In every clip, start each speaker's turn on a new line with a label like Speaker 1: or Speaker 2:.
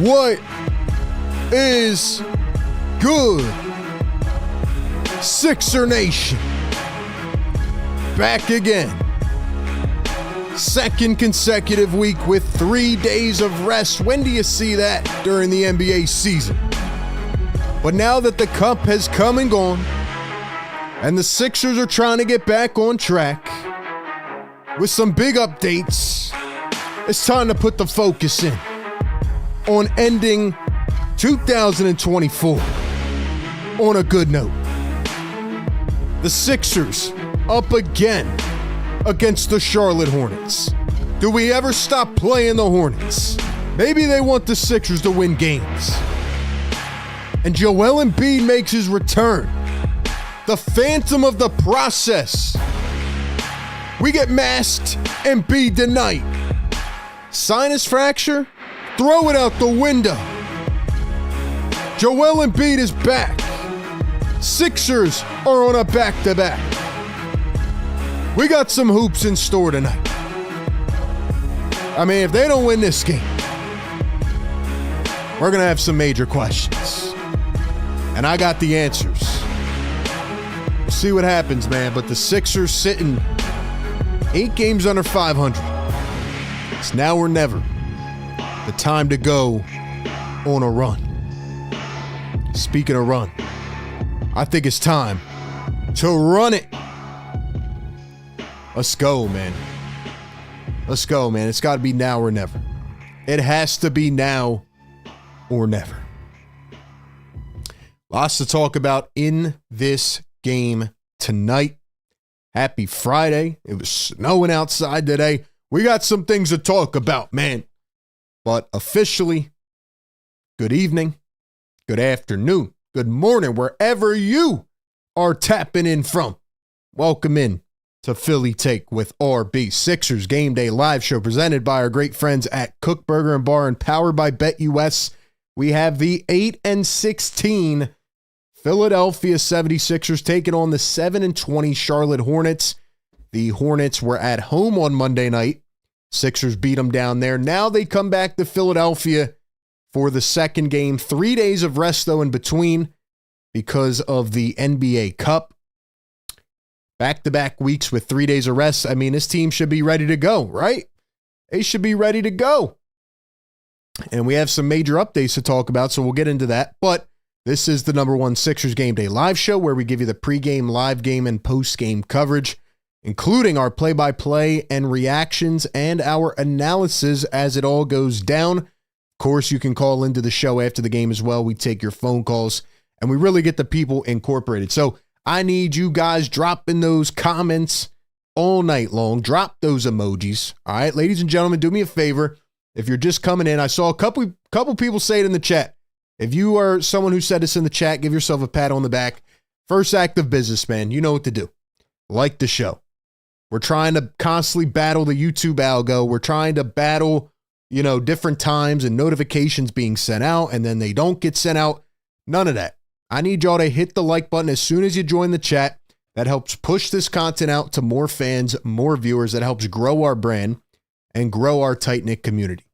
Speaker 1: What is good, Sixer Nation? Back again. Second consecutive week with 3 days of rest. When do you see that during the NBA season? But now that the cup has come and gone, and the Sixers are trying to get back on track with some big updates, it's time to put the focus in on ending 2024 on a good note. The Sixers up again against the Charlotte Hornets. Do we ever stop playing the Hornets? Maybe they want the Sixers to win games. And Joel Embiid makes his return. The phantom of the process. We get masked Embiid tonight. Sinus fracture? Throw it out the window. Joel Embiid is back. Sixers are on a back-to-back. We got some hoops in store tonight. I mean, if they don't win this game, we're going to have some major questions. And I got the answers. We'll see what happens, man. But the Sixers sitting 8 games under 500. It's now or never. The time to go on a run. Speaking of run, I think it's time to run it. Let's go, man. Let's go, man. It's got to be now or never. It has to be now or never. Lots to talk about in this game tonight. Happy Friday. It was snowing outside today. We got some things to talk about, man. But officially, good evening, good afternoon, good morning, wherever you are tapping in from. Welcome in to Philly Take with RB. Sixers Game Day live show presented by our great friends at Kook Burger and Bar and powered by BetUS. We have the 8-16 Philadelphia 76ers taking on the 7-20 Charlotte Hornets. The Hornets were at home on Monday night. Sixers beat them down there. Now they come back to Philadelphia for the second game. 3 days of rest, though, in between because of the NBA Cup. Back-to-back weeks with 3 days of rest. I mean, this team should be ready to go, right? They should be ready to go. And we have some major updates to talk about, so we'll get into that. But this is the #1 Sixers Game Day live show where we give you the pregame, live game, and postgame coverage, including our play-by-play and reactions and our analysis as it all goes down. Of course, you can call into the show after the game as well. We take your phone calls, and we really get the people incorporated. So I need you guys dropping those comments all night long. Drop those emojis. All right, ladies and gentlemen, do me a favor. If you're just coming in, I saw a couple people say it in the chat. If you are someone who said this in the chat, give yourself a pat on the back. First act of business, man. You know what to do. Like the show. We're trying to constantly battle the YouTube algo. We're trying to battle, different times and notifications being sent out, and then they don't get sent out. None of that. I need y'all to hit the like button as soon as you join the chat. That helps push this content out to more fans, more viewers. That helps grow our brand and grow our tight-knit community.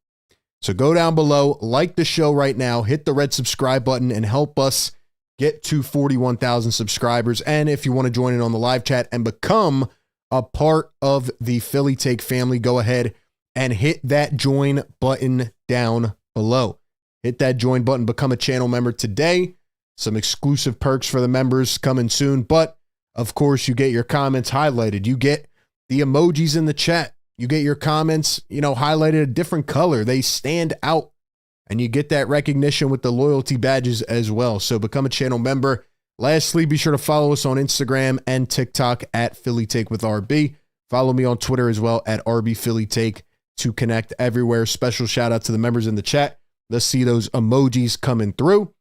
Speaker 1: So go down below, like the show right now, hit the red subscribe button, and help us get to 41,000 subscribers. And if you want to join in on the live chat and become a part of the Philly Take family, go ahead and hit that join button down below. Hit that join button, become a channel member today. Some exclusive perks for the members coming soon. But, of course, you get your comments highlighted. You get the emojis in the chat. You get your comments, highlighted a different color. They stand out. And you get that recognition with the loyalty badges as well. So become a channel member. Lastly, be sure to follow us on Instagram and TikTok at Philly Take with RB. Follow me on Twitter as well at RB Philly Take to connect everywhere. Special shout out to the members in the chat. Let's see those emojis coming through.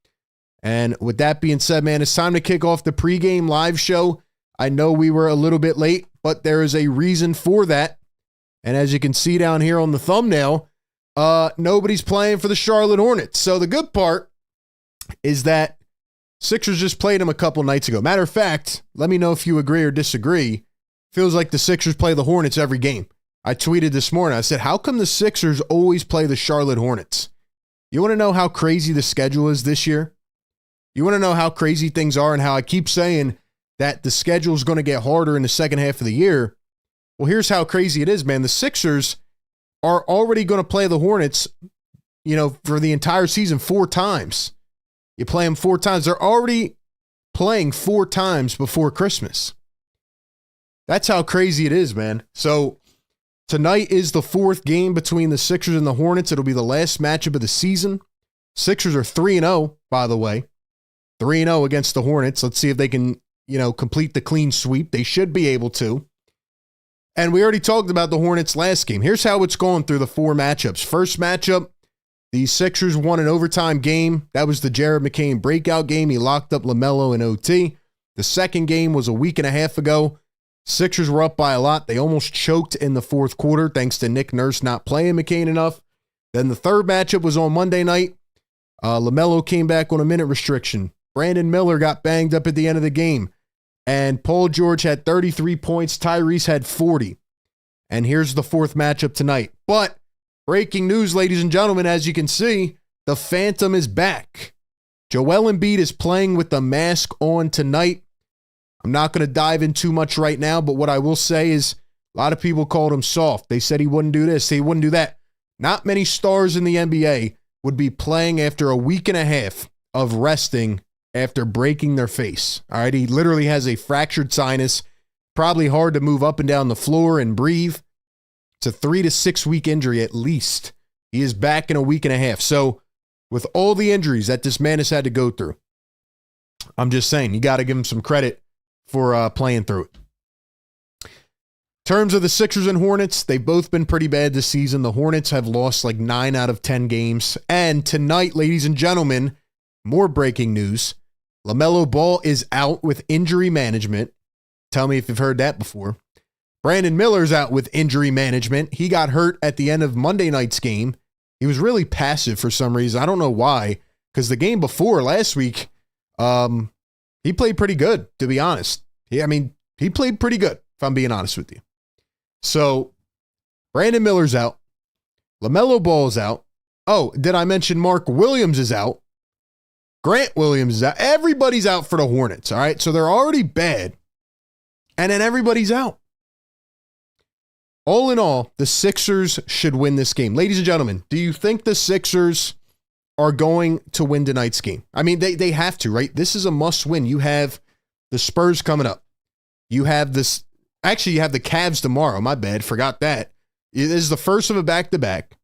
Speaker 1: And with that being said, man, it's time to kick off the pregame live show. I know we were a little bit late, but there is a reason for that. And as you can see down here on the thumbnail, nobody's playing for the Charlotte Hornets. So the good part is that Sixers just played them a couple nights ago. Matter of fact, let me know if you agree or disagree. Feels like the Sixers play the Hornets every game. I tweeted this morning. I said, how come the Sixers always play the Charlotte Hornets? You want to know how crazy the schedule is this year? You want to know how crazy things are and how I keep saying that the schedule is going to get harder in the second half of the year? Well, here's how crazy it is, man. The Sixers are already going to play the Hornets, for the entire season 4 times. You play them 4 times. They're already playing 4 times before Christmas. That's how crazy it is, man. So tonight is the 4th game between the Sixers and the Hornets. It'll be the last matchup of the season. Sixers are 3-0, by the way. 3-0 against the Hornets. Let's see if they can, complete the clean sweep. They should be able to. And we already talked about the Hornets last game. Here's how it's going through the 4 matchups. First matchup, the Sixers won an overtime game. That was the Jared McCain breakout game. He locked up LaMelo in OT. The second game was a week and a half ago. Sixers were up by a lot. They almost choked in the 4th quarter thanks to Nick Nurse not playing McCain enough. Then the third matchup was on Monday night. LaMelo came back on a minute restriction. Brandon Miller got banged up at the end of the game. And Paul George had 33 points. Tyrese had 40. And here's the 4th matchup tonight. But breaking news, ladies and gentlemen, as you can see, the Phantom is back. Joel Embiid is playing with the mask on tonight. I'm not going to dive in too much right now, but what I will say is a lot of people called him soft. They said he wouldn't do this, he wouldn't do that. Not many stars in the NBA would be playing after a week and a half of resting after breaking their face. All right, he literally has a fractured sinus, probably hard to move up and down the floor and breathe. It's a 3 to 6 week injury at least. He is back in a week and a half. So with all the injuries that this man has had to go through, I'm just saying, you got to give him some credit for playing through it. In terms of the Sixers and Hornets, they've both been pretty bad this season. The Hornets have lost like 9 out of 10 games. And tonight, ladies and gentlemen, more breaking news. LaMelo Ball is out with injury management. Tell me if you've heard that before. Brandon Miller's out with injury management. He got hurt at the end of Monday night's game. He was really passive for some reason. I don't know why, because the game before last week, he played pretty good, to be honest. He played pretty good, if I'm being honest with you. So, Brandon Miller's out. LaMelo Ball's out. Oh, did I mention Mark Williams is out? Grant Williams is out. Everybody's out for the Hornets, all right? So they're already bad. And then everybody's out. All in all, the Sixers should win this game. Ladies and gentlemen, do you think the Sixers are going to win tonight's game? I mean, they have to, right? This is a must win. You have the Spurs coming up. You have this. Actually, you have the Cavs tomorrow. My bad. Forgot that. It is the first of a back-to-back.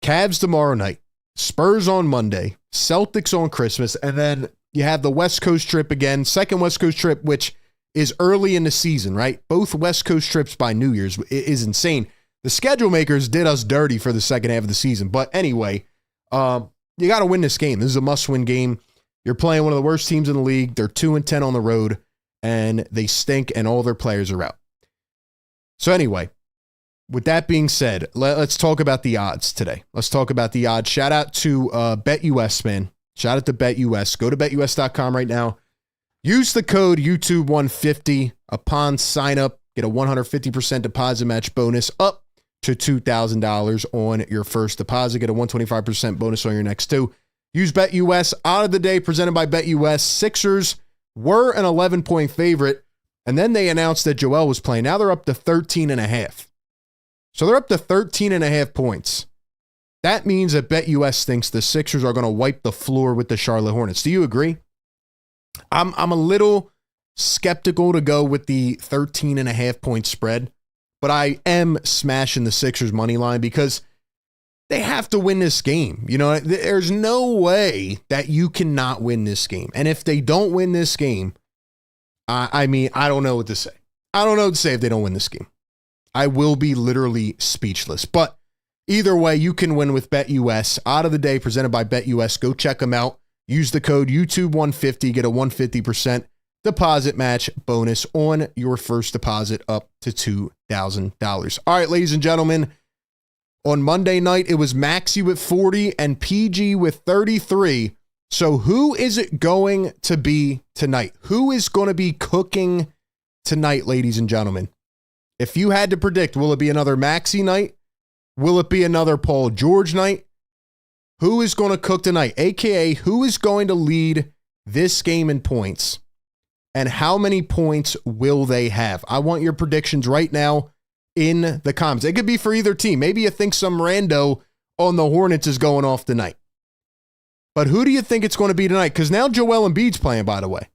Speaker 1: Cavs tomorrow night. Spurs on Monday. Celtics on Christmas. And then you have the West Coast trip again. Second West Coast trip, which is early in the season, right? Both West Coast trips by New Year's is insane. The schedule makers did us dirty for the second half of the season. But anyway, you got to win this game. This is a must-win game. You're playing one of the worst teams in the league. They're 2-10 on the road, and they stink, and all their players are out. So anyway, with that being said, let's talk about the odds today. Let's talk about the odds. Shout out to BetUS, man. Shout out to BetUS. Go to betus.com right now. Use the code YouTube150 upon sign up. Get a 150% deposit match bonus up to $2,000 on your first deposit. Get a 125% bonus on your next 2. Use BetUS. Out of the day presented by BetUS. Sixers were an 11-point favorite, and then they announced that Joel was playing. Now they're up to 13.5. So they're up to 13.5 points. That means that BetUS thinks the Sixers are going to wipe the floor with the Charlotte Hornets. Do you agree? I'm a little skeptical to go with the 13.5 point spread, but I am smashing the Sixers money line because they have to win this game. You know, there's no way that you cannot win this game. And if they don't win this game, I don't know what to say. I don't know what to say if they don't win this game. I will be literally speechless. But either way, you can win with BetUS. Out of the day presented by BetUS. Go check them out. Use the code YouTube150. Get a 150% deposit match bonus on your first deposit up to $2,000. All right, ladies and gentlemen. On Monday night, it was Maxey with 40 and PG with 33. So who is it going to be tonight? Who is going to be cooking tonight, ladies and gentlemen? If you had to predict, will it be another Maxey night? Will it be another Paul George night? who is going to cook tonight, aka who is going to lead this game in points, and how many points will they have? I want your predictions right now in the comments. It could be for either team. Maybe you think some rando on the Hornets is going off tonight. But who do you think it's going to be tonight? Because now Joel Embiid's playing, by the way.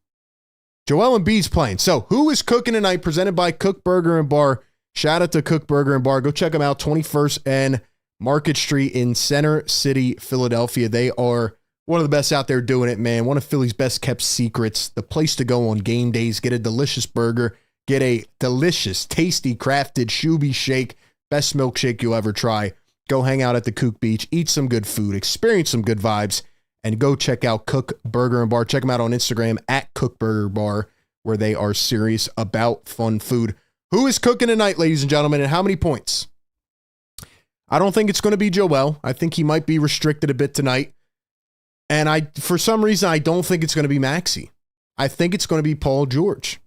Speaker 1: Joel Embiid's playing. So who is cooking tonight? Presented by Kook Burger and Bar. Shout out to Kook Burger and Bar. Go check them out. 21st and Market Street in Center City, Philadelphia. They are one of the best out there doing it, man. One of Philly's best kept secrets. The place to go on game days. Get a delicious burger. Get a delicious, tasty, crafted Shoobie Shake. Best milkshake you'll ever try. Go hang out at the Kook Beach. Eat some good food. Experience some good vibes. And go check out Kook Burger and Bar. Check them out on Instagram at Kook Burger Bar, where they are serious about fun food. Who is cooking tonight, ladies and gentlemen, and how many points? I don't think it's going to be Joel. I think he might be restricted a bit tonight. And for some reason, I don't think it's going to be Maxey. I think it's going to be Paul George.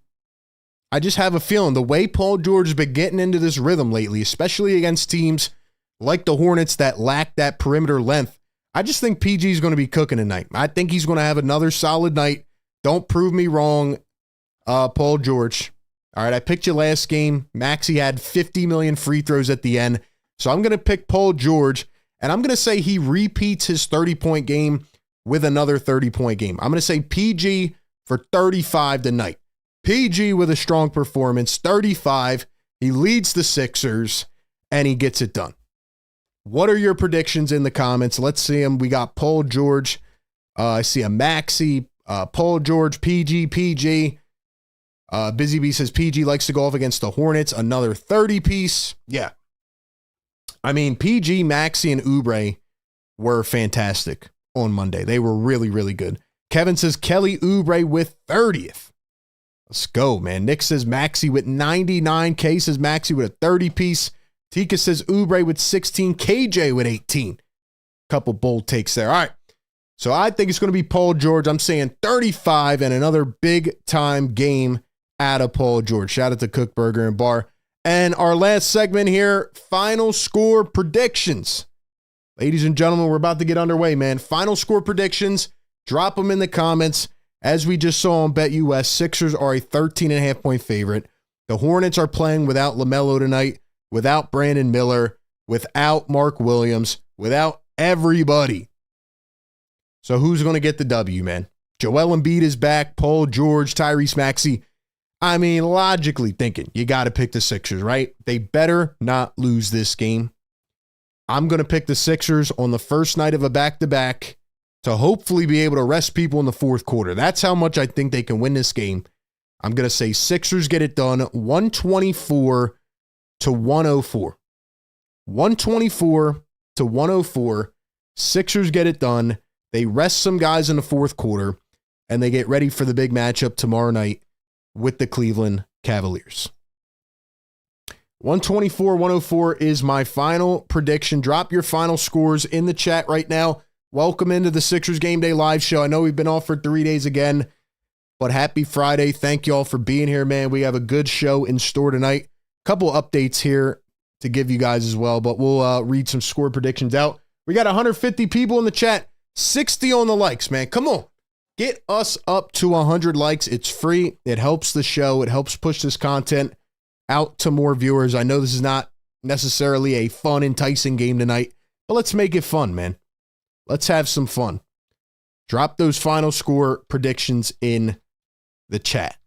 Speaker 1: I just have a feeling the way Paul George has been getting into this rhythm lately, especially against teams like the Hornets that lack that perimeter length, I just think PG is going to be cooking tonight. I think he's going to have another solid night. Don't prove me wrong, Paul George. All right, I picked you last game. Maxey had 50 million free throws at the end. So I'm going to pick Paul George, and I'm going to say he repeats his 30-point game with another 30-point game. I'm going to say PG for 35 tonight. PG with a strong performance, 35. He leads the Sixers, and he gets it done. What are your predictions in the comments? Let's see them. We got Paul George. I see a Maxey, Paul George, PG. Busy Bee says PG likes to go off against the Hornets. Another 30-piece. Yeah. I mean, PG, Maxey, and Oubre were fantastic on Monday. They were really, really good. Kevin says Kelly Oubre with 30th. Let's go, man. Nick says Maxey with 99. K says Maxey with a 30-piece. Tika says Oubre with 16. KJ with 18. Couple bold takes there. All right. So I think it's going to be Paul George. I'm saying 35 and another big-time game out of Paul George. Shout out to Kook Burger and Bar. And our last segment here, final score predictions. Ladies and gentlemen, we're about to get underway, man. Final score predictions. Drop them in the comments. As we just saw on BetUS, Sixers are a 13.5-point favorite. The Hornets are playing without LaMelo tonight, without Brandon Miller, without Mark Williams, without everybody. So who's going to get the W, man? Joel Embiid is back. Paul George, Tyrese Maxey. I mean, logically thinking, you got to pick the Sixers, right? They better not lose this game. I'm going to pick the Sixers on the first night of a back-to-back to hopefully be able to rest people in the fourth quarter. That's how much I think they can win this game. I'm going to say Sixers get it done 124 to 104. 124 to 104. Sixers get it done. They rest some guys in the fourth quarter, and they get ready for the big matchup tomorrow night with the Cleveland Cavaliers. 124-104 is my final prediction. Drop your final scores in the chat right now. Welcome into the Sixers Game Day live show. I know we've been off for 3 days again, but happy Friday. Thank you all for being here, man. We have a good show in store tonight. Couple updates here to give you guys as well, but we'll read some score predictions out. We got 150 people in the chat, 60 on the likes, man. Come on. Get us up to 100 likes. It's free. It helps the show. It helps push this content out to more viewers. I know this is not necessarily a fun, enticing game tonight, but let's make it fun, man. Let's have some fun. Drop those final score predictions in the chat.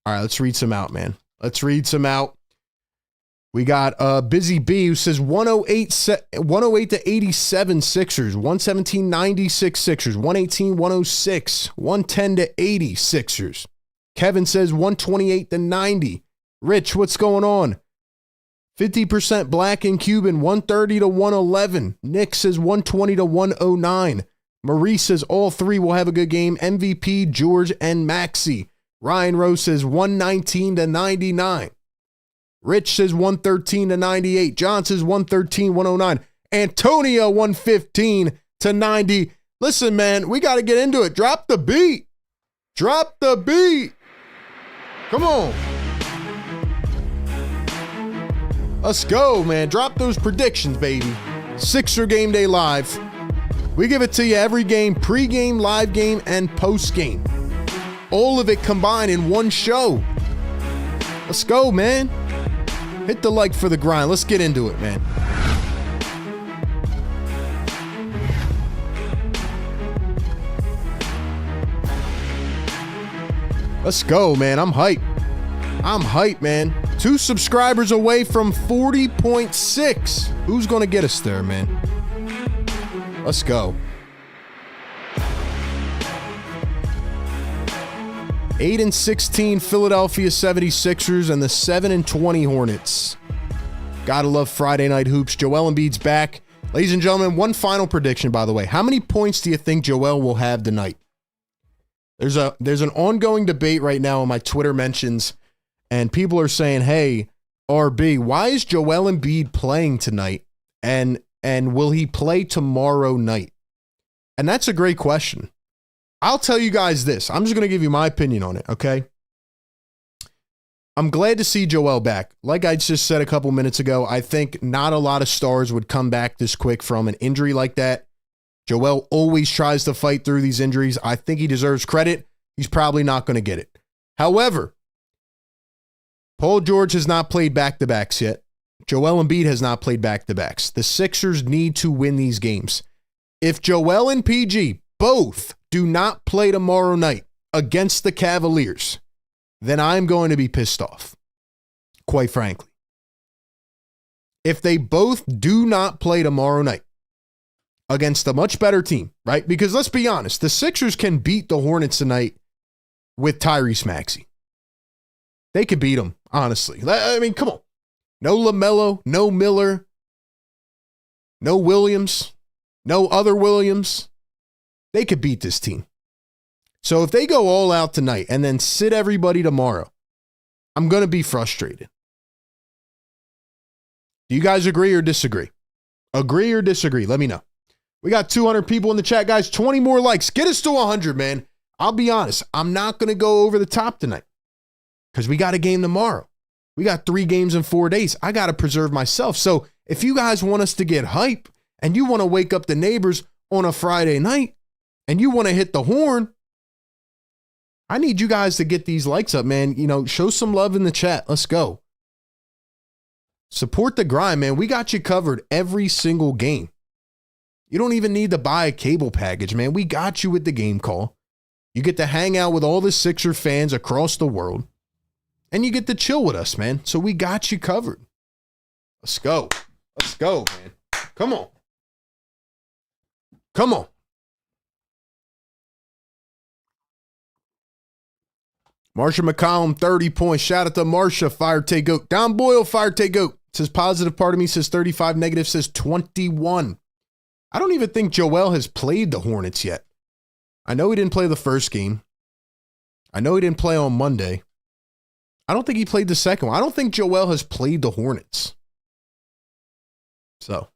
Speaker 1: All right, let's read some out, man. Let's read some out. We got Busy B who says 108 to 87 Sixers, 117-96 Sixers, 118-106, 110 to 80 Sixers. Kevin says 128 to 90. Rich, what's going on? 50% Black and Cuban, 130 to 111. Nick says 120 to 109. Marie says all three will have a good game. MVP, George, and Maxey. Ryan Rose says 119 to 99. Rich says 113 to 98. John says 113, 109. Antonio 115 to 90. Listen, man, we got to get into it. Drop the beat. Drop the beat. Come on. Let's go, man. Drop those predictions, baby. Sixer Game Day Live. We give it to you every game, pregame, live game, and postgame. All of it combined in one show. Let's go, man. Hit the like for the grind. Let's get into it, man. Let's go, man. I'm hyped. I'm hyped, man. 2 subscribers away from 40.6. Who's going to get us there, man? Let's go. 8-16 Philadelphia 76ers and the 7-20 Hornets. Gotta love Friday night hoops. Joel Embiid's back. Ladies and gentlemen, one final prediction, by the way. How many points do you think Joel will have tonight? There's an ongoing debate right now on my Twitter mentions, and people are saying, hey, RB, why is Joel Embiid playing tonight? And will he play tomorrow night? And that's a great question. I'll tell you guys this. I'm just going to give you my opinion on it, okay? I'm glad to see Joel back. Like I just said a couple minutes ago, I think not a lot of stars would come back this quick from an injury like that. Joel always tries to fight through these injuries. I think he deserves credit. He's probably not going to get it. However, Paul George has not played back-to-backs yet. Joel Embiid has not played back-to-backs. The Sixers need to win these games. If Joel and PG both do not play tomorrow night against the Cavaliers, then I'm going to be pissed off, quite frankly. If they both do not play tomorrow night against a much better team, right? Because let's be honest, the Sixers can beat the Hornets tonight with Tyrese Maxey. They could beat them, honestly. I mean, come on. No LaMelo, no Miller, no Williams, no other Williams. They could beat this team. So if they go all out tonight and then sit everybody tomorrow, I'm going to be frustrated. Do you guys agree or disagree? Agree or disagree? Let me know. We got 200 people in the chat, guys. 20 more likes. Get us to 100, man. I'll be honest. I'm not going to go over the top tonight because we got a game tomorrow. We got 3 games in 4 days. I got to preserve myself. So if you guys want us to get hype and you want to wake up the neighbors on a Friday night and you want to hit the horn, I need you guys to get these likes up, man. You know, show some love in the chat. Let's go. Support the grind, man. We got you covered every single game. You don't even need to buy a cable package, man. We got you with the game call. You get to hang out with all the Sixer fans across the world. And you get to chill with us, man. So we got you covered. Let's go. Let's go, man. Come on. Come on. Marsha McCollum, 30 points. Shout out to Marsha, Fire Take Goat. Don Boyle, Fire Take Goat. Says positive part of me, says 35. Negative says 21. I don't even think Joel has played the Hornets yet. I know he didn't play the first game. I know he didn't play on Monday. I don't think he played the second one. I don't think Joel has played the Hornets. So.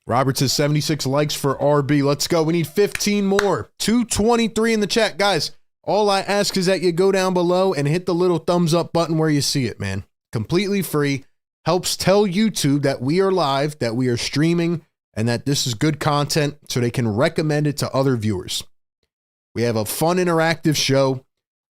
Speaker 1: Robert says 76 likes for RB. Let's go. We need 15 more. 223 in the chat. Guys, all I ask is that you go down below and hit the little thumbs up button where you see it, man. Completely free. Helps tell YouTube that we are live, that we are streaming, and that this is good content so they can recommend it to other viewers. We have a fun interactive show.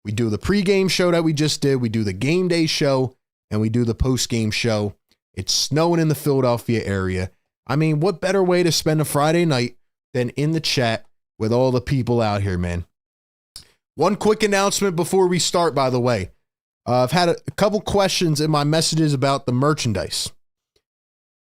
Speaker 1: We do the pregame show that we just did. We do the game day show, and we do the postgame show. It's snowing in the Philadelphia area. I mean, what better way to spend a Friday night than in the chat with all the people out here, man? One quick announcement before we start, by the way. I've had a couple questions in my messages about the merchandise.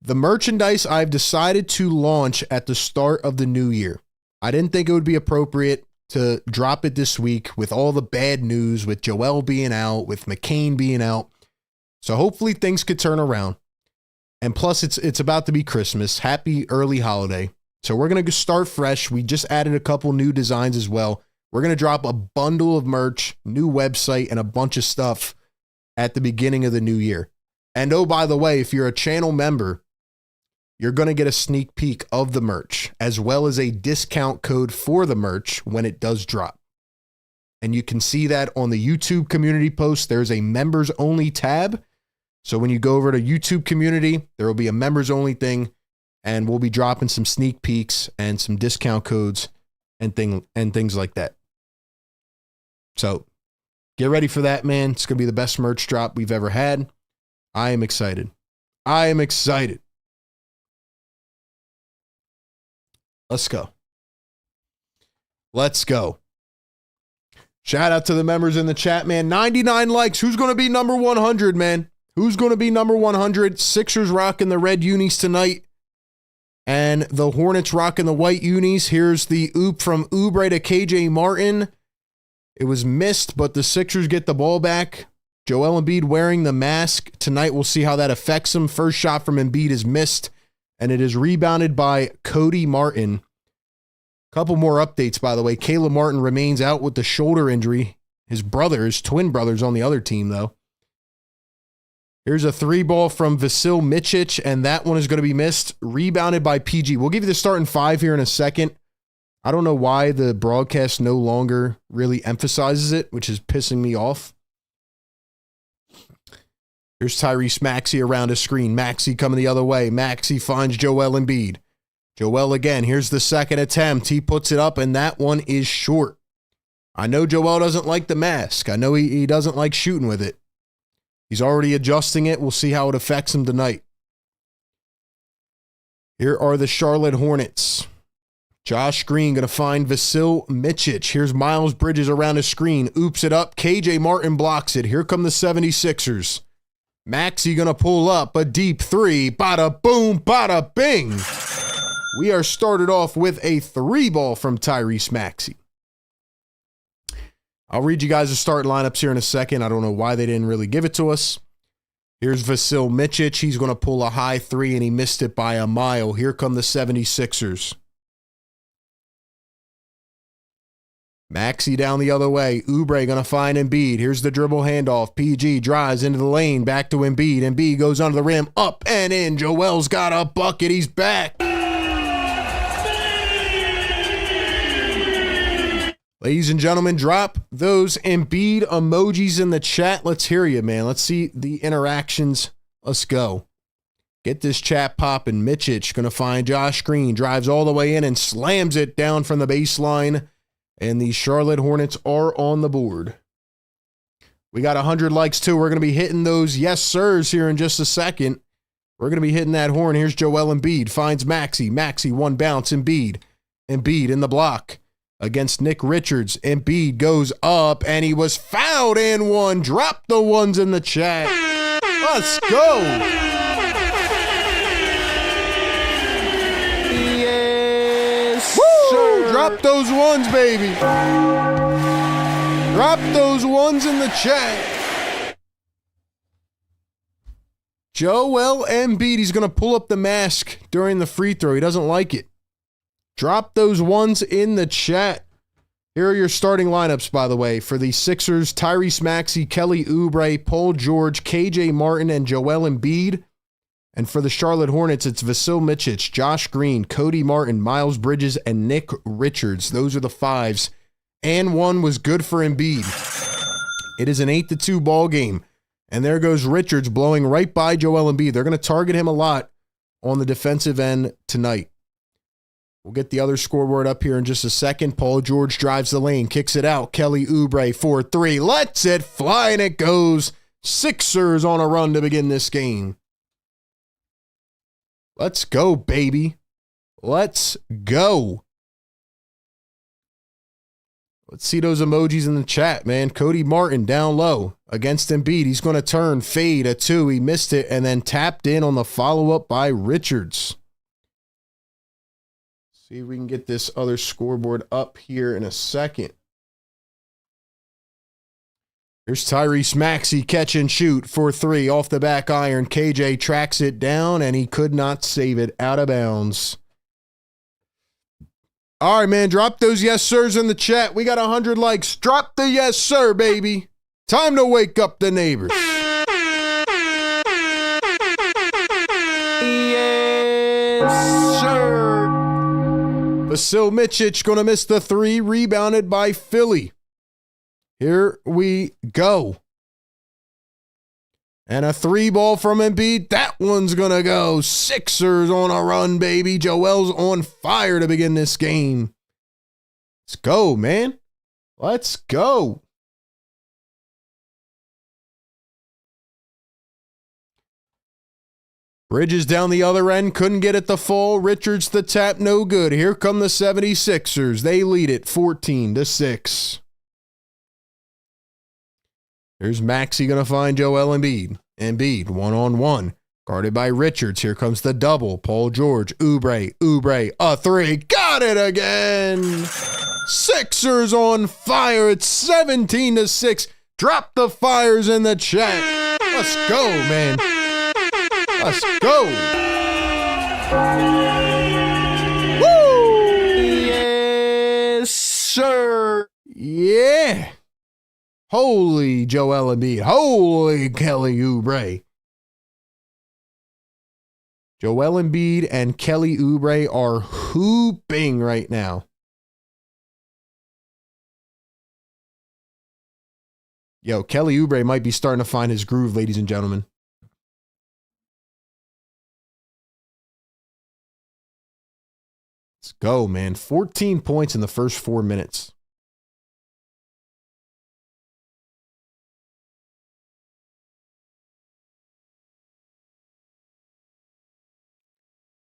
Speaker 1: The merchandise I've decided to launch at the start of the new year. I didn't think it would be appropriate to drop it this week with all the bad news, with Joel being out, with McCain being out. So hopefully things could turn around. And plus, it's about to be Christmas. Happy early holiday. So we're going to start fresh. We just added a couple new designs as well. We're going to drop a bundle of merch, new website, and a bunch of stuff at the beginning of the new year. And oh, by the way, if you're a channel member, you're going to get a sneak peek of the merch, as well as a discount code for the merch when it does drop. And you can see that on the YouTube community post. There's a members only tab. So when you go over to YouTube community, there will be a members only thing. and we'll be dropping some sneak peeks and some discount codes and things like that. So get ready for that, man. It's going to be the best merch drop we've ever had. I am excited. I am excited. Let's go. Let's go. Shout out to the members in the chat, man. 99 likes. Who's going to be number 100, man? Who's going to be number 100? Sixers rocking the red unis tonight. And the Hornets rocking the white unis. Here's the oop from Oubre to KJ Martin. It was missed, but the Sixers get the ball back. Joel Embiid wearing the mask. Tonight we'll see how that affects him. First shot from Embiid is missed, and it is rebounded by Cody Martin. Couple more updates, by the way. Caleb Martin remains out with the shoulder injury. His twin brothers on the other team, though. Here's a 3-ball from Vasil Micic, and that one is going to be missed. Rebounded by PG. We'll give you the starting 5 here in a second. I don't know why the broadcast no longer really emphasizes it, which is pissing me off. Here's Tyrese Maxey around his screen. Maxey coming the other way. Maxey finds Joel Embiid. Joel again. Here's the second attempt. He puts it up, and that one is short. I know Joel doesn't like the mask. I know he doesn't like shooting with it. He's already adjusting it. We'll see how it affects him tonight. Here are the Charlotte Hornets. Josh Green going to find Vasil Micic. Here's Miles Bridges around his screen. Oops it up. KJ Martin blocks it. Here come the 76ers. Maxey going to pull up a deep 3. Bada boom, bada bing. We are started off with a 3-ball from Tyrese Maxey. I'll read you guys the starting lineups here in a second. I don't know why they didn't really give it to us. Here's Vasil Micic. He's going to pull a high 3, and he missed it by a mile. Here come the 76ers. Maxey down the other way. Oubre going to find Embiid. Here's the dribble handoff. PG drives into the lane. Back to Embiid. Embiid goes under the rim. Up and in. Joel's got a bucket. He's back. Ladies and gentlemen, drop those Embiid emojis in the chat. Let's hear you, man. Let's see the interactions. Let's go. Get this chat popping. Micic going to find Josh Green. Drives all the way in and slams it down from the baseline. And the Charlotte Hornets are on the board. We got 100 likes, too. We're going to be hitting those yes, sirs here in just a second. We're going to be hitting that horn. Here's Joel Embiid. Finds Maxey. Maxey, one bounce. Embiid. Embiid in the block against Nick Richards. Embiid goes up, and he was fouled and one. Drop the ones in the chat. Let's go. Drop those ones, baby. Drop those ones in the chat. Joel Embiid, he's going to pull up the mask during the free throw. He doesn't like it. Drop those ones in the chat. Here are your starting lineups, by the way. For the Sixers, Tyrese Maxey, Kelly Oubre, Paul George, KJ Martin, and Joel Embiid. And for the Charlotte Hornets, it's Vasil Micic, Josh Green, Cody Martin, Miles Bridges, and Nick Richards. Those are the 5s. And 1 was good for Embiid. It is an 8-2 ball game. And there goes Richards blowing right by Joel Embiid. They're going to target him a lot on the defensive end tonight. We'll get the other scoreboard up here in just a second. Paul George drives the lane, kicks it out. Kelly Oubre, 4-3, lets it fly, and it goes. Sixers on a run to begin this game. Let's go, baby. Let's go. Let's see those emojis in the chat, man. Cody Martin down low against Embiid. He's going to turn, fade, a 2. He missed it, and then tapped in on the follow-up by Richards. See if we can get this other scoreboard up here in a second. Here's Tyrese Maxey, catch and shoot for 3 off the back iron. KJ tracks it down, and he could not save it out of bounds. All right, man, drop those yes, sirs in the chat. We got 100 likes. Drop the yes, sir, baby. Time to wake up the neighbors. Yes, sir. Vasil Micic going to miss the 3, rebounded by Philly. Here we go. And a 3-ball from Embiid. That one's going to go. Sixers on a run, baby. Joel's on fire to begin this game. Let's go, man. Let's go. Bridges down the other end. Couldn't get it to fall. Richards the tap. No good. Here come the 76ers. They lead it 14-6. Here's Maxey going to find Joel Embiid. Embiid, one-on-one. Guarded by Richards. Here comes the double. Paul George. Oubre. A 3. Got it again. Sixers on fire. It's 17-6. Drop the fires in the chat. Let's go, man. Let's go. Woo! Yes, sir. Yeah. Holy Joel Embiid. Holy Kelly Oubre. Joel Embiid and Kelly Oubre are hooping right now. Yo, Kelly Oubre might be starting to find his groove, ladies and gentlemen. Let's go, man. 14 points in the first 4 minutes.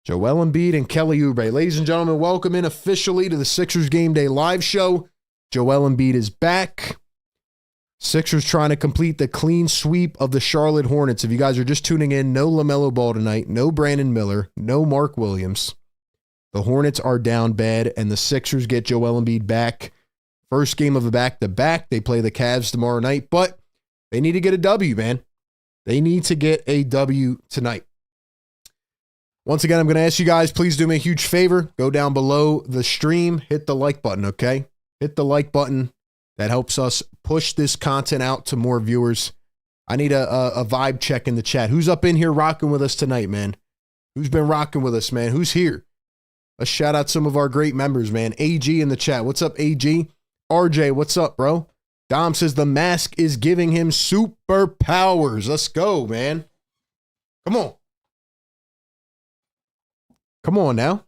Speaker 1: Joel Embiid and Kelly Oubre. Ladies and gentlemen, welcome in officially to the Sixers Game Day live show. Joel Embiid is back. Sixers trying to complete the clean sweep of the Charlotte Hornets. If you guys are just tuning in, no LaMelo Ball tonight, no Brandon Miller, no Mark Williams. The Hornets are down bad, and the Sixers get Joel Embiid back. First game of a back-to-back. They play the Cavs tomorrow night, but they need to get a W, man. They need to get a W tonight. Once again, I'm going to ask you guys, please do me a huge favor. Go down below the stream. Hit the like button, okay? Hit the like button. That helps us push this content out to more viewers. I need a vibe check in the chat. Who's up in here rocking with us tonight, man? Who's been rocking with us, man? Who's here? Let's shout out some of our great members, man. AG in the chat. What's up, AG? RJ, what's up, bro? Dom says the mask is giving him superpowers. Let's go, man. Come on. Come on now.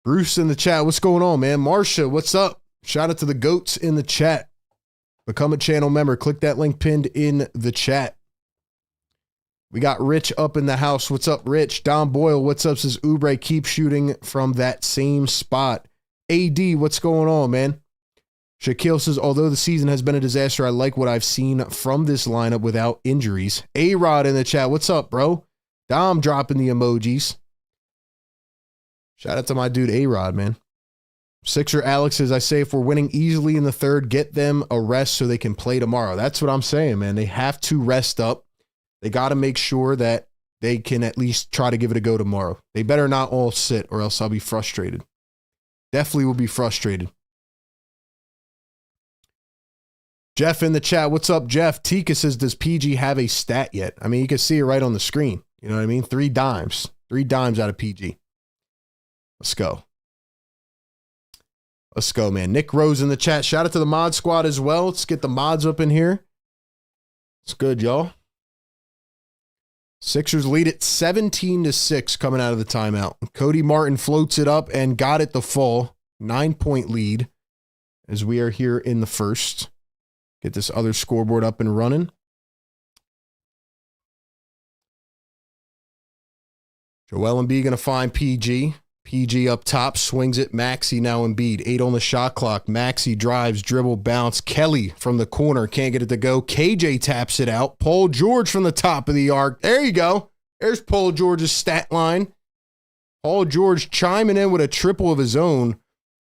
Speaker 1: Bruce in the chat. What's going on, man? Marsha, what's up? Shout out to the goats in the chat. Become a channel member. Click that link pinned in the chat. We got Rich up in the house. What's up, Rich? Don Boyle, what's up? Says Oubre, keep shooting from that same spot. AD, what's going on, man? Shaquille says, although the season has been a disaster, I like what I've seen from this lineup without injuries. A-Rod in the chat. What's up, bro? Dom dropping the emojis. Shout out to my dude A-Rod, man. Sixer Alex says, I say if we're winning easily in the third, get them a rest so they can play tomorrow. That's what I'm saying, man. They have to rest up. They got to make sure that they can at least try to give it a go tomorrow. They better not all sit or else I'll be frustrated. Definitely will be frustrated. Jeff in the chat. What's up, Jeff? Tika says, does PG have a stat yet? I mean, you can see it right on the screen. You know what I mean? 3 dimes. 3 dimes out of PG. Let's go. Let's go, man. Nick Rose in the chat. Shout out to the mod squad as well. Let's get the mods up in here. It's good, y'all. Sixers lead it 17-6 coming out of the timeout. Cody Martin floats it up and got it to fall. 9-point lead as we are here in the first. Get this other scoreboard up and running. Joel Embiid going to find PG. PG up top, swings it. Maxey now Embiid. 8 on the shot clock. Maxey drives, dribble, bounce. Kelly from the corner, can't get it to go. KJ taps it out. Paul George from the top of the arc. There you go. There's Paul George's stat line. Paul George chiming in with a triple of his own.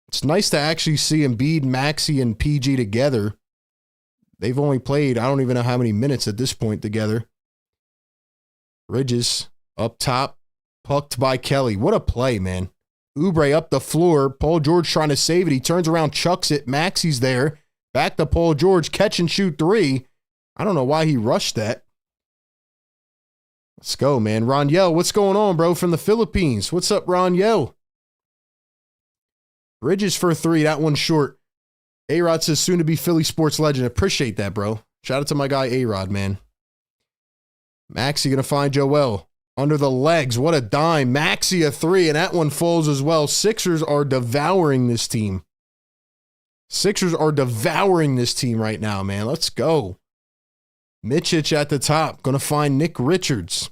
Speaker 1: It's nice to actually see Embiid, Maxey, and PG together. They've only played, I don't even know how many minutes at this point together. Bridges up top. Pucked by Kelly. What a play, man. Oubre up the floor. Paul George trying to save it. He turns around, chucks it. Maxey's there. Back to Paul George. Catch and shoot 3. I don't know why he rushed that. Let's go, man. Roniel, what's going on, bro? From the Philippines. What's up, Roniel? Bridges for 3. That one's short. A-Rod says soon to be Philly sports legend. Appreciate that, bro. Shout out to my guy A-Rod, man. Maxey going to find Joel. Under the legs. What a dime. Maxey a 3, and that one falls as well. Sixers are devouring this team. Sixers are devouring this team right now, man. Let's go. Mitchich at the top. Going to find Nick Richards.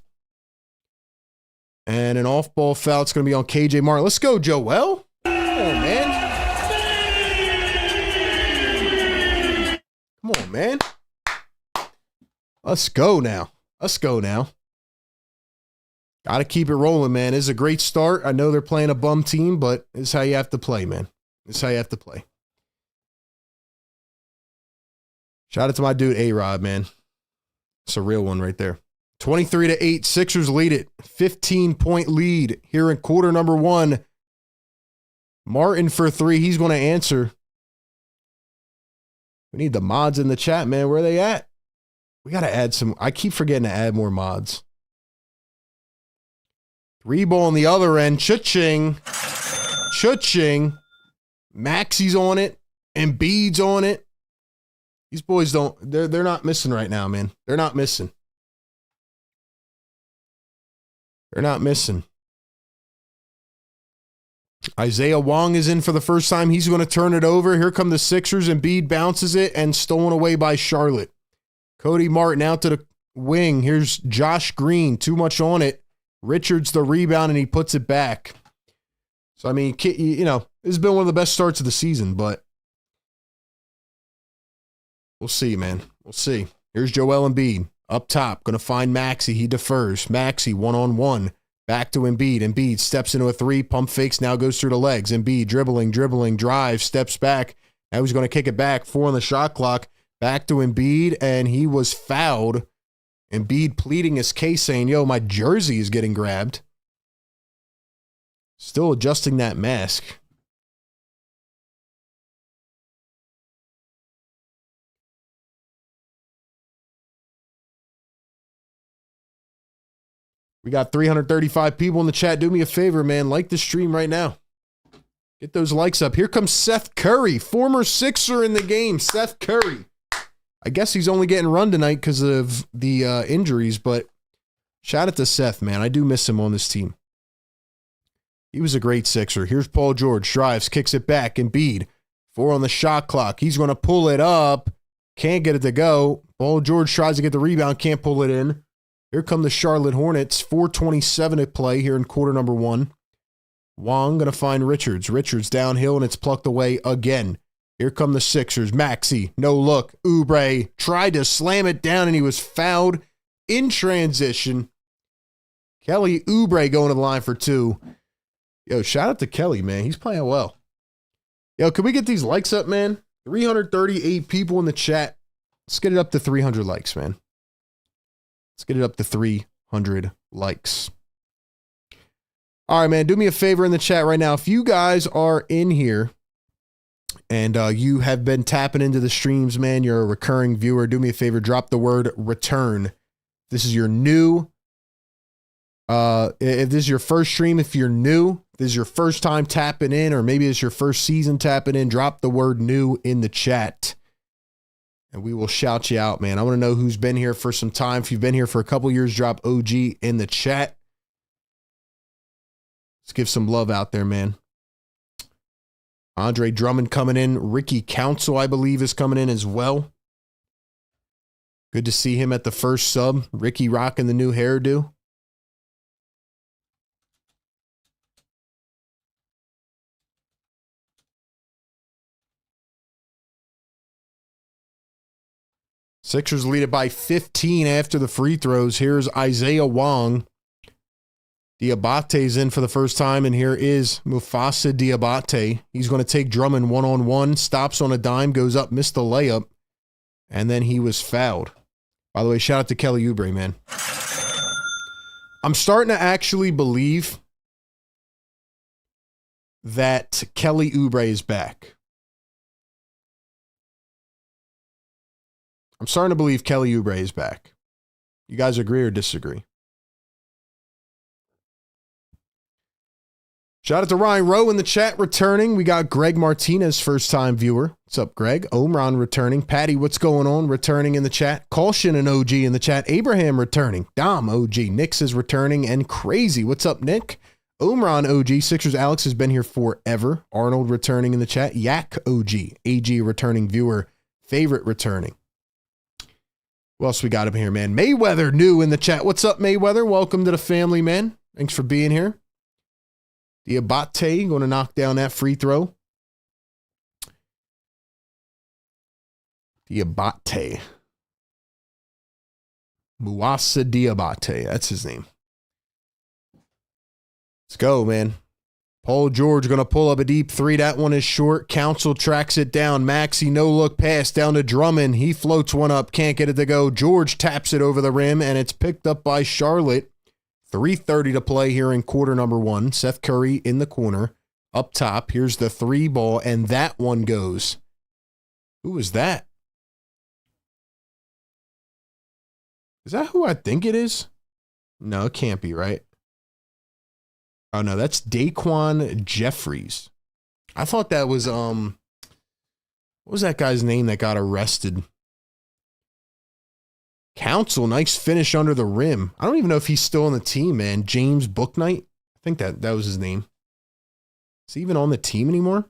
Speaker 1: And an off-ball foul. It's going to be on KJ Martin. Let's go, Joel. Come on, man. Come on, man. Let's go now. Let's go now. Got to keep it rolling, man. This is a great start. I know they're playing a bum team, but this is how you have to play, man. This is how you have to play. Shout out to my dude, A-Rod, man. It's a real one right there. 23-8, Sixers lead it. 15-point lead here in quarter number 1. Martin for 3. He's going to answer. We need the mods in the chat, man. Where are they at? We got to add some. I keep forgetting to add more mods. 3 ball on the other end. Cha-ching. Cha-ching. Maxey's on it. Embiid's on it. These boys don't, they're not missing right now, man. They're not missing. They're not missing. Isaiah Wong is in for the first time. He's going to turn it over. Here come the Sixers. Embiid bounces it and stolen away by Charlotte. Cody Martin out to the wing. Here's Josh Green. Too much on it. Richards the rebound, and he puts it back. So, I mean, you know, this has been one of the best starts of the season, but we'll see, man. We'll see. Here's Joel Embiid up top. Going to find Maxey. He defers. Maxey one-on-one. Back to Embiid. Embiid steps into a 3. Pump fakes. Now goes through the legs. Embiid dribbling, drives, steps back. Now he's going to kick it back. 4 on the shot clock. Back to Embiid, and he was fouled. Embiid pleading his case, saying, yo, my jersey is getting grabbed. Still adjusting that mask. We got 335 people in the chat. Do me a favor, man. Like the stream right now. Get those likes up. Here comes Seth Curry, former Sixer in the game. Seth Curry. I guess he's only getting run tonight because of the injuries, but shout out to Seth, man. I do miss him on this team. He was a great Sixer. Here's Paul George. Drives, kicks it back. Embiid, 4 on the shot clock. He's going to pull it up. Can't get it to go. Paul George tries to get the rebound. Can't pull it in. Here come the Charlotte Hornets. 4:27 at play here in quarter number 1. Wong going to find Richards. Richards downhill, and it's plucked away again. Here come the Sixers. Maxey, no look. Oubre tried to slam it down, and he was fouled in transition. Kelly Oubre going to the line for 2. Yo, shout out to Kelly, man. He's playing well. Yo, can we get these likes up, man? 338 people in the chat. Let's get it up to 300 likes, man. Let's get it up to 300 likes. All right, man. Do me a favor in the chat right now. If you guys are in here and you have been tapping into the streams, man, you're a recurring viewer, do me a favor, drop the word return. This is your new, if this is your first stream, if you're new, this is your first time tapping in, or maybe it's your first season tapping in, drop the word new in the chat. And we will shout you out, man. I want to know who's been here for some time. If you've been here for a couple years, drop OG in the chat. Let's give some love out there, man. Andre Drummond coming in. Ricky Council, I believe, is coming in as well. Good to see him at the first sub. Ricky rocking the new hairdo. Sixers lead it by 15 after the free throws. Here's Isaiah Wong. Diabate's in for the first time, and here is Mufasa Diabate. He's going to take Drummond one-on-one, stops on a dime, goes up, missed the layup, and then he was fouled. By the way, shout out to Kelly Oubre, man. I'm starting to actually believe that Kelly Oubre is back. I'm starting to believe Kelly Oubre is back. You guys agree or disagree? Shout out to Ryan Rowe in the chat returning. We got Greg Martinez, first-time viewer. What's up, Greg? Omron returning. Patty, what's going on? Returning in the chat. Caution and OG in the chat. Abraham returning. Dom, OG. Nix is returning. And Crazy. What's up, Nick? Omron, OG. Sixers Alex has been here forever. Arnold returning in the chat. Yak, OG. AG returning viewer. Favorite returning. Who else we got up here, man? Mayweather new in the chat. What's up, Mayweather? Welcome to the family, man. Thanks for being here. Diabate going to knock down that free throw. Diabate. Muasa Diabate. That's his name. Let's go, man. Paul George going to pull up a deep three. That one is short. Council tracks it down. Maxey no look pass down to Drummond. He floats one up. Can't get it to go. George taps it over the rim, and it's picked up by Charlotte. 3:30 to play here in quarter number one. Seth Curry in the corner. Up top, here's the three ball, and that one goes. Who was that? Is that who I think it is? No, it can't be, right? Oh, no, that's Daquan Jeffries. I thought that was, what was that guy's name that got arrested? Council, nice finish under the rim. I don't even know if he's still on the team, man. James Booknight. I think that was his name. Is he even on the team anymore?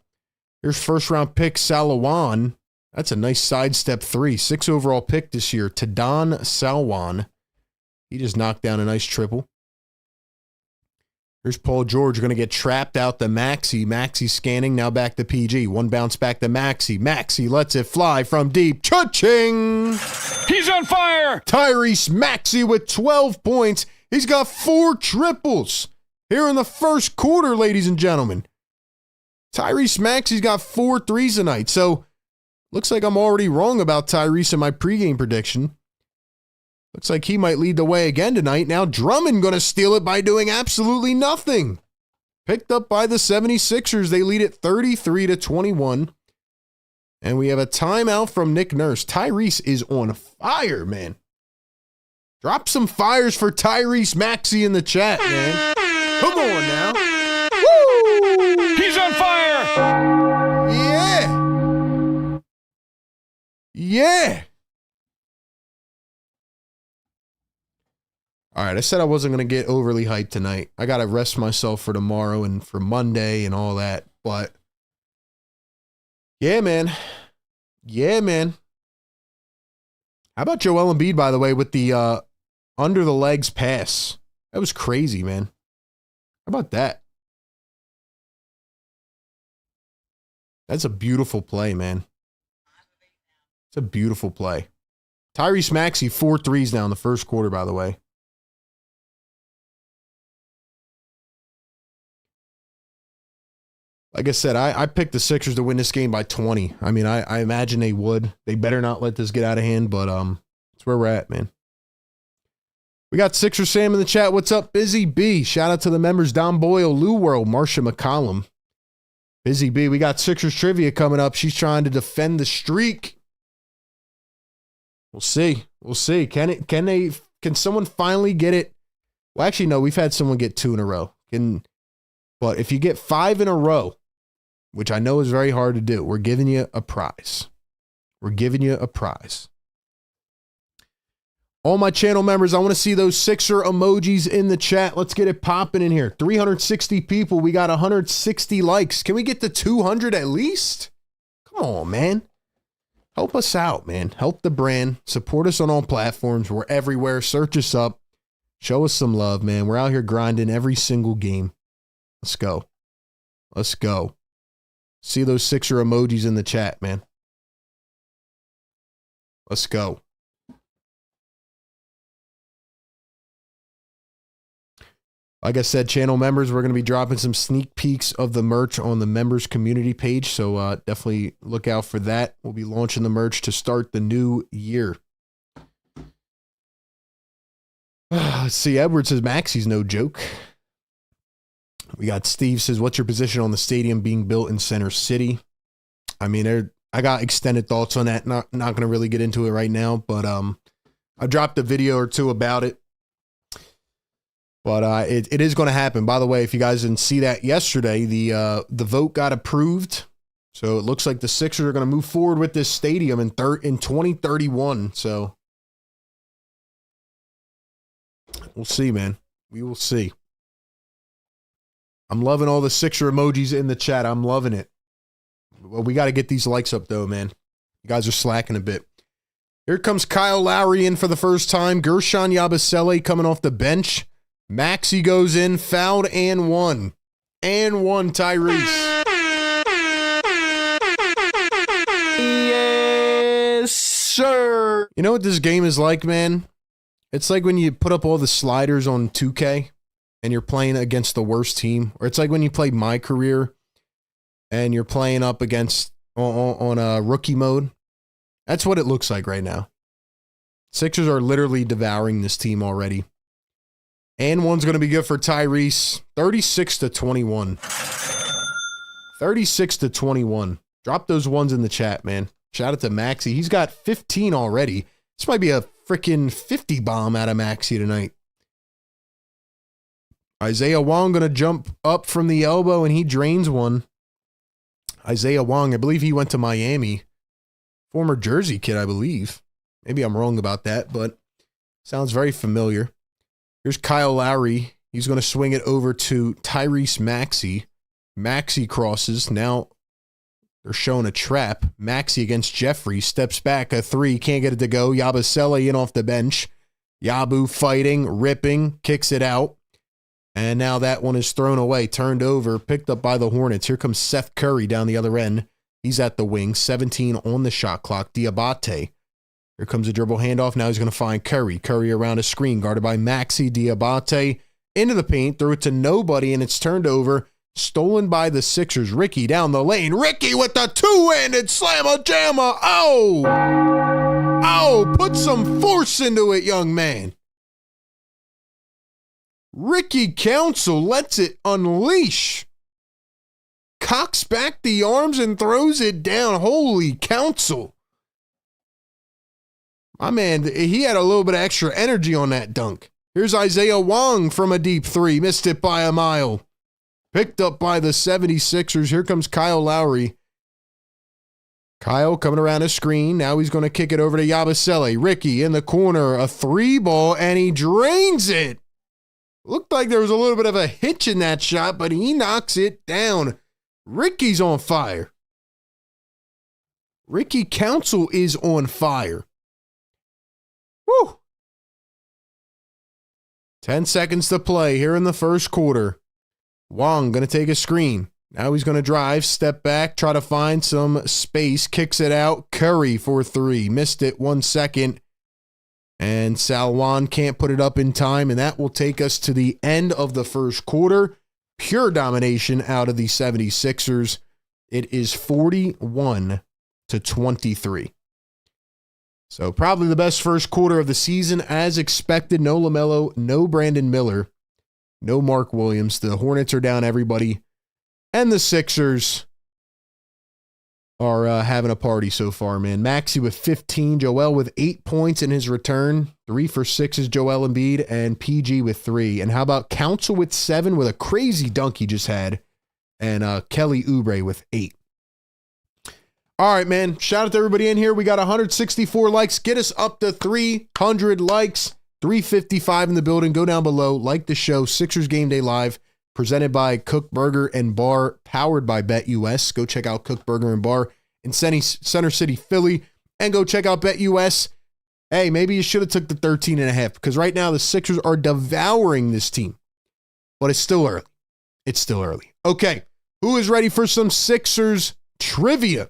Speaker 1: Here's first round pick Salawan. That's a nice sidestep three. 6 overall pick this year. Tadon Salwan. He just knocked down a nice triple. Here's Paul George going to get trapped out to Maxey. Maxey scanning, now back to PG. One bounce back to Maxey. Maxey lets it fly from deep. Cha-ching!
Speaker 2: He's on fire!
Speaker 1: Tyrese Maxey with 12 points. He's got 4 triples here in the first quarter, ladies and gentlemen. Tyrese Maxey's got 4 threes tonight. So, looks like I'm already wrong about Tyrese in my pregame prediction. Looks like he might lead the way again tonight. Now Drummond going to steal it by doing absolutely nothing. Picked up by the 76ers. They lead it 33-21. And we have a timeout from Nick Nurse. Tyrese is on fire, man. Drop some fires for Tyrese Maxey in the chat, man. Come on now. Woo!
Speaker 2: He's on fire!
Speaker 1: Yeah. Yeah. All right, I said I wasn't going to get overly hyped tonight. I got to rest myself for tomorrow and for Monday and all that. But, yeah, man. Yeah, man. How about Joel Embiid, by the way, with the under the legs pass? That was crazy, man. How about that? That's a beautiful play, man. It's a beautiful play. Tyrese Maxey, 4 threes now in the first quarter, by the way. Like I said, I picked the Sixers to win this game by 20. I mean, I imagine they would. They better not let this get out of hand, but that's where we're at, man. We got Sixer Sam in the chat. What's up, Busy B? Shout out to the members, Don Boyle, Lou World, Marcia McCollum. Busy B, we got Sixers trivia coming up. She's trying to defend the streak. We'll see. We'll see. Can someone finally get it? Well, actually, no, we've had someone get 2 in a row. But if you get 5 in a row, which I know is very hard to do, we're giving you a prize. We're giving you a prize. All my channel members, I want to see those Sixer emojis in the chat. Let's get it popping in here. 360 people. We got 160 likes. Can we get to 200 at least? Come on, man. Help us out, man. Help the brand. Support us on all platforms. We're everywhere. Search us up. Show us some love, man. We're out here grinding every single game. Let's go. Let's go. See those Sixer emojis in the chat, man. Let's go. Like I said, channel members, we're going to be dropping some sneak peeks of the merch on the members community page. So definitely look out for that. We'll be launching the merch to start the new year. Let's see. Edward says Maxey's no joke. We got Steve says, what's your position on the stadium being built in Center City? I mean, I got extended thoughts on that. Not going to really get into it right now, but I dropped a video or two about it. But it is going to happen. By the way, if you guys didn't see that yesterday, the vote got approved. So it looks like the Sixers are going to move forward with this stadium in 2031. So we'll see, man. We will see. I'm loving all the Sixer emojis in the chat. I'm loving it. Well, we got to get these likes up, though, man. You guys are slacking a bit. Here comes Kyle Lowry in for the first time. Gershon Yabusele coming off the bench. Maxey goes in, fouled and one. And one, Tyrese.
Speaker 3: Yes, sir.
Speaker 1: You know what this game is like, man? It's like when you put up all the sliders on 2K and you're playing against the worst team. Or it's like when you play My Career and you're playing up against on a rookie mode. That's what it looks like right now. Sixers are literally devouring this team already. And one's going to be good for Tyrese. 36-21. 36-21. Drop those ones in the chat, man. Shout out to Maxey. He's got 15 already. This might be a freaking 50 bomb out of Maxey tonight. Isaiah Wong going to jump up from the elbow, and he drains one. Isaiah Wong, I believe he went to Miami. Former Jersey kid, I believe. Maybe I'm wrong about that, but sounds very familiar. Here's Kyle Lowry. He's going to swing it over to Tyrese Maxey. Maxey crosses. Now they're showing a trap. Maxey against Jeffrey. Steps back. A three. Can't get it to go. Yabusele in off the bench. Yabu fighting. Ripping. Kicks it out. And now that one is thrown away. Turned over. Picked up by the Hornets. Here comes Seth Curry down the other end. He's at the wing. 17 on the shot clock. Diabate. Here comes a dribble handoff. Now he's going to find Curry. Curry around a screen, guarded by Maxey. Diabate into the paint. Threw it to nobody, and it's turned over. Stolen by the Sixers. Ricky down the lane. Ricky with the two-handed slammer-jammer. Oh! Oh, put some force into it, young man. Ricky Council lets it unleash. Cocks back the arms and throws it down. Holy Council. My man, he had a little bit of extra energy on that dunk. Here's Isaiah Wong from a deep three. Missed it by a mile. Picked up by the 76ers. Here comes Kyle Lowry. Kyle coming around a screen. Now he's going to kick it over to Yabusele. Ricky in the corner. A three ball, and he drains it. Looked like there was a little bit of a hitch in that shot, but he knocks it down. Ricky's on fire. Ricky Council is on fire. Woo! 10 seconds to play here in the first quarter. Wong going to take a screen. Now he's going to drive, step back, try to find some space, kicks it out. Curry for three. Missed it 1 second. And Salwan can't put it up in time, and that will take us to the end of the first quarter. Pure domination out of the 76ers. It is 41-23. So probably the best first quarter of the season as expected. No LaMelo, no Brandon Miller, no Mark Williams. The Hornets are down everybody. And the Sixers are having a party so far, man. Maxey with 15. Joel with 8 points in his return. 3 for 6 is Joel Embiid. And PG with 3. And how about Council with 7 with a crazy dunk he just had. And Kelly Oubre with 8. All right, man. Shout out to everybody in here. We got 164 likes. Get us up to 300 likes. 355 in the building. Go down below. Like the show. Sixers Game Day Live. Presented by Kook Burger and Bar. Powered by BetUS. Go check out Kook Burger and Bar in Center City, Philly. And go check out BetUS. Hey, maybe you should have took the 13.5. Because right now the Sixers are devouring this team. But it's still early. It's still early. Okay. Who is ready for some Sixers trivia?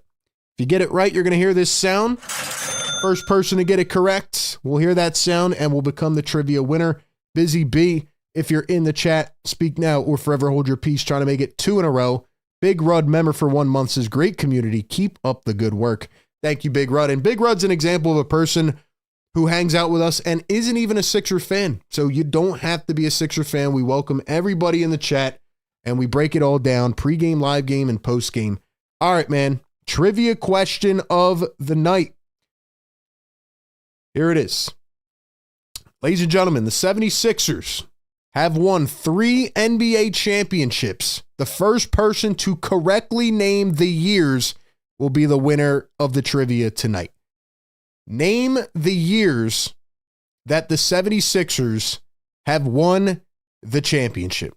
Speaker 1: If you get it right, you're going to hear this sound. First person to get it correct will hear that sound and will become the trivia winner. Busy B, if you're in the chat, speak now or forever hold your peace. Trying to make it 2 in a row. Big Rud member for 1 month says, great community. Keep up the good work. Thank you, Big Rud. And Big Rud's an example of a person who hangs out with us and isn't even a Sixers fan. So you don't have to be a Sixers fan. We welcome everybody in the chat and we break it all down. Pre-game, live game, and post-game. All right, man. Trivia question of the night. Here it is. Ladies and gentlemen, the 76ers have won 3 NBA championships. The first person to correctly name the years will be the winner of the trivia tonight. Name the years that the 76ers have won the championship.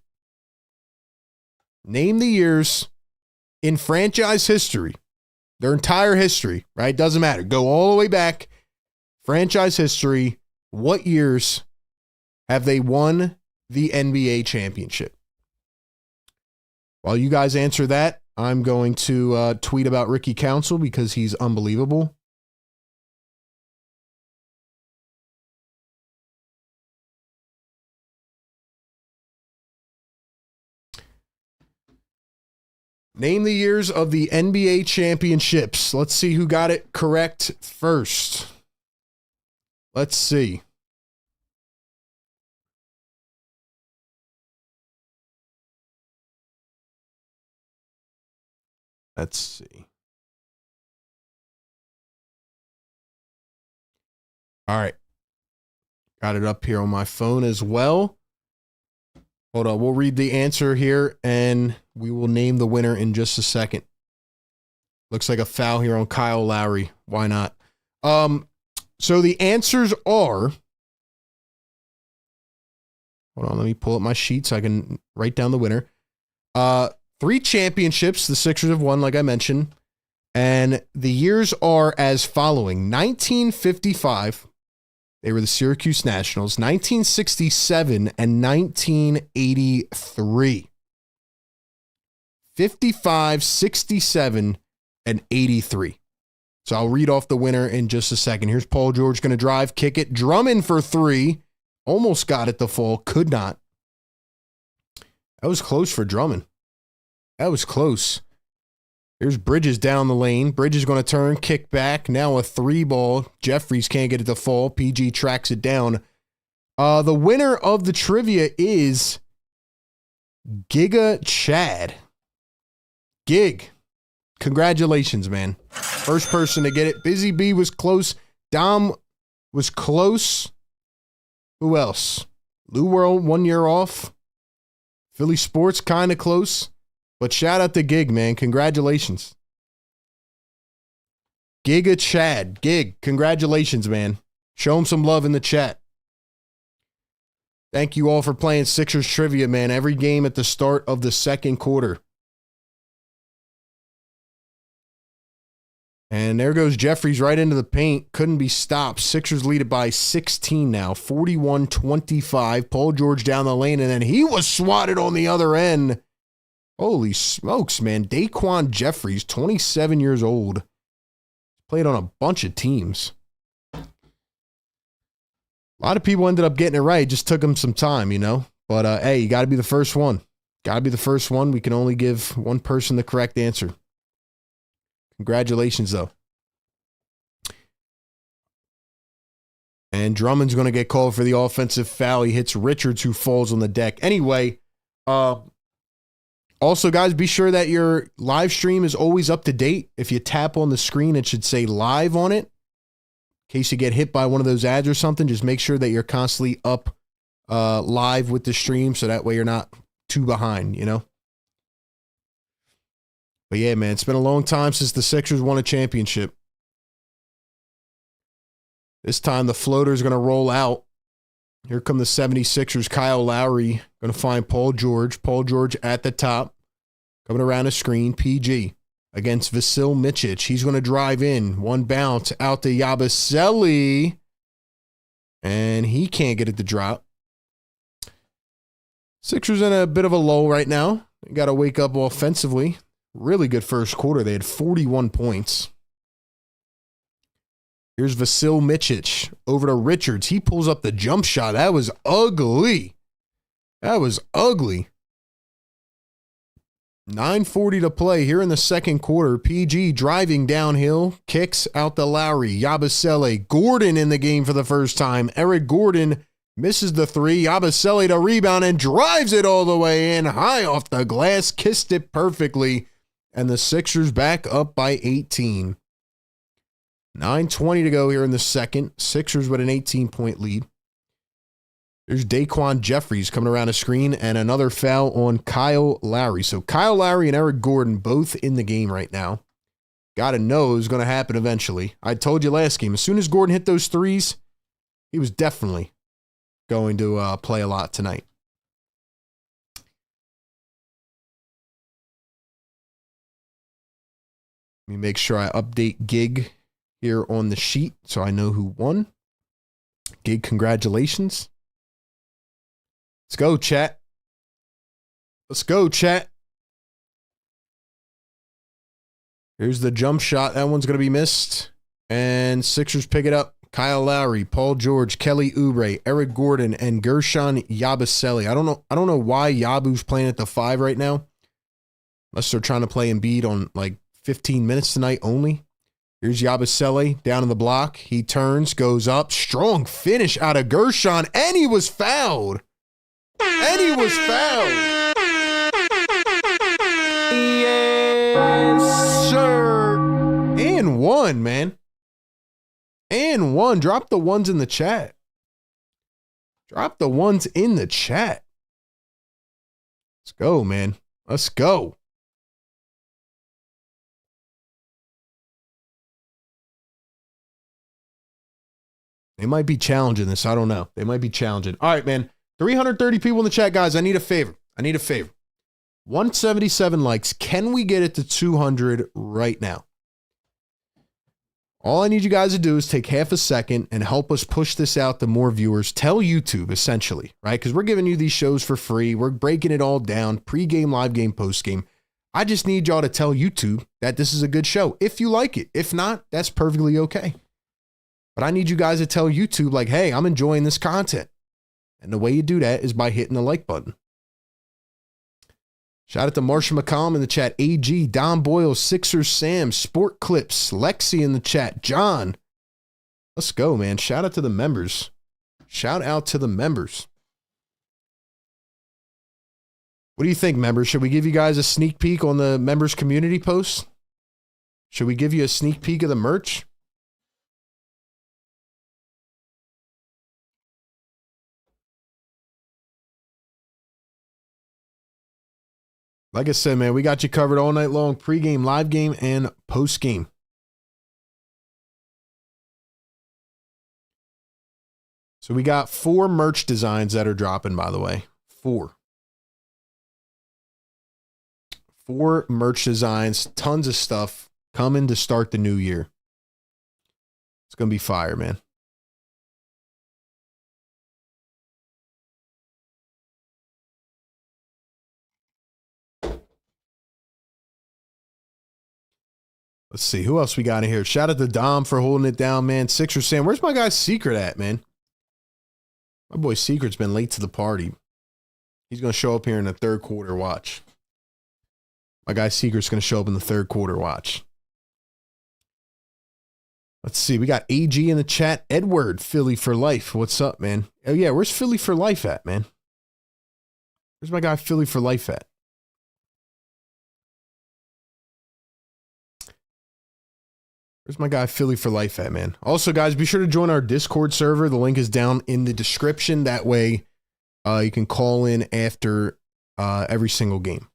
Speaker 1: Name the years in franchise history, their entire history, right? Doesn't matter. Go all the way back. Franchise history. What years have they won the NBA championship? While you guys answer that, I'm going to tweet about Ricky Council because he's unbelievable. Name the years of the NBA championships. Let's see who got it correct first. Let's see. Let's see. All right. Got it up here on my phone as well. Hold on. We'll read the answer here and we will name the winner in just a second. Looks like a foul here on Kyle Lowry. Why not? So the answers are, hold on, let me pull up my sheet so I can write down the winner. 3 championships the Sixers have won, like I mentioned. And the years are as following. 1955, they were the Syracuse Nationals. 1967 and 1983. 55, 67, and 83. So I'll read off the winner in just a second. Here's Paul George going to drive, kick it. Drummond for 3. Almost got it to fall. Could not. That was close for Drummond. That was close. Here's Bridges down the lane. Bridges going to turn, kick back. Now a 3 ball. Jeffries can't get it to fall. PG tracks it down. The winner of the trivia is Giga Chad. Gig. Congratulations, man. First person to get it. Busy B was close. Dom was close. Who else? Lou World, 1 year off. Philly Sports, kind of close. But shout out to Gig, man. Congratulations. Giga Chad. Gig, congratulations, man. Show him some love in the chat. Thank you all for playing Sixers Trivia, man. Every game at the start of the second quarter. And there goes Jeffries right into the paint. Couldn't be stopped. Sixers lead it by 16 now. 41-25. Paul George down the lane, and then he was swatted on the other end. Holy smokes, man. Daquan Jeffries, 27 years old. Played on a bunch of teams. A lot of people ended up getting it right. It just took him some time, you know. But, hey, you got to be the first one. Got to be the first one. We can only give one person the correct answer. Congratulations, though. And Drummond's going to get called for the offensive foul. He hits Richards, who falls on the deck. Anyway, also, guys, be sure that your live stream is always up to date. If you tap on the screen, it should say live on it. In case you get hit by one of those ads or something, just make sure that you're constantly up live with the stream so that way you're not too behind, you know? But yeah, man, it's been a long time since the Sixers won a championship. This time the floater is going to roll out. Here come the 76ers. Kyle Lowry going to find Paul George. Paul George at the top. Coming around the screen. PG against Vasil Micic. He's going to drive in. One bounce out to Yabusele. And he can't get it to drop. Sixers in a bit of a lull right now. They got to wake up offensively. Really good first quarter. They had 41 points. Here's Vasil Micic over to Richards. He pulls up the jump shot. That was ugly. That was ugly. 9:40 to play here in the second quarter. PG driving downhill. Kicks out to Lowry. Yabusele. Gordon in the game for the first time. Eric Gordon misses the 3. Yabusele to rebound and drives it all the way in. High off the glass. Kissed it perfectly. And the Sixers back up by 18. 9:20 to go here in the second. Sixers with an 18-point lead. There's Daquan Jeffries coming around the screen, and another foul on Kyle Lowry. So Kyle Lowry and Eric Gordon both in the game right now. Got to know it's going to happen eventually. I told you last game, as soon as Gordon hit those threes, he was definitely going to play a lot tonight. Let me make sure I update Gig here on the sheet so I know who won. Gig, congratulations. Let's go, chat. Let's go, chat. Here's the jump shot. That one's going to be missed. And Sixers pick it up. Kyle Lowry, Paul George, Kelly Oubre, Eric Gordon, and Gershon Yabusele. I don't know why Yabu's playing at the 5 right now. Unless they're trying to play Embiid on like 15 minutes tonight only. Here's Yabusele down in the block. He turns, goes up. Strong finish out of Gershon. And he was fouled. And he was fouled.
Speaker 3: Yes, sir.
Speaker 1: And one, man. And one. Drop the ones in the chat. Drop the ones in the chat. Let's go, man. Let's go. They might be challenging this. I don't know. They might be challenging. All right, man. 330 people in the chat, guys. I need a favor. 177 likes. Can we get it to 200 right now? All I need you guys to do is take half a second and help us push this out to more viewers. Tell YouTube, essentially, right? Because we're giving you these shows for free. We're breaking it all down. Pre-game, live game, post-game. I just need y'all to tell YouTube that this is a good show. If you like it. If not, that's perfectly okay. But I need you guys to tell YouTube, like, hey, I'm enjoying this content. And the way you do that is by hitting the like button. Shout out to Marsha McCollum in the chat. AG, Don Boyle, Sixers, Sam, Sport Clips, Lexi in the chat. John. Let's go, man. Shout out to the members. Shout out to the members. What do you think, members? Should we give you guys a sneak peek on the members community post? Should we give you a sneak peek of the merch? Like I said, man, we got you covered all night long. Pre-game, live game, and post-game. So we got 4 merch designs that are dropping, by the way. 4 merch designs. Tons of stuff coming to start the new year. It's going to be fire, man. Let's see. Who else we got in here? Shout out to Dom for holding it down, man. Sixers Sam. Where's my guy Secret at, man? My boy Secret's been late to the party. He's going to show up here in the third quarter. Watch. My guy Secret's going to show up in the third quarter. Watch. Let's see. We got AG in the chat. Edward, Philly for life. What's up, man? Oh, yeah. Where's Philly for life at, man? Where's my guy Philly for life at? Where's my guy Philly for life at, man? Also, guys, be sure to join our Discord server. The link is down in the description. That way you can call in after every single game.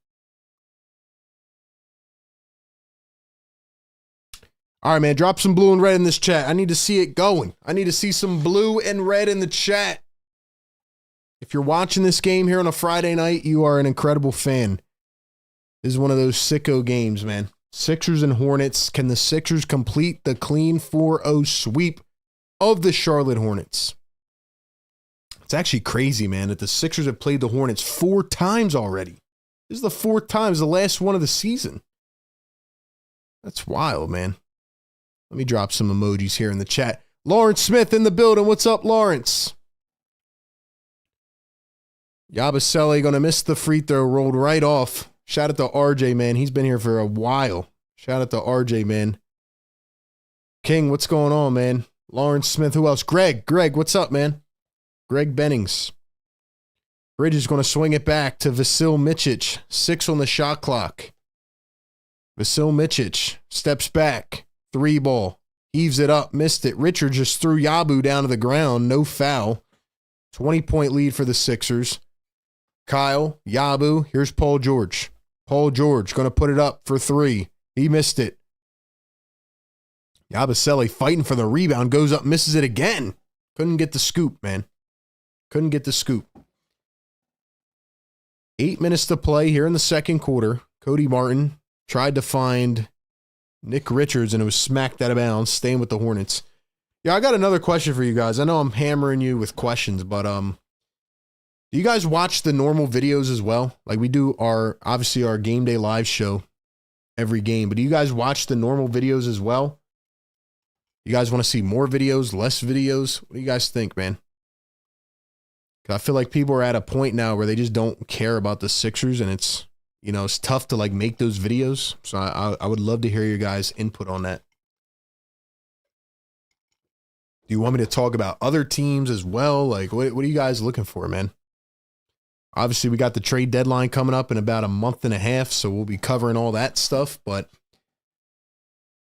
Speaker 1: All right, man. Drop some blue and red in this chat. I need to see it going. I need to see some blue and red in the chat. If you're watching this game here on a Friday night, you are an incredible fan. This is one of those sicko games, man. Sixers and Hornets. Can the Sixers complete the clean 4-0 sweep of the Charlotte Hornets? It's actually crazy, man, that the Sixers have played the Hornets 4 times already. This is the 4th time. It's the last one of the season. That's wild, man. Let me drop some emojis here in the chat. Lawrence Smith in the building. What's up, Lawrence? Yabusele going to miss the free throw. Rolled right off. Shout out to RJ, man. He's been here for a while. Shout out to RJ, man. King, what's going on, man? Lawrence Smith. Who else? Greg. Greg, what's up, man? Greg Bennings. Bridge is going to swing it back to Vasil Micic. 6 on the shot clock. Vasil Micic steps back. 3 ball. Heaves it up. Missed it. Richard just threw Yabu down to the ground. No foul. 20-point lead for the Sixers. Kyle, Yabu, here's Paul George. Paul George going to put it up for 3. He missed it. Yabusele fighting for the rebound, goes up, misses it again. Couldn't get the scoop, man. Couldn't get the scoop. 8 minutes to play here in the second quarter. Cody Martin tried to find Nick Richards, and it was smacked out of bounds, staying with the Hornets. Yeah, I got another question for you guys. I know I'm hammering you with questions, but do you guys watch the normal videos as well? Like we do obviously our game day live show every game, but do you guys watch the normal videos as well? You guys want to see more videos, less videos? What do you guys think, man? 'Cause I feel like people are at a point now where they just don't care about the Sixers, and it's, you know, it's tough to like make those videos. So I would love to hear your guys' input on that. Do you want me to talk about other teams as well? Like, what are you guys looking for, man? Obviously, we got the trade deadline coming up in about a month and a half, so we'll be covering all that stuff, but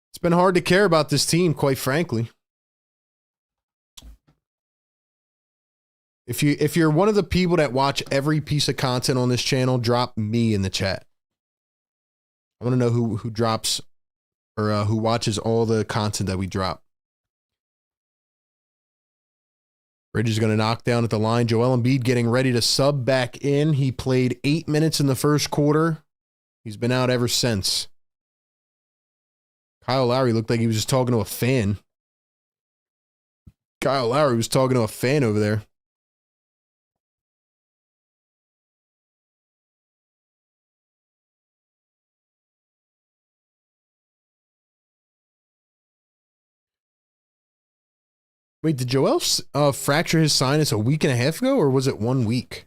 Speaker 1: it's been hard to care about this team, quite frankly. If you're one of the people that watch every piece of content on this channel, drop me in the chat. I want to know who drops or who watches all the content that we drop. Bridge is going to knock down at the line. Joel Embiid getting ready to sub back in. He played 8 minutes in the first quarter. He's been out ever since. Kyle Lowry looked like he was just talking to a fan. Kyle Lowry was talking to a fan over there. Wait, did Joel fracture his sinus a week and a half ago, or was it 1 week?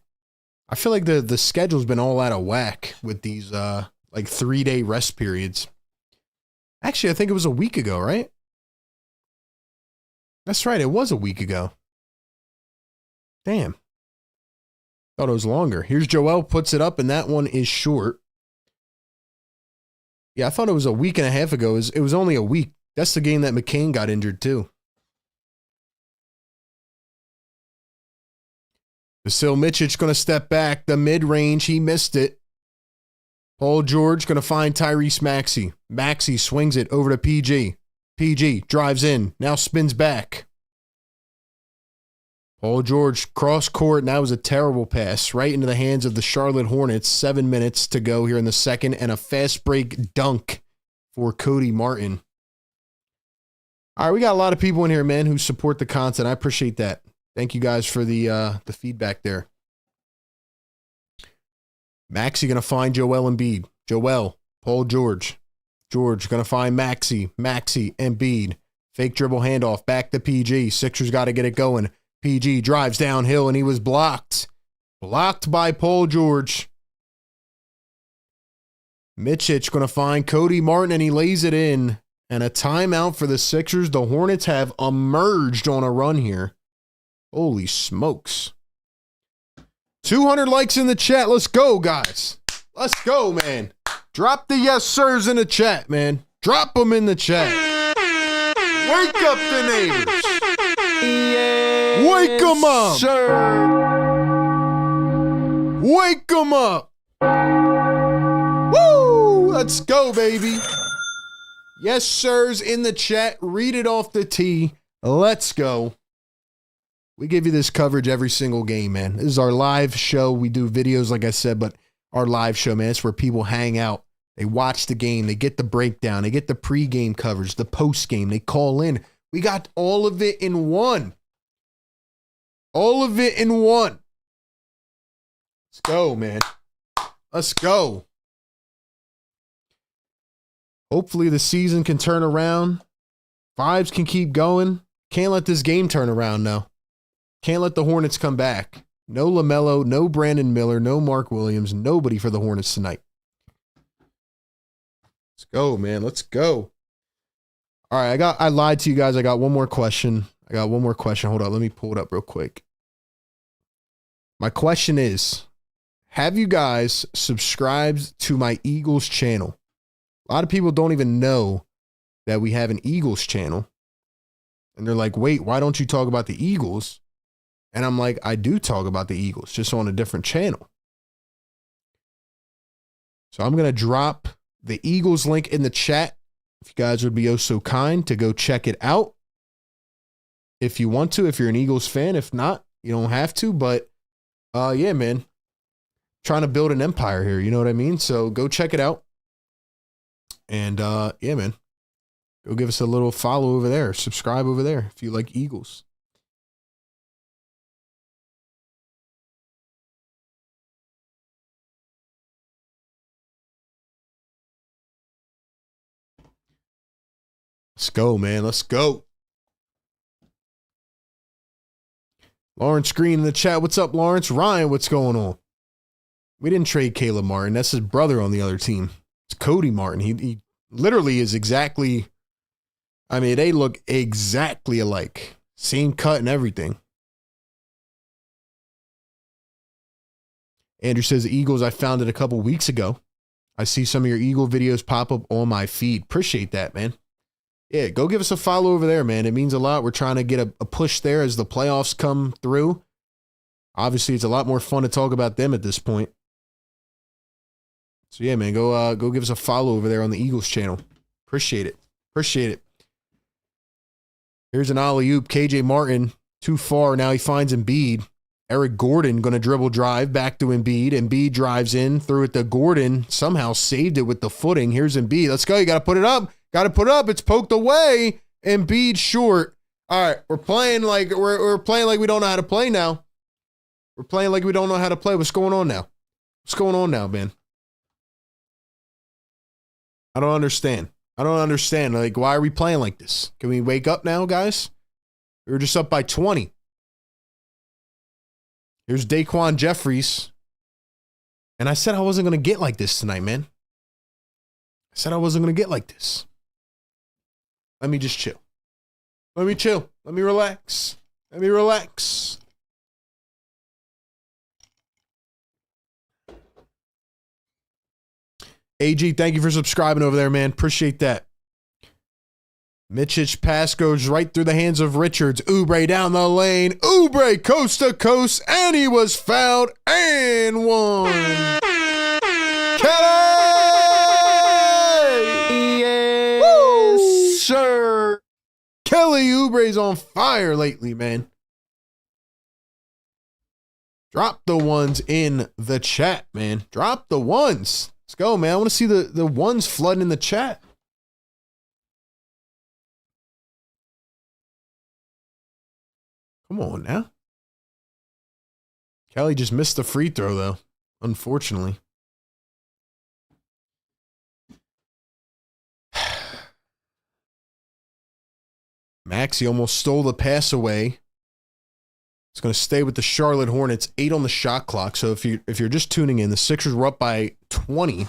Speaker 1: I feel like the schedule's been all out of whack with these like 3-day rest periods. Actually, I think it was a week ago, right? That's right, it was a week ago. Damn. Thought it was longer. Here's Joel, puts it up, and that one is short. Yeah, I thought it was a week and a half ago. It was only a week. That's the game that McCain got injured too. Vasil Micic going to step back. The mid-range, he missed it. Paul George going to find Tyrese Maxey. Maxey swings it over to PG. PG drives in, now spins back. Paul George cross court, and that was a terrible pass right into the hands of the Charlotte Hornets. 7 minutes to go here in the second, and a fast break dunk for Cody Martin. All right, we got a lot of people in here, man, who support the content. I appreciate that. Thank you guys for the feedback there. Maxey going to find Joel Embiid. Joel, Paul George. George going to find Maxey. Maxey, Embiid. Fake dribble handoff. Back to PG. Sixers got to get it going. PG drives downhill, and he was blocked. Blocked by Paul George. Micic going to find Cody Martin, and he lays it in. And a timeout for the Sixers. The Hornets have emerged on a run here. Holy smokes. 200 likes in the chat. Let's go, guys. Let's go, man. Drop the yes sirs in the chat, man. Drop them in the chat. Wake up the neighbors. Yes, wake them up. Sir. Wake them up. Woo! Let's go, baby. Yes sirs in the chat. Read it off the tee. Let's go. We give you this coverage every single game, man. This is our live show. We do videos, like I said, but our live show, man, it's where people hang out. They watch the game. They get the breakdown. They get the pregame coverage, the postgame. They call in. We got all of it in one. All of it in one. Let's go, man. Let's go. Hopefully the season can turn around. Vibes can keep going. Can't let this game turn around now. Can't let the Hornets come back. No LaMelo, no Brandon Miller, no Mark Williams, nobody for the Hornets tonight. Let's go, man. Let's go. All right, I lied to you guys. I got one more question. Hold on, let me pull it up real quick. My question is, have you guys subscribed to my Eagles channel? A lot of people don't even know that we have an Eagles channel. And they're like, wait, why don't you talk about the Eagles? And I'm like, I do talk about the Eagles, just on a different channel. So I'm going to drop the Eagles link in the chat. If you guys would be oh so kind to go check it out. If you want to, if you're an Eagles fan. If not, you don't have to. But yeah, man. Trying to build an empire here. You know what I mean? So go check it out. And yeah, man. Go give us a little follow over there. Subscribe over there if you like Eagles. Let's go, man. Let's go. Lawrence Green in the chat. What's up, Lawrence? Ryan, what's going on? We didn't trade Caleb Martin. That's his brother on the other team. It's Cody Martin. He literally is exactly, I mean, they look exactly alike. Same cut and everything. Andrew says, the Eagles, I found it a couple weeks ago. I see some of your Eagle videos pop up on my feed. Appreciate that, man. Yeah, go give us a follow over there, man. It means a lot. We're trying to get a push there as the playoffs come through. Obviously, it's a lot more fun to talk about them at this point. So, yeah, man, go give us a follow over there on the Eagles channel. Appreciate it. Appreciate it. Here's an alley-oop. KJ Martin, too far. Now he finds Embiid. Eric Gordon going to dribble drive back to Embiid. Embiid drives in, threw it to Gordon. Somehow saved it with the footing. Here's Embiid. Let's go. You got to put it up. Got to put up. It's poked away. Embiid short. All right, we're playing like we're playing like we don't know how to play now. We're playing like we don't know how to play. What's going on now? What's going on now, man? I don't understand. I don't understand. Like, why are we playing like this? Can we wake up now, guys? We were just up by 20. Here's Daquan Jeffries. And I said I wasn't going to get like this tonight, man. I said I wasn't going to get like this. Let me just chill. Let me chill. Let me relax. Let me relax. AG, thank you for subscribing over there, man. Appreciate that. Mitchich pass goes right through the hands of Richards. Oubre down the lane. Oubre coast to coast. And he was fouled and one. Kelly! Yes, sir. Kelly Oubre's on fire lately, man. Drop the ones in the chat, man. Drop the ones. Let's go, man. I want to see the ones flooding in the chat. Come on now. Kelly just missed the free throw, though, unfortunately. Maxey almost stole the pass away. It's going to stay with the Charlotte Hornets. 8 on the shot clock. So if you're just tuning in, the Sixers were up by 20.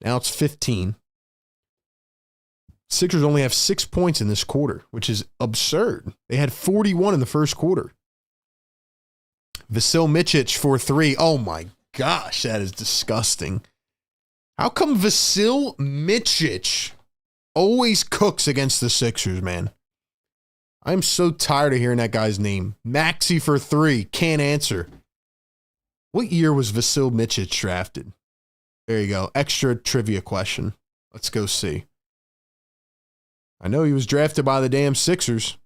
Speaker 1: Now it's 15. Sixers only have 6 points in this quarter, which is absurd. They had 41 in the first quarter. Vasil Micic for 3. Oh my gosh, that is disgusting. How come Vasil Micic always cooks against the Sixers, man? I'm so tired of hearing that guy's name. Maxey for 3. Can't answer. What year was Vasil Micic drafted? There you go. Extra trivia question. Let's go see. I know he was drafted by the damn Sixers.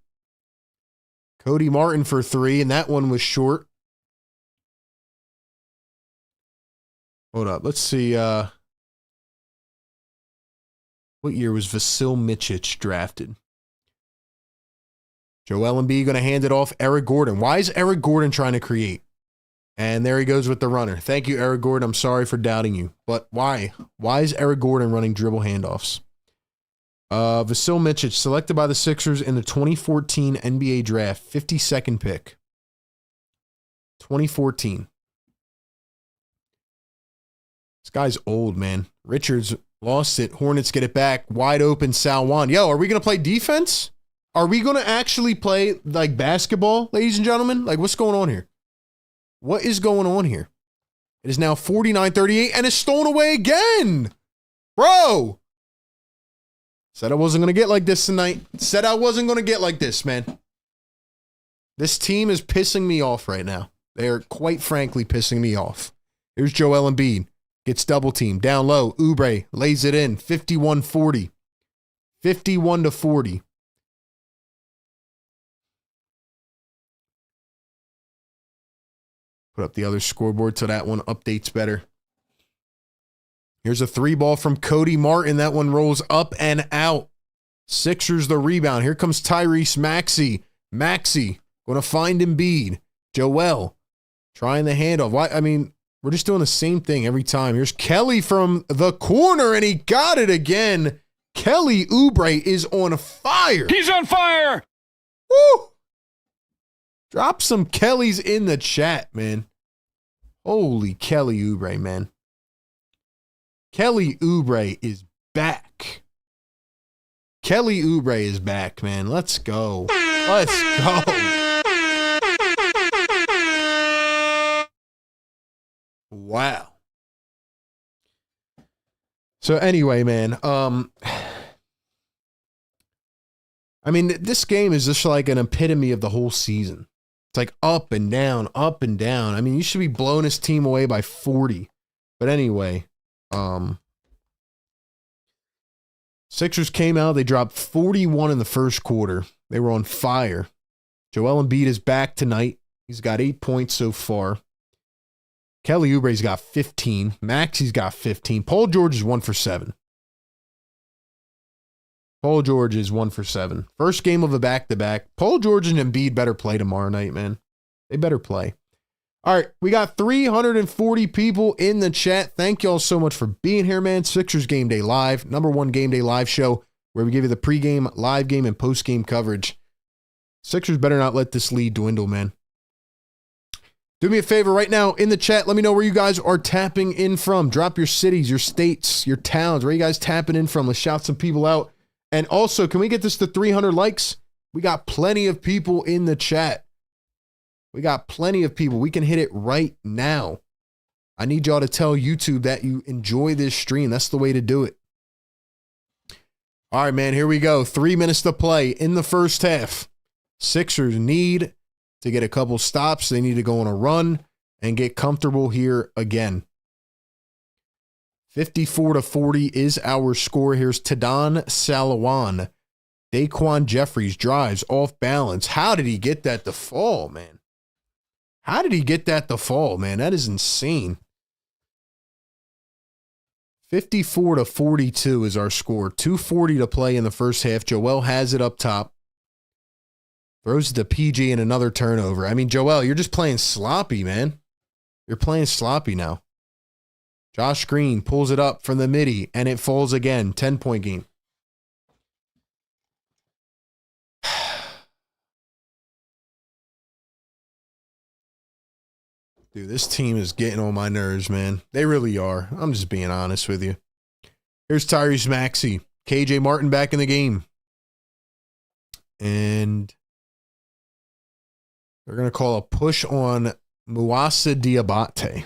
Speaker 1: Cody Martin for 3, and that one was short. Hold up. Let's see. What year was Vasil Micic drafted? Joel Embiid going to hand it off. Eric Gordon. Why is Eric Gordon trying to create? And there he goes with the runner. Thank you, Eric Gordon. I'm sorry for doubting you. But why? Why is Eric Gordon running dribble handoffs? Vasil Micic, selected by the Sixers in the 2014 NBA draft. 52nd pick. 2014. This guy's old, man. Richards lost it. Hornets get it back. Wide open, Salwan. Yo, are we going to play defense? Are we going to actually play like basketball, ladies and gentlemen? Like, what's going on here? What is going on here? It is now 49-38 and it's stolen away again. Bro. Said I wasn't going to get like this tonight. Said I wasn't going to get like this, man. This team is pissing me off right now. They are quite frankly pissing me off. Here's Joel Embiid. Gets double teamed. Down low. Oubre lays it in. 51-40. 51-40. Put up the other scoreboard so that one updates better. Here's a 3-ball from Cody Martin. That one rolls up and out. Sixers the rebound. Here comes Tyrese Maxey. Maxey going to find Embiid. Joel trying the handoff. Why? I mean, we're just doing the same thing every time. Here's Kelly from the corner, and he got it again. Kelly Oubre is on fire.
Speaker 2: He's on fire.
Speaker 1: Woo! Drop some Kellys in the chat, man. Holy Kelly Oubre, man. Kelly Oubre is back. Kelly Oubre is back, man. Let's go. Let's go. Wow. So anyway, man, I mean, this game is just like an epitome of the whole season. It's like up and down, up and down. I mean, you should be blowing this team away by 40. But anyway, Sixers came out. They dropped 41 in the first quarter. They were on fire. Joel Embiid is back tonight. He's got 8 points so far. Kelly Oubre's got 15. Maxey's got 15. Paul George is 1 for 7. Paul George is 1 for 7. First game of a back-to-back. Paul George and Embiid better play tomorrow night, man. They better play. All right, we got 340 people in the chat. Thank y'all so much for being here, man. Sixers Game Day Live, #1 Game Day Live show, where we give you the pregame, live game, and postgame coverage. Sixers better not let this lead dwindle, man. Do me a favor right now in the chat. Let me know where you guys are tapping in from. Drop your cities, your states, your towns. Where you guys tapping in from? Let's shout some people out. And also, can we get this to 300 likes? We got plenty of people in the chat. We got plenty of people. We can hit it right now. I need y'all to tell YouTube that you enjoy this stream. That's the way to do it. All right, man, here we go. 3 minutes to play in the first half. Sixers need to get a couple stops. They need to go on a run and get comfortable here again. 54-40 is our score. Here's Tadon Salawan. Daquan Jeffries drives off balance. How did he get that to fall, man? How did he get that to fall, man? That is insane. 54-42 is our score. 2:40 to play in the first half. Joel has it up top. Throws it to PG and another turnover. I mean, Joel, you're just playing sloppy, man. You're playing sloppy now. Josh Green pulls it up from the midi, and it falls again. 10-point game. Dude, this team is getting on my nerves, man. They really are. I'm just being honest with you. Here's Tyrese Maxey. KJ Martin back in the game. And they're going to call a push on Mouassa Diabate.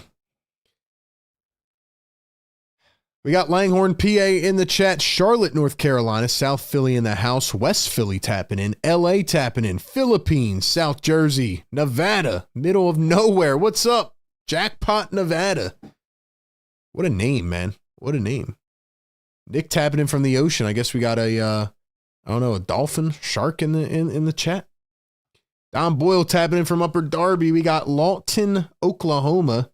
Speaker 1: We got Langhorne, PA in the chat. Charlotte, North Carolina. South Philly in the house. West Philly tapping in. LA tapping in. Philippines. South Jersey. Nevada. Middle of nowhere. What's up? Jackpot, Nevada. What a name, man. What a name. Nick tapping in from the ocean. I guess we got a, I don't know, a dolphin, shark in the chat. Don Boyle tapping in from Upper Darby. We got Lawton, Oklahoma.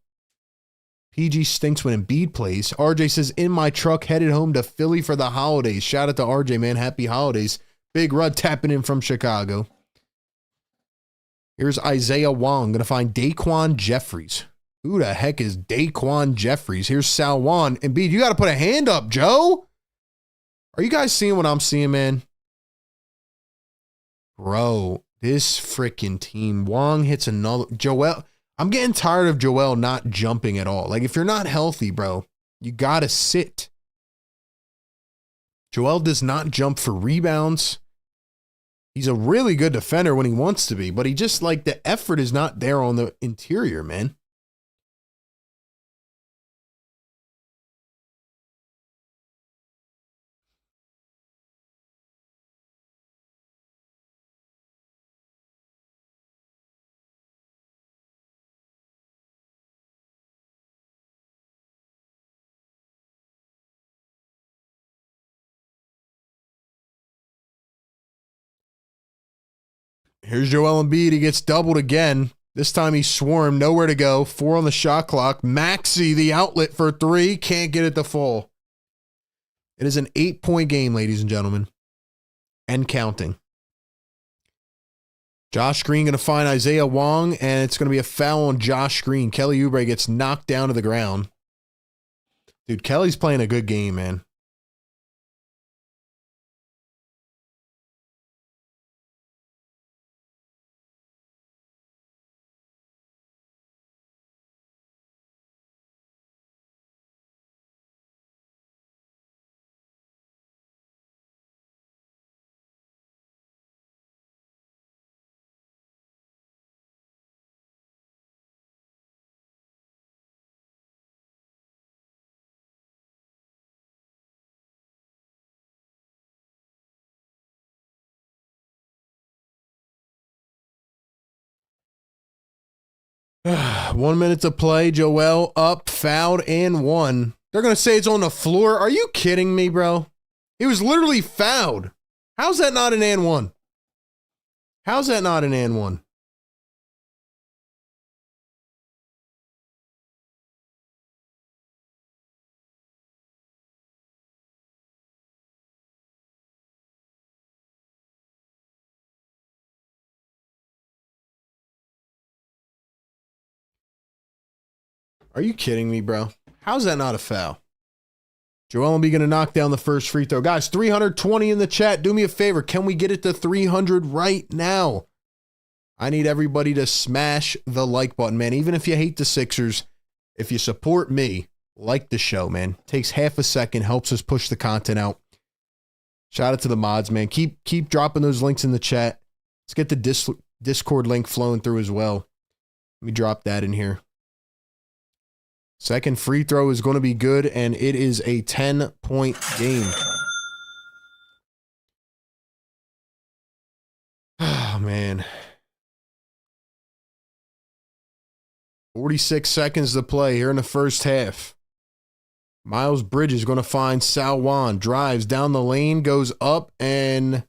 Speaker 1: PG stinks when Embiid plays. RJ says, in my truck, headed home to Philly for the holidays. Shout out to RJ, man. Happy holidays. Big Rud tapping in from Chicago. Here's Isaiah Wong. Going to find Daquan Jeffries. Who the heck is Daquan Jeffries? Here's Salwan. Embiid, you got to put a hand up, Joe. Are you guys seeing what I'm seeing, man? Bro, this freaking team. Wong hits another. Joel. I'm getting tired of Joel not jumping at all. Like, if you're not healthy, bro, you got to sit. Joel does not jump for rebounds. He's a really good defender when he wants to be, but he just, like, the effort is not there on the interior, man. Here's Joel Embiid. He gets doubled again. This time he swarmed. Nowhere to go. 4 on the shot clock. Maxey, the outlet for 3. Can't get it to fall. It is an 8-point game, ladies and gentlemen. And counting. Josh Green going to find Isaiah Wong, and it's going to be a foul on Josh Green. Kelly Oubre gets knocked down to the ground. Dude, Kelly's playing a good game, man. One minute to play. Joel up, fouled, and 1. They're going to say it's on the floor. Are you kidding me, bro? He was literally fouled. How's that not an and 1? How's that not an and 1? Are you kidding me, bro? How's that not a foul? Joel Embiid going to knock down the first free throw. Guys, 320 in the chat. Do me a favor. Can we get it to 300 right now? I need everybody to smash the like button, man. Even if you hate the Sixers, if you support me, like the show, man. Takes half a second, helps us push the content out. Shout out to the mods, man. Keep dropping those links in the chat. Let's get the Discord link flowing through as well. Let me drop that in here. Second free throw is going to be good, and it is a 10-point game. Oh, man. 46 seconds to play here in the first half. Miles Bridges going to find Salwan. Drives down the lane, goes up, and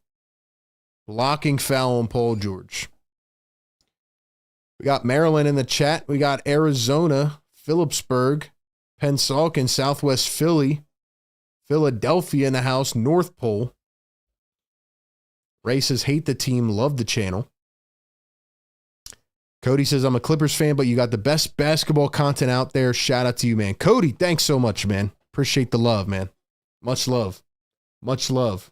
Speaker 1: blocking foul on Paul George. We got Maryland in the chat. We got Arizona, Phillipsburg, Pennsauken, Southwest Philly, Philadelphia in the house, North Pole. Ray says, hate the team, love the channel. Cody says, I'm a Clippers fan, but you got the best basketball content out there. Shout out to you, man. Cody, thanks so much, man. Appreciate the love, man. Much love. Much love.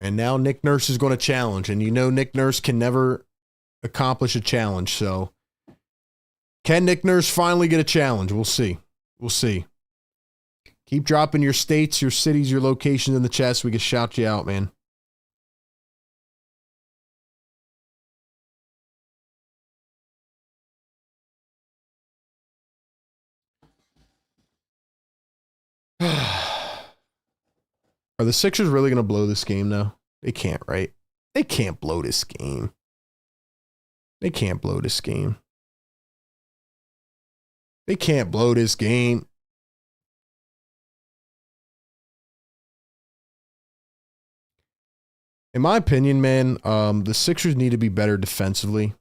Speaker 1: And now Nick Nurse is going to challenge. And you know Nick Nurse can never accomplish a challenge. So can Nick Nurse finally get a challenge? We'll see. We'll see. Keep dropping your states, your cities, your locations in the chat so we can shout you out, man. Are the Sixers really going to blow this game, though? They can't, right? They can't blow this game. They can't blow this game. They can't blow this game. In my opinion, man, the Sixers need to be better defensively.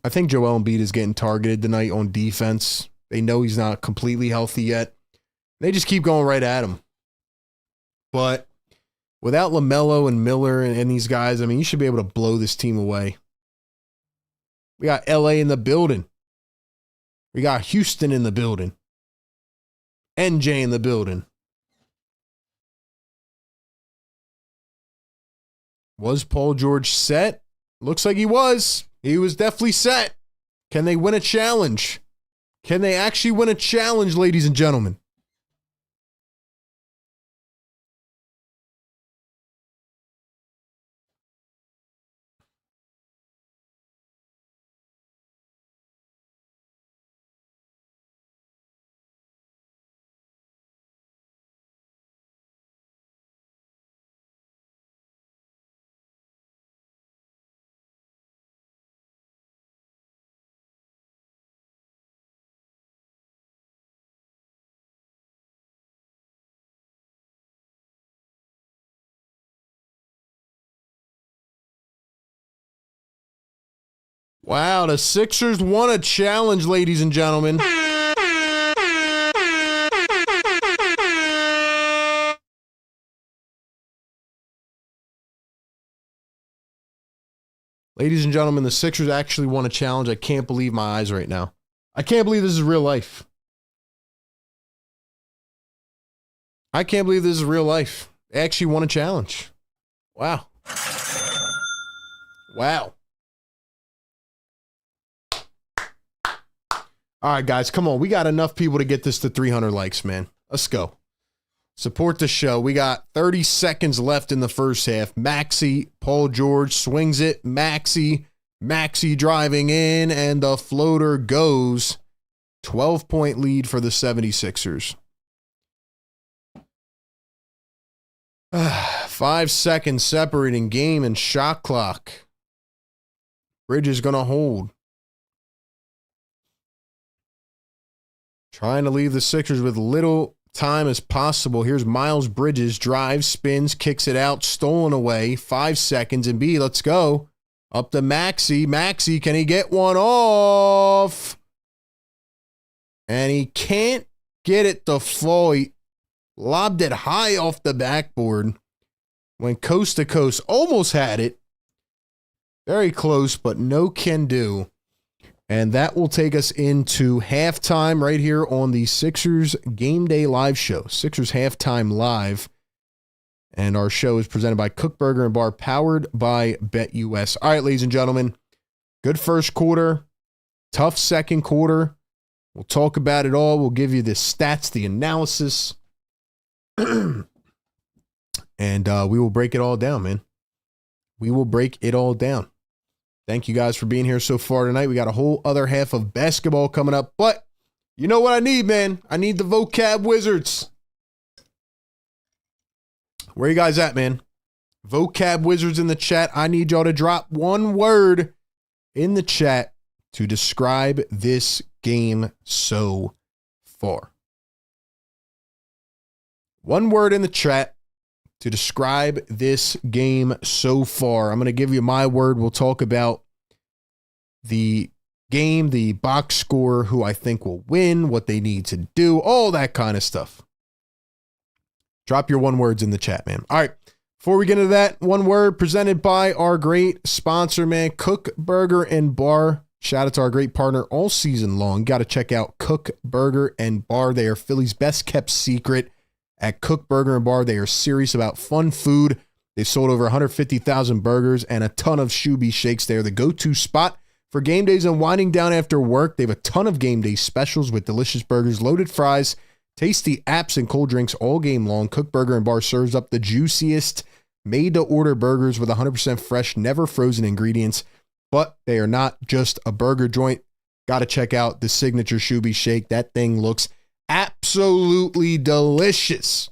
Speaker 1: I think Joel Embiid is getting targeted tonight on defense. They know he's not completely healthy yet. They just keep going right at him. But without LaMelo and Miller and these guys, I mean, you should be able to blow this team away. We got LA in the building. We got Houston in the building. NJ in the building. Was Paul George set? Looks like he was. He was definitely set. Can they win a challenge? Can they actually win a challenge, ladies and gentlemen? Wow, the Sixers won a challenge, ladies and gentlemen. Ladies and gentlemen, the Sixers actually won a challenge. I can't believe my eyes right now. I can't believe this is real life. I can't believe this is real life. They actually won a challenge. Wow. Wow. All right, guys, come on. We got enough people to get this to 300 likes, man. Let's go. Support the show. We got 30 seconds left in the first half. Maxey, Paul George swings it. Maxey driving in, and the floater goes. 12-point lead for the 76ers. 5 seconds separating game and shot clock. Bridges going to hold. Trying to leave the Sixers with little time as possible. Here's Miles Bridges. Drives, spins, kicks it out. Stolen away. 5 seconds. And B, let's go. Up to Maxey. Maxey, can he get one off? And he can't get it to fall. He lobbed it high off the backboard. Went coast to coast. Almost had it. Very close, but no can do. And that will take us into halftime right here on the Sixers Game Day live show. Sixers Halftime Live. And our show is presented by Kook Burger and Bar, powered by BetUS. All right, ladies and gentlemen. Good first quarter. Tough second quarter. We'll talk about it all. We'll give you the stats, the analysis. And we will break it all down, man. We will break it all down. Thank you guys for being here so far tonight. We got a whole other half of basketball coming up, but you know what I need, man? I need the vocab wizards. Where you guys at, man? Vocab wizards in the chat. I need y'all to drop one word in the chat to describe this game so far. One word in the chat to describe this game so far. I'm going to give you my word. We'll talk about the game, the box score, who I think will win, what they need to do, all that kind of stuff. Drop your one words in the chat, man. All right. Before we get into that, one word presented by our great sponsor, man, Kook Burger and Bar. Shout out to our great partner all season long. Got to check out Kook Burger and Bar. They are Philly's best kept secret. At Kook Burger and Bar, they are serious about fun food. They've sold over 150,000 burgers and a ton of Shoobie Shakes. They are the go-to spot for game days and winding down after work. They have a ton of game day specials with delicious burgers, loaded fries, tasty apps, and cold drinks all game long. Kook Burger and Bar serves up the juiciest made-to-order burgers with 100% fresh, never frozen ingredients. But they are not just a burger joint. Got to check out the signature Shoobie Shake. That thing looks absolutely delicious.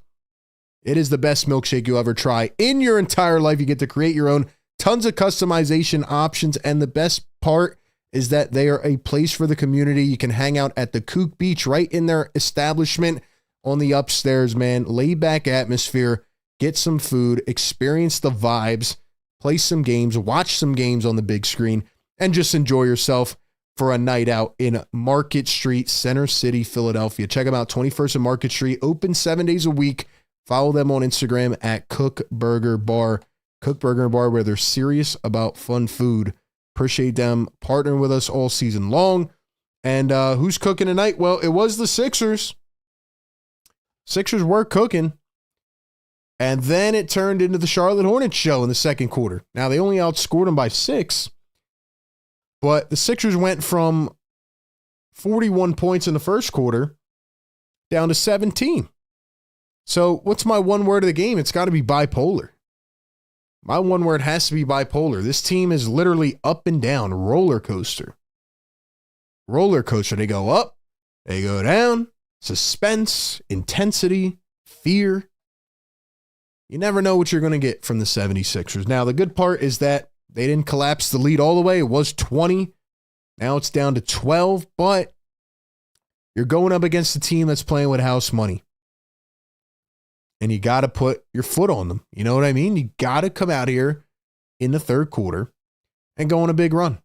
Speaker 1: It is the best milkshake you'll ever try in your entire life. You get to create your own, tons of customization options, and the best part is that they are a place for the community. You can hang out at the Kook Beach right in their establishment on the upstairs, man. Laid back atmosphere, get some food, experience the vibes, play some games, watch some games on the big screen, and just enjoy yourself for a night out in Market Street, Center City, Philadelphia. Check them out, 21st and Market Street, open 7 days a week. Follow them on Instagram at Kook Burger Bar. Kook Burger and Bar, where they're serious about fun food. Appreciate them partnering with us all season long. And who's cooking tonight? Well, it was the Sixers. Sixers were cooking. And then it turned into the Charlotte Hornets show in the second quarter. Now, they only outscored them by 6. But the Sixers went from 41 points in the first quarter down to 17. So what's my one word of the game? It's got to be bipolar. My one word has to be bipolar. This team is literally up and down, roller coaster. Roller coaster. They go up, they go down, suspense, intensity, fear. You never know what you're going to get from the 76ers. Now, the good part is that they didn't collapse the lead all the way. It was 20. Now it's down to 12, but you're going up against a team that's playing with house money. And you got to put your foot on them. You know what I mean? You got to come out here in the third quarter and go on a big run.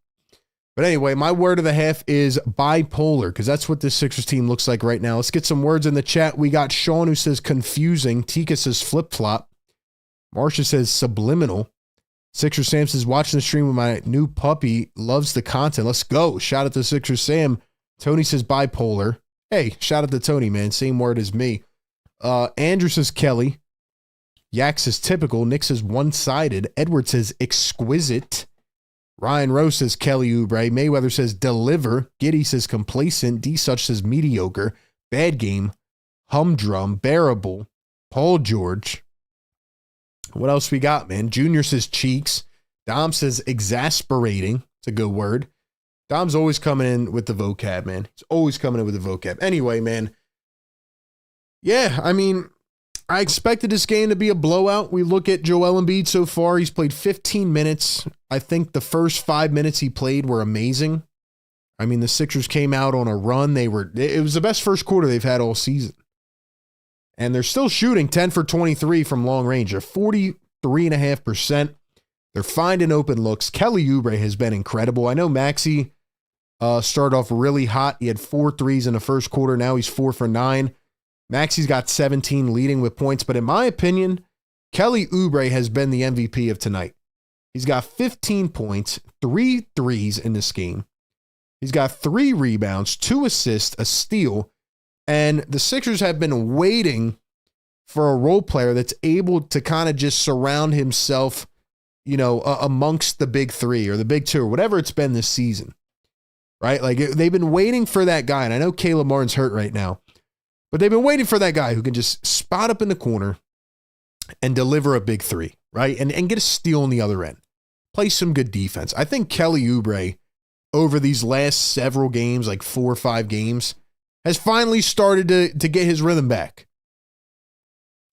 Speaker 1: But anyway, my word of the half is bipolar, because that's what this Sixers team looks like right now. Let's get some words in the chat. We got Sean who says confusing. Tika says flip-flop. Marsha says subliminal. Sixer Sam says watching the stream with my new puppy. Loves the content. Let's go. Shout out to Sixer Sam. Tony says bipolar. Hey, shout out to Tony, man. Same word as me. Andrew says Kelly. Yak says typical. Nick says one-sided. Edward says exquisite. Ryan Rose says Kelly Oubre. Mayweather says deliver. Giddy says complacent. D Such says mediocre. Bad game. Humdrum. Bearable. Paul George. What else we got, man? Junior says cheeks. Dom says exasperating. It's a good word. Dom's always coming in with the vocab, man. He's always coming in with the vocab. Anyway, man. Yeah, I mean, I expected this game to be a blowout. We look at Joel Embiid so far. He's played 15 minutes. I think the first 5 minutes he played were amazing. I mean, the Sixers came out on a run. It was the best first quarter they've had all season. And they're still shooting 10 for 23 from long range. They're 43.5%. They're finding open looks. Kelly Oubre has been incredible. I know Maxey started off really hot. He had 4 threes in the first quarter. Now he's 4 for 9. Maxey's got 17 leading with points. But in my opinion, Kelly Oubre has been the MVP of tonight. He's got 15 points, 3 threes in this game. He's got 3 rebounds, 2 assists, a steal. And the Sixers have been waiting for a role player that's able to kind of just surround himself, amongst the big 3 or the big 2 or whatever it's been this season, right? Like they've been waiting for that guy. And I know Caleb Martin's hurt right now, but they've been waiting for that guy who can just spot up in the corner and deliver a big 3, right? And get a steal on the other end. Play some good defense. I think Kelly Oubre, over these last several games, like 4 or 5 games, has finally started to get his rhythm back.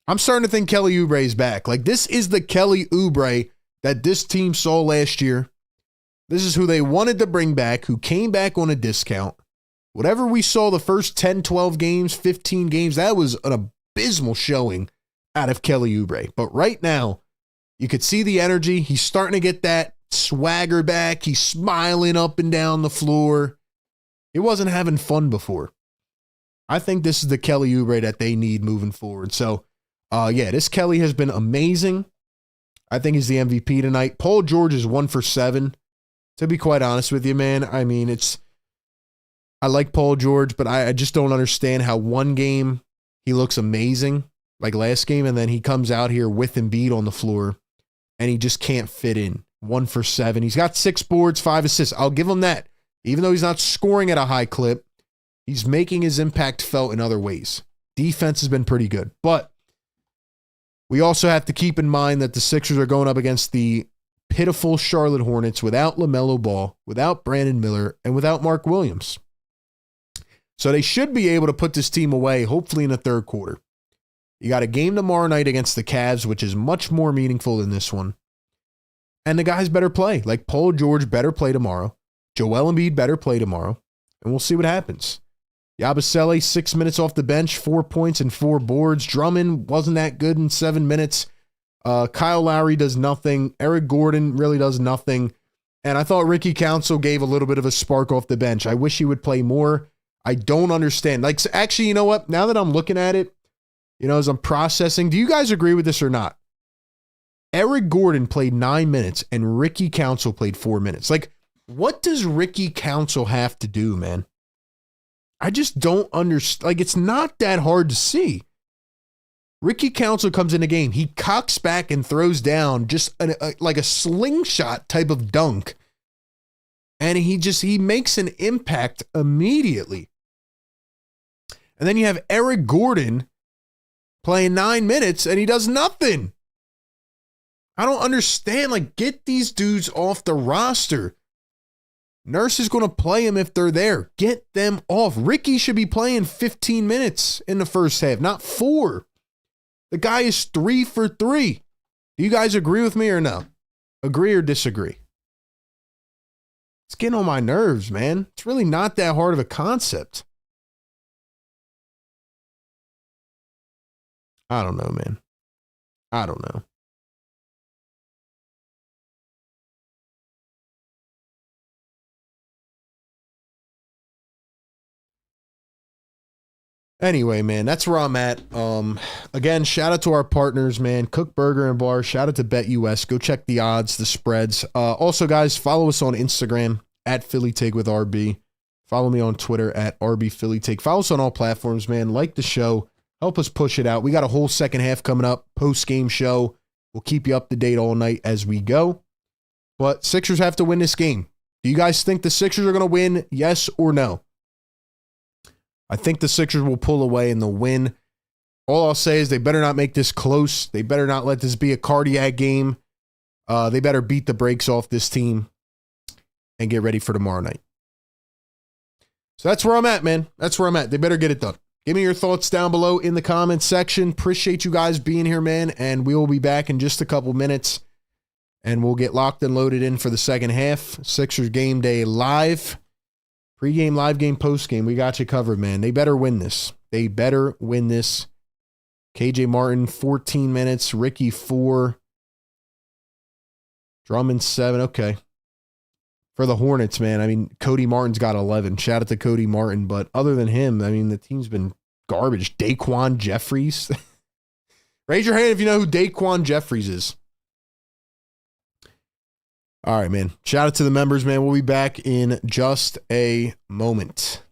Speaker 1: I'm starting to think Kelly Oubre is back. Like, this is the Kelly Oubre that this team saw last year. This is who they wanted to bring back, who came back on a discount. Whatever we saw the first 10, 12 games, 15 games, that was an abysmal showing out of Kelly Oubre. But right now, you could see the energy. He's starting to get that swagger back. He's smiling up and down the floor. He wasn't having fun before. I think this is the Kelly Oubre that they need moving forward. So, this Kelly has been amazing. I think he's the MVP tonight. Paul George is 1 for 7. To be quite honest with you, man, I mean, I like Paul George, but I just don't understand how one game he looks amazing, like last game, and then he comes out here with Embiid on the floor, and he just can't fit in. 1 for 7. He's got 6 boards, 5 assists. I'll give him that. Even though he's not scoring at a high clip, he's making his impact felt in other ways. Defense has been pretty good. But we also have to keep in mind that the Sixers are going up against the pitiful Charlotte Hornets without LaMelo Ball, without Brandon Miller, and without Mark Williams. So they should be able to put this team away, hopefully in the third quarter. You got a game tomorrow night against the Cavs, which is much more meaningful than this one. And the guys better play. Like Paul George better play tomorrow. Joel Embiid better play tomorrow. And we'll see what happens. Yabusele, 6 minutes off the bench, 4 points and 4 boards. Drummond wasn't that good in 7 minutes. Kyle Lowry does nothing. Eric Gordon really does nothing. And I thought Ricky Council gave a little bit of a spark off the bench. I wish he would play more. I don't understand. Like, actually, you know what? Now that I'm looking at it, as I'm processing, do you guys agree with this or not? Eric Gordon played 9 minutes and Ricky Council played 4 minutes. Like, what does Ricky Council have to do, man? I just don't understand. Like, it's not that hard to see. Ricky Council comes in the game. He cocks back and throws down just like a slingshot type of dunk. And he makes an impact immediately. And then you have Eric Gordon playing 9 minutes and he does nothing. I don't understand. Like, get these dudes off the roster. Nurse is going to play them if they're there. Get them off. Ricky should be playing 15 minutes in the first half, not 4. The guy is 3 for 3. Do you guys agree with me or no? Agree or disagree? It's getting on my nerves, man. It's really not that hard of a concept. I don't know, man. I don't know. Anyway, man, that's where I'm at. Again, shout out to our partners, man. Kook Burger and Bar. Shout out to BetUS. Go check the odds, the spreads. Also, guys, follow us on Instagram at PhillyTake with RB. Follow me on Twitter at RBPhillyTake. Follow us on all platforms, man. Like the show. Help us push it out. We got a whole second half coming up. Post-game show. We'll keep you up to date all night as we go. But Sixers have to win this game. Do you guys think the Sixers are going to win? Yes or no? I think the Sixers will pull away and they'll win. All I'll say is they better not make this close. They better not let this be a cardiac game. They better beat the brakes off this team and get ready for tomorrow night. So that's where I'm at, man. That's where I'm at. They better get it done. Give me your thoughts down below in the comments section. Appreciate you guys being here, man. And we will be back in just a couple minutes. And we'll get locked and loaded in for the second half. Sixers game day live. Pre-game, live game, post-game. We got you covered, man. They better win this. They better win this. KJ Martin, 14 minutes. Ricky, 4. Drummond, 7. Okay. For the Hornets, man, I mean, Cody Martin's got 11. Shout out to Cody Martin. But other than him, I mean, the team's been garbage. Daquan Jeffries. Raise your hand if you know who Daquan Jeffries is. All right, man. Shout out to the members, man. We'll be back in just a moment.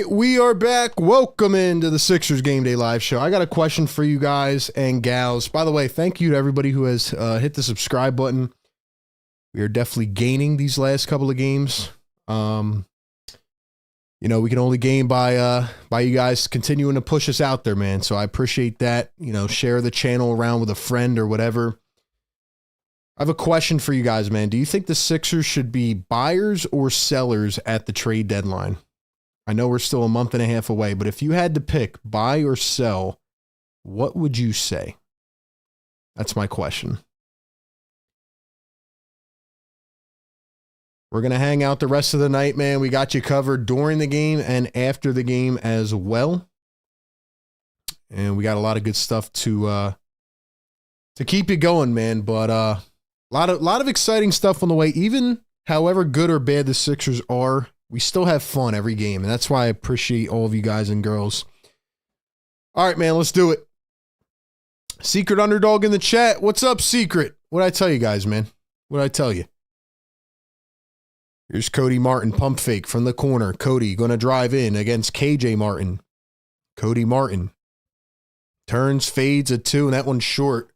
Speaker 1: right, we are back. Welcome into the Sixers Game Day Live Show. I got a question for you guys and gals. By the way, thank you to everybody who has hit the subscribe button. We are definitely gaining these last couple of games. You know, we can only gain by you guys continuing to push us out there, man. So I appreciate that. You know, share the channel around with a friend or whatever. I have a question for you guys, man. Do you think the Sixers should be buyers or sellers at the trade deadline? I know we're still a month and a half away, but if you had to pick buy or sell, what would you say? That's my question. We're going to hang out the rest of the night, man. We got you covered during the game and after the game as well. And we got a lot of good stuff to keep you going, man. But a lot of exciting stuff on the way. Even however good or bad the Sixers are, we still have fun every game. And that's why I appreciate all of you guys and girls. All right, man, let's do it. Secret Underdog in the chat. What's up, Secret? What'd I tell you guys, man? What'd I tell you? Here's Cody Martin, pump fake from the corner. Cody going to drive in against KJ Martin. Cody Martin turns, fades a 2, and that one's short.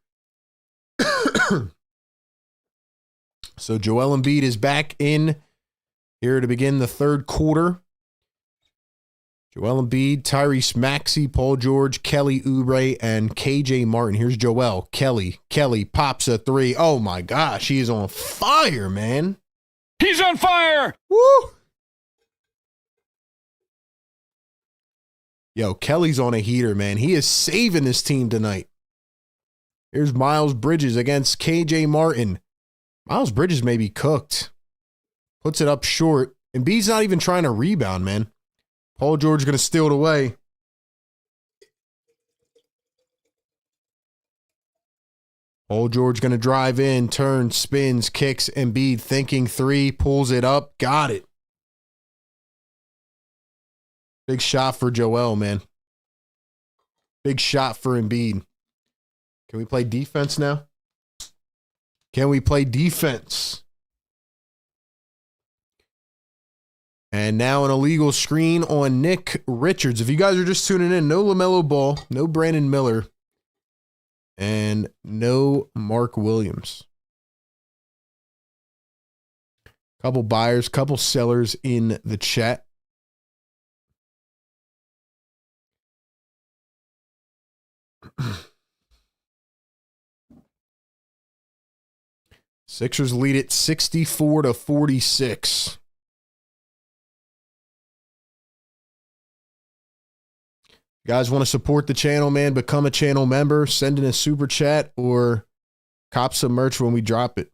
Speaker 1: So Joel Embiid is back in here to begin the third quarter. Joel Embiid, Tyrese Maxey, Paul George, Kelly Oubre, and KJ Martin. Here's Joel. Kelly pops a 3. Oh my gosh, he is on fire, man.
Speaker 2: He's on fire!
Speaker 1: Woo! Yo, Kelly's on a heater, man. He is saving this team tonight. Here's Miles Bridges against KJ Martin. Miles Bridges may be cooked. Puts it up short. And B's not even trying to rebound, man. Paul George going to steal it away. Paul George going to drive in, turns, spins, kicks, Embiid thinking 3, pulls it up, got it. Big shot for Joel, man. Big shot for Embiid. Can we play defense now? Can we play defense? And now an illegal screen on Nick Richards. If you guys are just tuning in, no LaMelo Ball, no Brandon Miller, and no Mark Williams. Couple buyers, couple sellers in the chat. Sixers lead it 64-46. You guys want to support the channel, man, become a channel member, send in a super chat, or cop some merch when we drop it.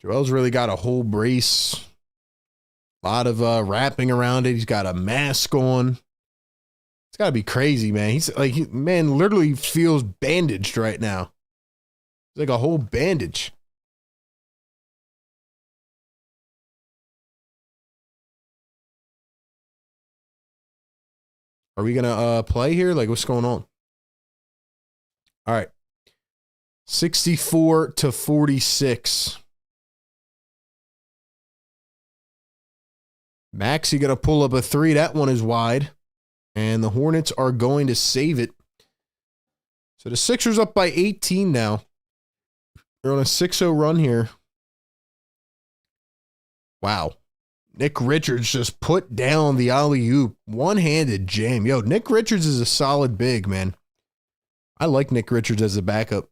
Speaker 1: Joel's really got a whole brace. A lot of wrapping around it. He's got a mask on. It's got to be crazy, man. He's like, man, literally feels bandaged right now. It's like a whole bandage. Are we going to play here? Like, what's going on? All right. 64-46. Maxey going to pull up a 3. That one is wide. And the Hornets are going to save it. So the Sixers up by 18 now. They're on a 6-0 run here. Wow. Nick Richards just put down the alley-oop. One-handed jam. Yo, Nick Richards is a solid big, man. I like Nick Richards as a backup.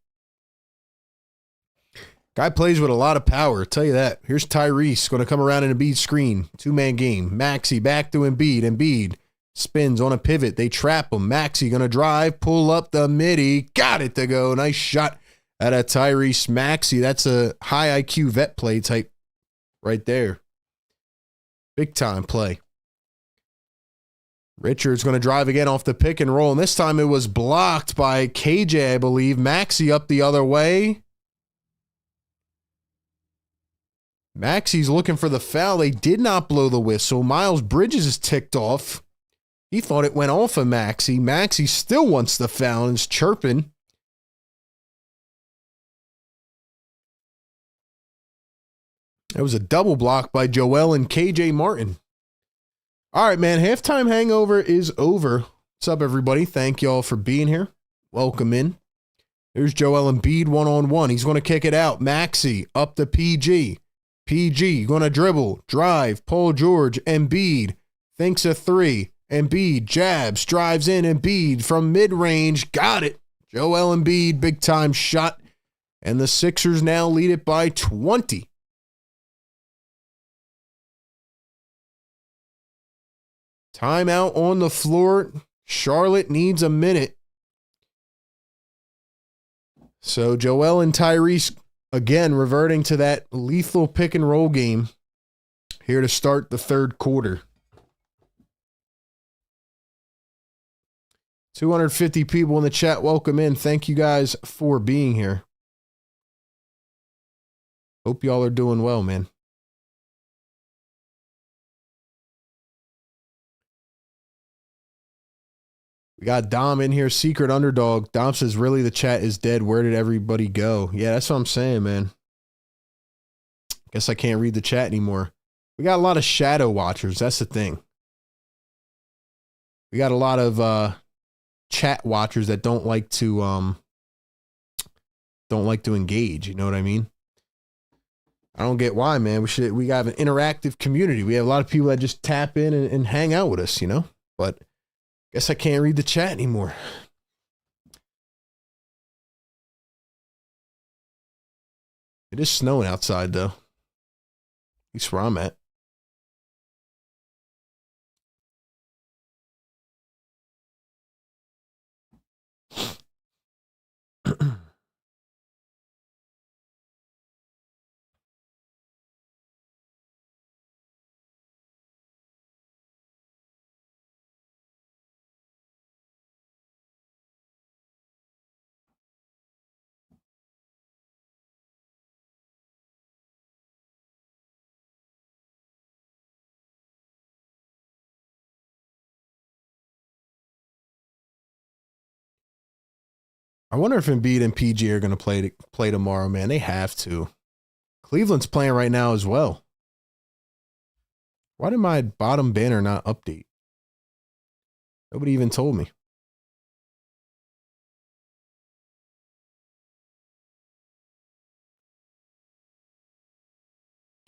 Speaker 1: Guy plays with a lot of power, I'll tell you that. Here's Tyrese going to come around in a Embiid screen. 2-man game. Maxey back to Embiid. Embiid spins on a pivot. They trap him. Maxey going to drive, pull up the midi. Got it to go. Nice shot at a Tyrese Maxey. That's a high IQ vet play type right there. Big time play. Richards going to drive again off the pick and roll. And this time it was blocked by KJ, I believe. Maxey up the other way. Maxey's looking for the foul. They did not blow the whistle. Miles Bridges is ticked off. He thought it went off of Maxey. Maxey still wants the foul and is chirping. It was a double block by Joel and KJ Martin. All right, man. Halftime hangover is over. What's up, everybody? Thank y'all for being here. Welcome in. There's Joel Embiid one-on-one. He's going to kick it out. Maxey up to PG. PG going to dribble, drive, Paul George, Embiid thinks a three. Embiid jabs, drives in. Embiid from mid-range. Got it. Joel Embiid, big-time shot. And the Sixers now lead it by 20. Timeout on the floor. Charlotte needs a minute. So Joel and Tyrese, again, reverting to that lethal pick and roll game here to start the third quarter. 250 people in the chat. Welcome in. Thank you guys for being here. Hope y'all are doing well, man. We got Dom in here, secret underdog. Dom says, really, the chat is dead. Where did everybody go? Yeah, that's what I'm saying, man. Guess I can't read the chat anymore. We got a lot of shadow watchers. That's the thing. We got a lot of chat watchers that don't like to engage. You know what I mean? I don't get why, man. We have an interactive community. We have a lot of people that just tap in and hang out with us, you know? But guess I can't read the chat anymore. It is snowing outside, though. At least where I'm at. I wonder if Embiid and PG are going to play tomorrow, man. They have to. Cleveland's playing right now as well. Why did my bottom banner not update? Nobody even told me.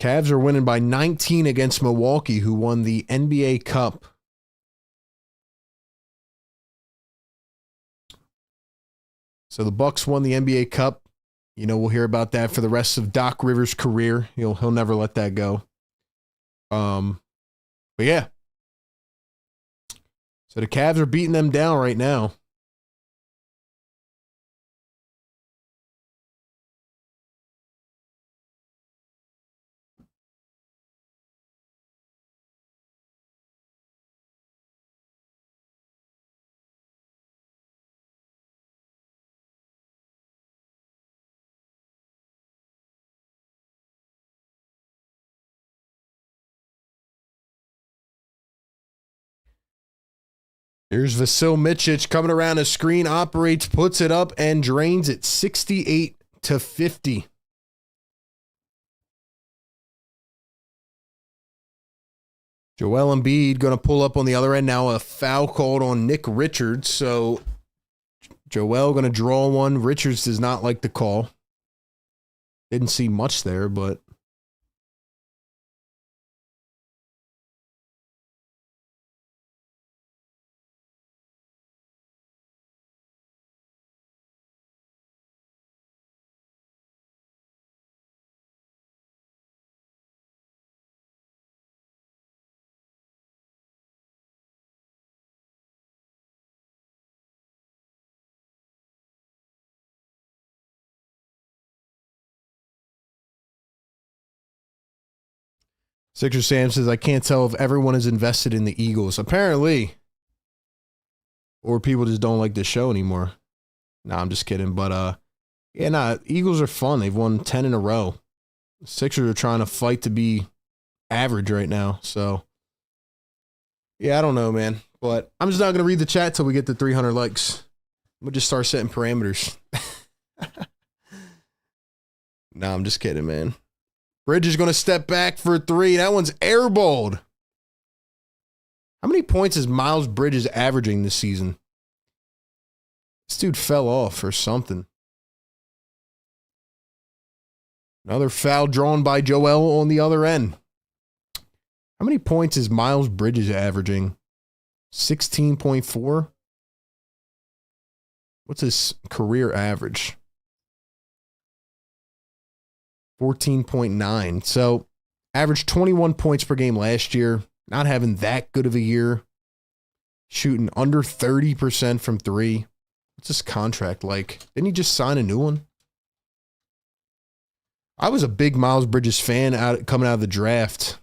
Speaker 1: Cavs are winning by 19 against Milwaukee, who won the NBA Cup. So the Bucks won the NBA Cup. You know, we'll hear about that for the rest of Doc Rivers' career. He'll never let that go. But yeah. So the Cavs are beating them down right now. Here's Vasil Micic coming around the screen, operates, puts it up, and drains it 68-50. Joel Embiid going to pull up on the other end now. A foul called on Nick Richards. So Joel going to draw one. Richards does not like the call. Didn't see much there, but Sixer Sam says, I can't tell if everyone is invested in the Eagles. Apparently. Or people just don't like the show anymore. Nah, I'm just kidding. But, yeah, Eagles are fun. They've won 10 in a row. Sixers are trying to fight to be average right now. So, yeah, I don't know, man. But I'm just not going to read the chat till we get to 300 likes. We'll just start setting parameters. No, I'm just kidding, man. Bridge is going to step back for 3. That one's airballed. How many points is Miles Bridges averaging this season? This dude fell off or something. Another foul drawn by Joel on the other end. How many points is Miles Bridges averaging? 16.4? What's his career average? 14.9. So, averaged 21 points per game last year. Not having that good of a year. Shooting under 30% from 3. What's his contract like? Didn't he just sign a new one? I was a big Miles Bridges fan coming out of the draft.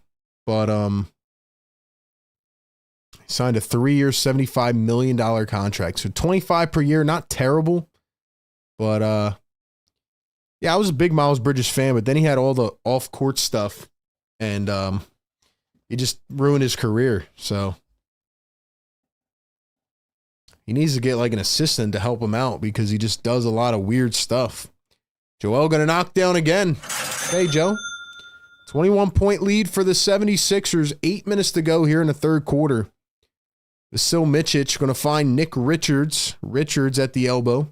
Speaker 1: But, he signed a 3-year, $75 million contract. So 25 per year, not terrible. But, yeah, I was a big Miles Bridges fan, but then he had all the off-court stuff. And, he just ruined his career. So, he needs to get like an assistant to help him out because he just does a lot of weird stuff. Joel going to knock down again. Hey, Joe. 21-point lead for the 76ers. 8 minutes to go here in the third quarter. Vasil Micic going to find Nick Richards. Richards at the elbow.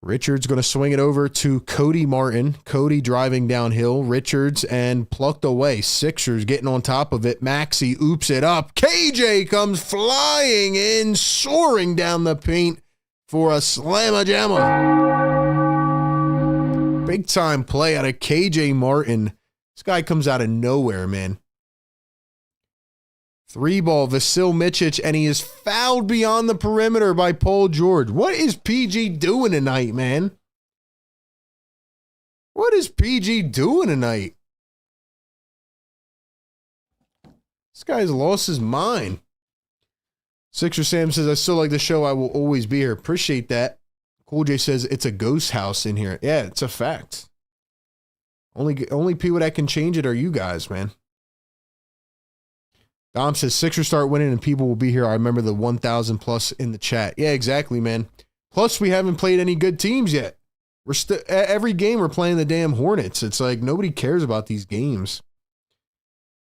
Speaker 1: Richards going to swing it over to Cody Martin. Cody driving downhill. Richards and plucked away. Sixers getting on top of it. Maxey oops it up. KJ comes flying in, soaring down the paint for a slamma-jamma. Big time play out of KJ Martin. This guy comes out of nowhere, man. 3-ball, Vasil Micic, and he is fouled beyond the perimeter by Paul George. What is PG doing tonight, man? What is PG doing tonight? This guy's lost his mind. Sixer Sam says, I still like the show. I will always be here. Appreciate that. Cool J says, it's a ghost house in here. Yeah, it's a fact. Only people that can change it are you guys, man. Dom says, Sixers start winning and people will be here. I remember the 1,000 plus in the chat. Yeah, exactly, man. Plus, we haven't played any good teams yet. Every game we're playing the damn Hornets. It's like nobody cares about these games.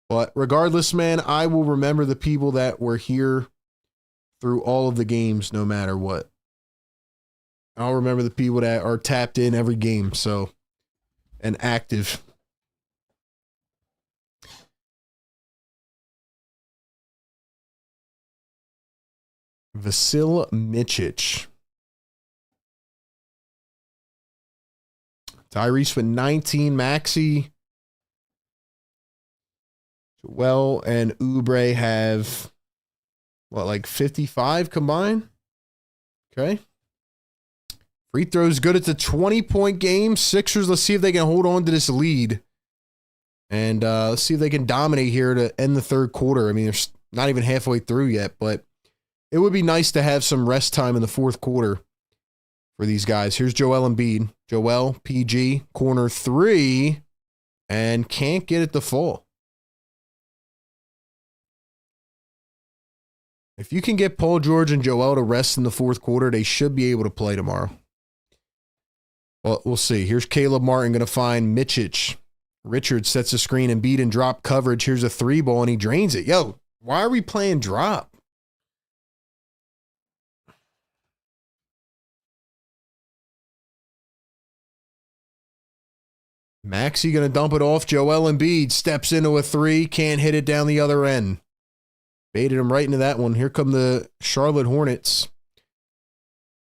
Speaker 1: But regardless, man, I will remember the people that were here through all of the games no matter what. I'll remember the people that are tapped in every game, so, and active. Vasil Micic. Tyrese with 19. Maxey. Joel and Oubre have, what, like 55 combined? Okay. Free throws good. It's a 20-point game. Sixers, let's see if they can hold on to this lead. And let's see if they can dominate here to end the third quarter. I mean, they're not even halfway through yet, but it would be nice to have some rest time in the fourth quarter for these guys. Here's Joel Embiid. Joel, PG, corner 3, and can't get it to fall. If you can get Paul George and Joel to rest in the fourth quarter, they should be able to play tomorrow. Well, we'll see. Here's Caleb Martin going to find Micic. Richards sets a screen and beat and drop coverage. Here's a 3-ball, and he drains it. Yo, why are we playing drop? Maxey going to dump it off. Joel Embiid steps into a 3. Can't hit it down the other end. Baited him right into that one. Here come the Charlotte Hornets.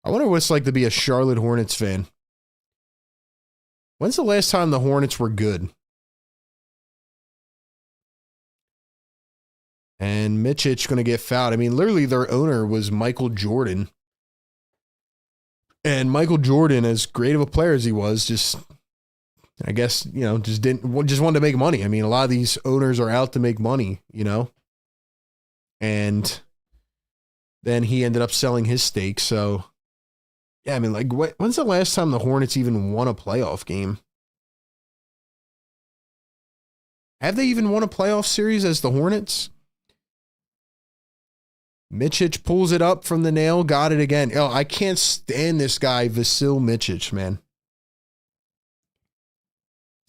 Speaker 1: I wonder what it's like to be a Charlotte Hornets fan. When's the last time the Hornets were good? And Micic going to get fouled. I mean, literally their owner was Michael Jordan. And Michael Jordan, as great of a player as he was, just, I guess, you know, just wanted to make money. I mean, a lot of these owners are out to make money, you know. And then he ended up selling his stake. So, yeah, I mean, like, when's the last time the Hornets even won a playoff game? Have they even won a playoff series as the Hornets? Micic pulls it up from the nail. Got it again. Oh, I can't stand this guy, Vasil Micic, man.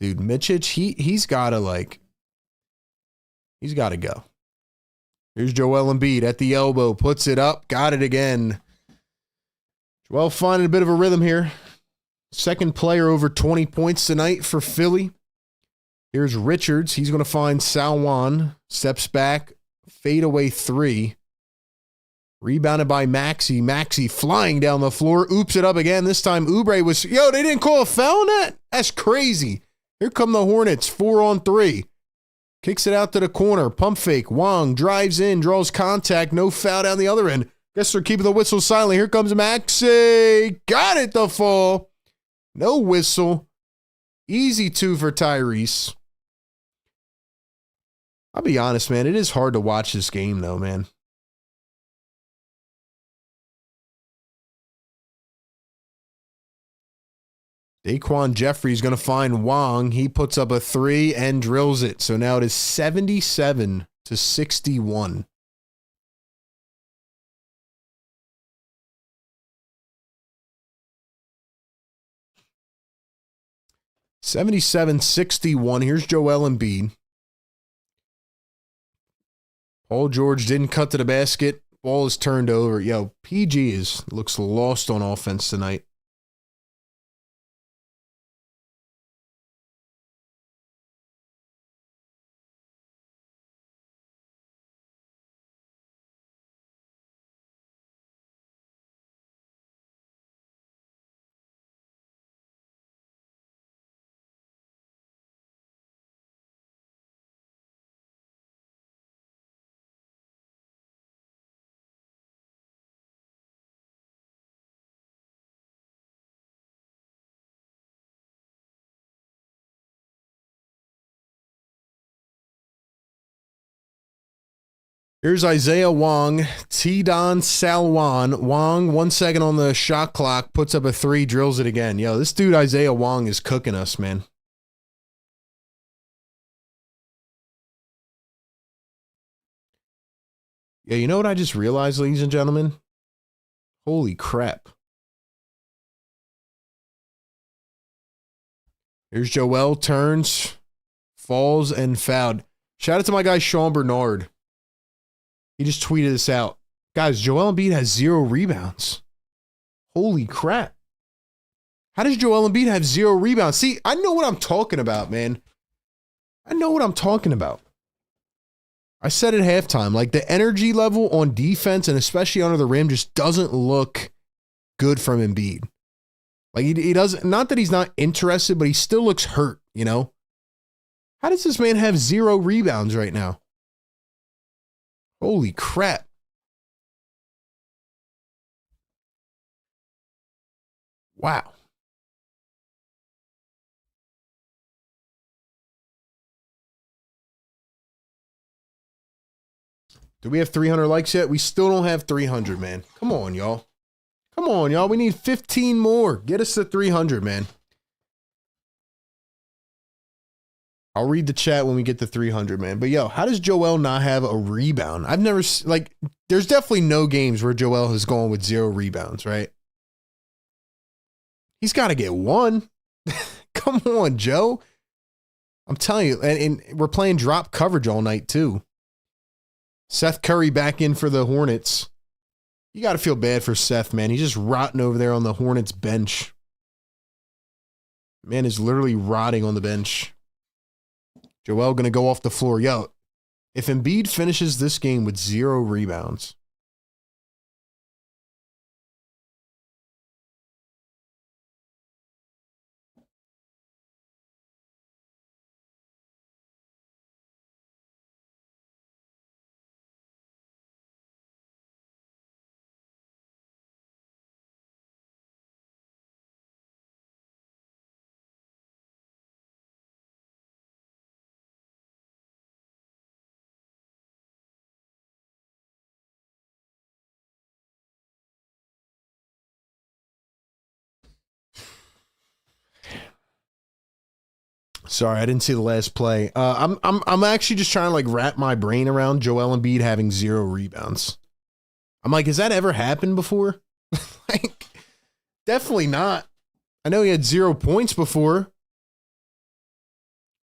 Speaker 1: Dude, Micic, he's got to he's got to go. Here's Joel Embiid at the elbow. Puts it up. Got it again. Joel finding a bit of a rhythm here. Second player over 20 points tonight for Philly. Here's Richards. He's going to find Salwan. Steps back. Fadeaway three. Rebounded by Maxey. Maxey flying down the floor. Oops it up again. This time Oubre was... Yo, they didn't call a foul on that? That's crazy. Here come the Hornets. 4-on-3. Kicks it out to the corner. Pump fake. Wong drives in. Draws contact. No foul down the other end. Guess they're keeping the whistle silent. Here comes Maxey. Got it to fall. No whistle. Easy two for Tyrese. I'll be honest, man. It is hard to watch this game, though, man. Daquan Jeffrey's going to find Wong. He puts up a three and drills it. So now it is 77-61. (77-61). Here's Joel Embiid. Paul George didn't cut to the basket. Ball is turned over. Yo, PG looks lost on offense tonight. Here's Isaiah Wong, T-Don Salwan. Wong, 1 second on the shot clock, puts up a three, drills it again. Yo, this dude Isaiah Wong is cooking us, man. Yeah, you know what I just realized, ladies and gentlemen? Holy crap. Here's Joel, turns, falls, and fouled. Shout out to my guy, Sean Bernard. He just tweeted this out. Guys, Joel Embiid has 0 rebounds. Holy crap. How does Joel Embiid have 0 rebounds? See, I know what I'm talking about, man. I know what I'm talking about. I said at halftime, like the energy level on defense and especially under the rim just doesn't look good from Embiid. Like he doesn't, not that he's not interested, but he still looks hurt, you know? How does this man have 0 rebounds right now? Holy crap. Wow. Do we have 300 likes yet? We still don't have 300, man. Come on, y'all. Come on, y'all. We need 15 more. Get us to 300, man. I'll read the chat when we get to 300, man. But yo, how does Joel not have a rebound? I've never, like, there's definitely no games where Joel has gone with 0 rebounds, right? He's got to get one. Come on, Joe. I'm telling you, and we're playing drop coverage all night, too. Seth Curry back in for the Hornets. You got to feel bad for Seth, man. He's just rotting over there on the Hornets bench. Man is literally rotting on the bench. Joel going to go off the floor. Yo, if Embiid finishes this game with 0 rebounds, Sorry, I didn't see the last play. I'm actually just trying to like wrap my brain around Joel Embiid having 0 rebounds. I'm like, has that ever happened before? Like, definitely not. I know he had 0 points before.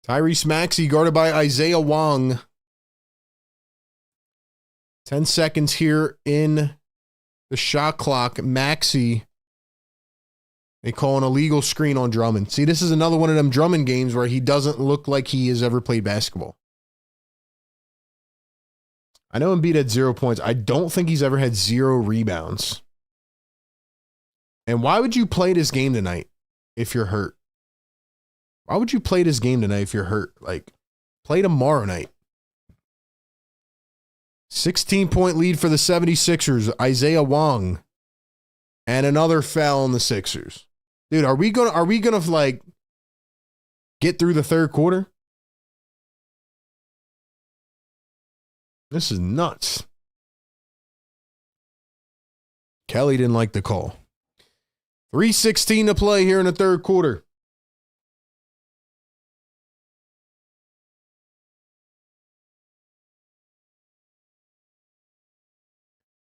Speaker 1: Tyrese Maxey guarded by Isaiah Wong. 10 seconds here in the shot clock. Maxey. They call an illegal screen on Drummond. See, this is another one of them Drummond games where he doesn't look like he has ever played basketball. I know Embiid had 0 points. I don't think he's ever had 0 rebounds. And why would you play this game tonight if you're hurt? Why would you play this game tonight if you're hurt? Like, play tomorrow night. 16-point lead for the 76ers. Isaiah Wong. And another foul on the Sixers. Dude, are we gonna like get through the third quarter? This is nuts. Kelly didn't like the call. 3:16 to play here in the third quarter.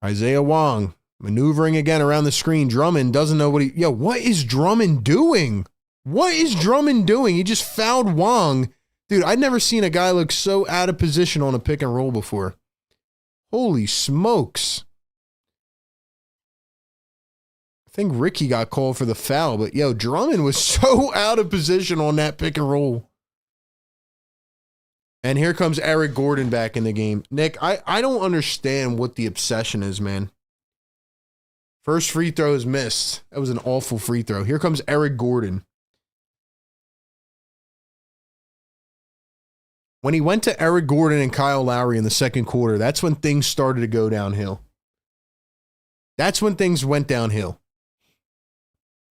Speaker 1: Isaiah Wong maneuvering again around the screen. Drummond doesn't know what what is Drummond doing? What is Drummond doing? He just fouled Wong. Dude, I'd never seen a guy look so out of position on a pick and roll before. Holy smokes. I think Ricky got called for the foul, but Drummond was so out of position on that pick and roll. And here comes Eric Gordon back in the game. Nick, I don't understand what the obsession is, man. First free throw is missed. That was an awful free throw. Here comes Eric Gordon. When he went to Eric Gordon and Kyle Lowry in the second quarter, that's when things started to go downhill. That's when things went downhill.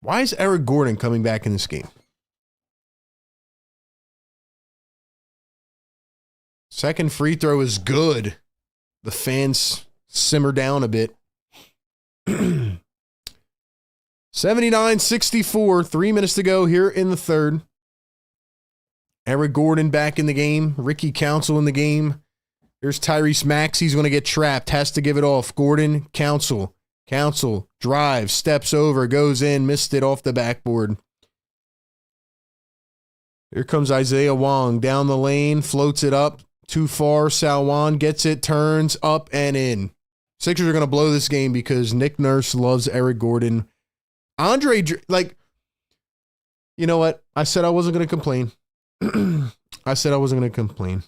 Speaker 1: Why is Eric Gordon coming back in this game? Second free throw is good. The fans simmer down a bit. 79-64, 3 minutes to go here in the third. Eric Gordon back in the game. Ricky Council in the game. Here's Tyrese Maxey. He's going to get trapped. Has to give it off. Gordon, Council. Council drives, steps over, goes in, missed it off the backboard. Here comes Isaiah Wong down the lane, floats it up. Too far. Salwan gets it, turns up and in. Sixers are going to blow this game because Nick Nurse loves Eric Gordon. Andre, like, you know what? I said I wasn't going to complain. I said I wasn't going to complain.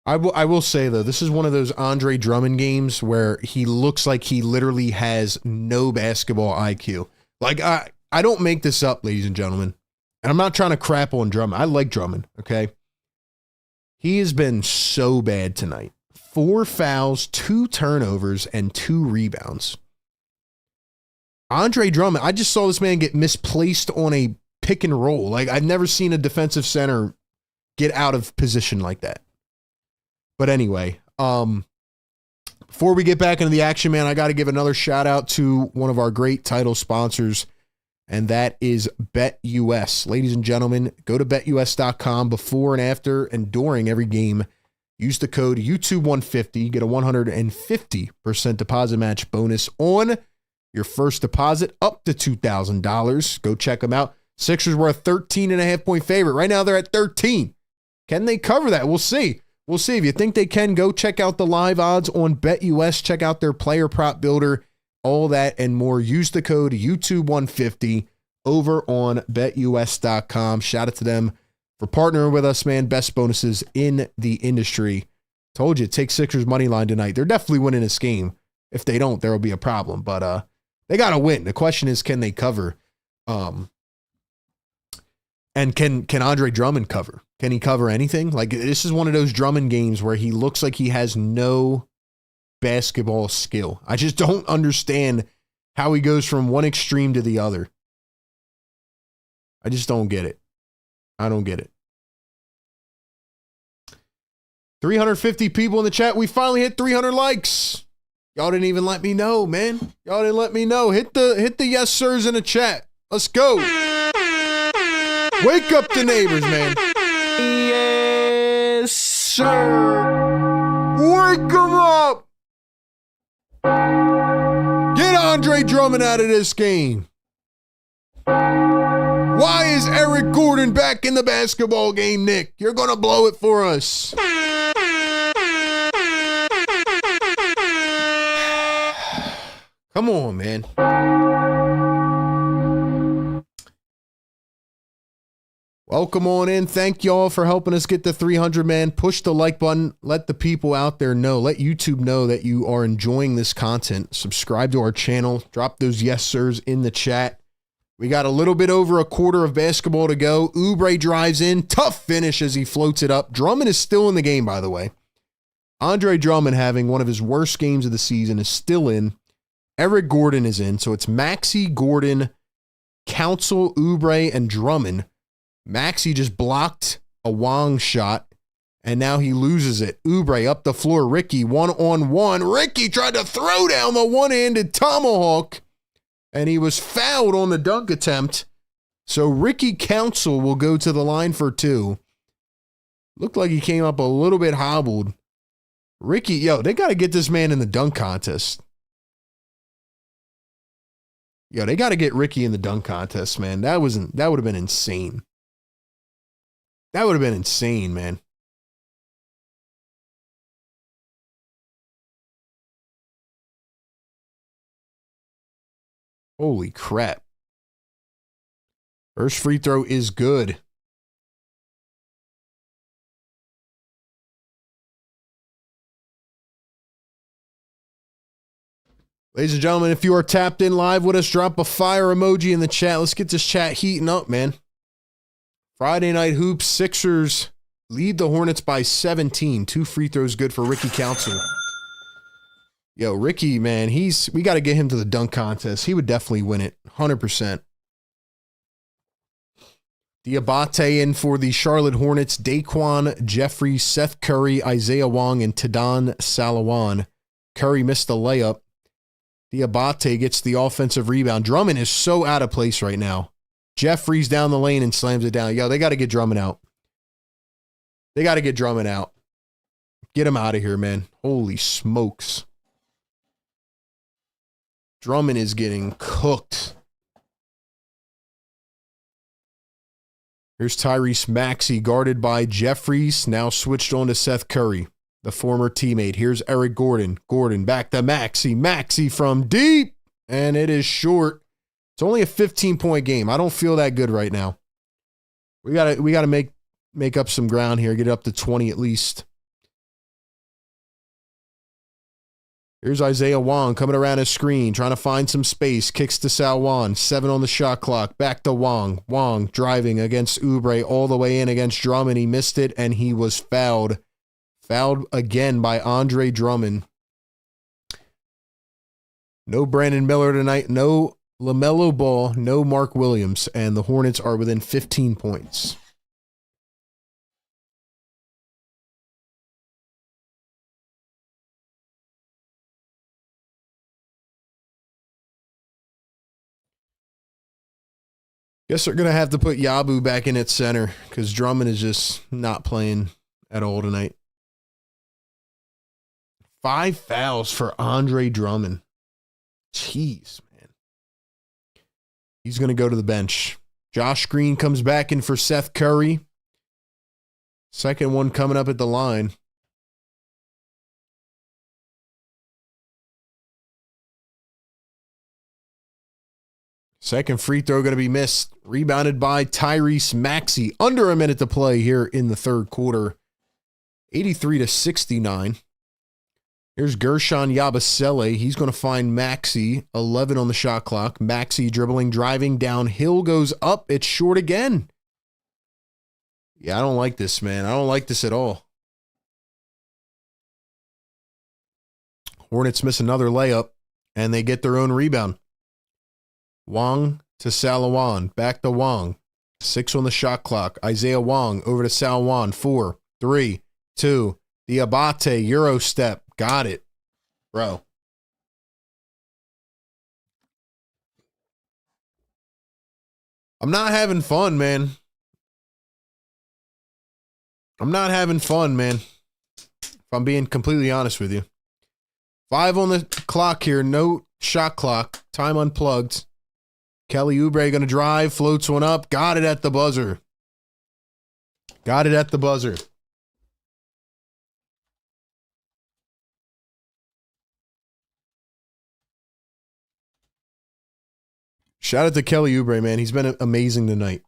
Speaker 1: I will say, though, this is one of those Andre Drummond games where he looks like he literally has no basketball IQ. Like, I don't make this up, ladies and gentlemen. And I'm not trying to crap on Drummond. I like Drummond, okay? He has been so bad tonight. 4 fouls, 2 turnovers, and 2 rebounds. Andre Drummond, I just saw this man get misplaced on a pick and roll. Like, I've never seen a defensive center get out of position like that. But anyway, before we get back into the action, man, I got to give another shout out to one of our great title sponsors, and that is BetUS. Ladies and gentlemen, go to betus.com before and after and during every game. Use the code YouTube150, get a 150% deposit match bonus on your first deposit up to $2,000. Go check them out. Sixers were a 13.5-point favorite. Right now they're at 13. Can they cover that? We'll see. We'll see. If you think they can, go check out the live odds on BetUS. Check out their player prop builder, all that and more. Use the code YouTube150 over on betus.com. Shout out to them for partnering with us, man. Best bonuses in the industry. Told you, take Sixers money line tonight. They're definitely winning this game. If they don't, there will be a problem. But they got to win. The question is, can they cover? And can Andre Drummond cover? Can he cover anything? Like, this is one of those Drummond games where he looks like he has no basketball skill. I just don't understand how he goes from one extreme to the other. I just don't get it. I don't get it. 350 people in the chat. We finally hit 300 likes. Y'all didn't even let me know, man. Y'all didn't let me know. Hit the yes sirs in the chat. Let's go. Wake up the neighbors, man.
Speaker 3: Yes, sir.
Speaker 1: Wake them up. Get Andre Drummond out of this game. Why is Eric Gordon back in the basketball game, Nick? You're going to blow it for us. Come on, man. Welcome on in. Thank y'all for helping us get to 300, man. Push the like button. Let the people out there know. Let YouTube know that you are enjoying this content. Subscribe to our channel. Drop those yes sirs in the chat. We got a little bit over a quarter of basketball to go. Oubre drives in. Tough finish as he floats it up. Drummond is still in the game, by the way. Andre Drummond, having one of his worst games of the season, is still in. Eric Gordon is in. So it's Maxey, Gordon, Council, Oubre, and Drummond. Maxey just blocked a Wong shot, and now he loses it. Oubre up the floor. Ricky, one-on-one. Ricky tried to throw down the one-handed tomahawk, and he was fouled on the dunk attempt. So Ricky Council will go to the line for two. Looked like he came up a little bit hobbled. Ricky, yo, they got to get this man in the dunk contest. Yo, they got to get Ricky in the dunk contest, man. That would have been insane. That would have been insane, man. Holy crap. First free throw is good. Ladies and gentlemen, if you are tapped in live with us, drop a fire emoji in the chat. Let's get this chat heating up, man. Friday Night Hoops, Sixers lead the Hornets by 17. 2 free throws good for Ricky Council. Yo, Ricky, man, we got to get him to the dunk contest. He would definitely win it, 100%. Diabate in for the Charlotte Hornets. Daquan Jeffries, Seth Curry, Isaiah Wong, and Tadon Salawan. Curry missed the layup. Diabate gets the offensive rebound. Drummond is so out of place right now. Jeffries down the lane and slams it down. Yo, they got to get Drummond out. They got to get Drummond out. Get him out of here, man. Holy smokes. Drummond is getting cooked. Here's Tyrese Maxey guarded by Jeffries. Now switched on to Seth Curry, the former teammate. Here's Eric Gordon. Gordon back to Maxey. Maxey from deep. And it is short. It's only a 15-point game. I don't feel that good right now. We gotta make up some ground here. Get it up to 20 at least. Here's Isaiah Wong coming around his screen, trying to find some space. Kicks to Salwan. 7 on the shot clock. Back to Wong. Wong driving against Oubre all the way in against Drummond. He missed it, and he was fouled. Fouled again by Andre Drummond. No Brandon Miller tonight. No LaMelo Ball, no Mark Williams, and the Hornets are within 15 points. Guess they're going to have to put Yabu back in at center because Drummond is just not playing at all tonight. 5 fouls for Andre Drummond. Jeez. He's going to go to the bench. Josh Green comes back in for Seth Curry. Second one coming up at the line. Second free throw going to be missed. Rebounded by Tyrese Maxey. Under a minute to play here in the third quarter. 83-69. Here's Gershon Yabusele. He's going to find Maxey. 11 on the shot clock. Maxey dribbling, driving, downhill, goes up. It's short again. Yeah, I don't like this, man. I don't like this at all. Hornets miss another layup, and they get their own rebound. Wong to Salawan. Back to Wong. 6 on the shot clock. Isaiah Wong over to Salawan. 4, 3, 2, Diabate, Euro step. Got it. Bro. I'm not having fun, man. I'm not having fun, man. If I'm being completely honest with you. 5 on the clock here. No shot clock. Time unplugged. Kelly Oubre going to drive. Floats one up. Got it at the buzzer. Got it at the buzzer. Shout out to Kelly Oubre, man. He's been amazing tonight.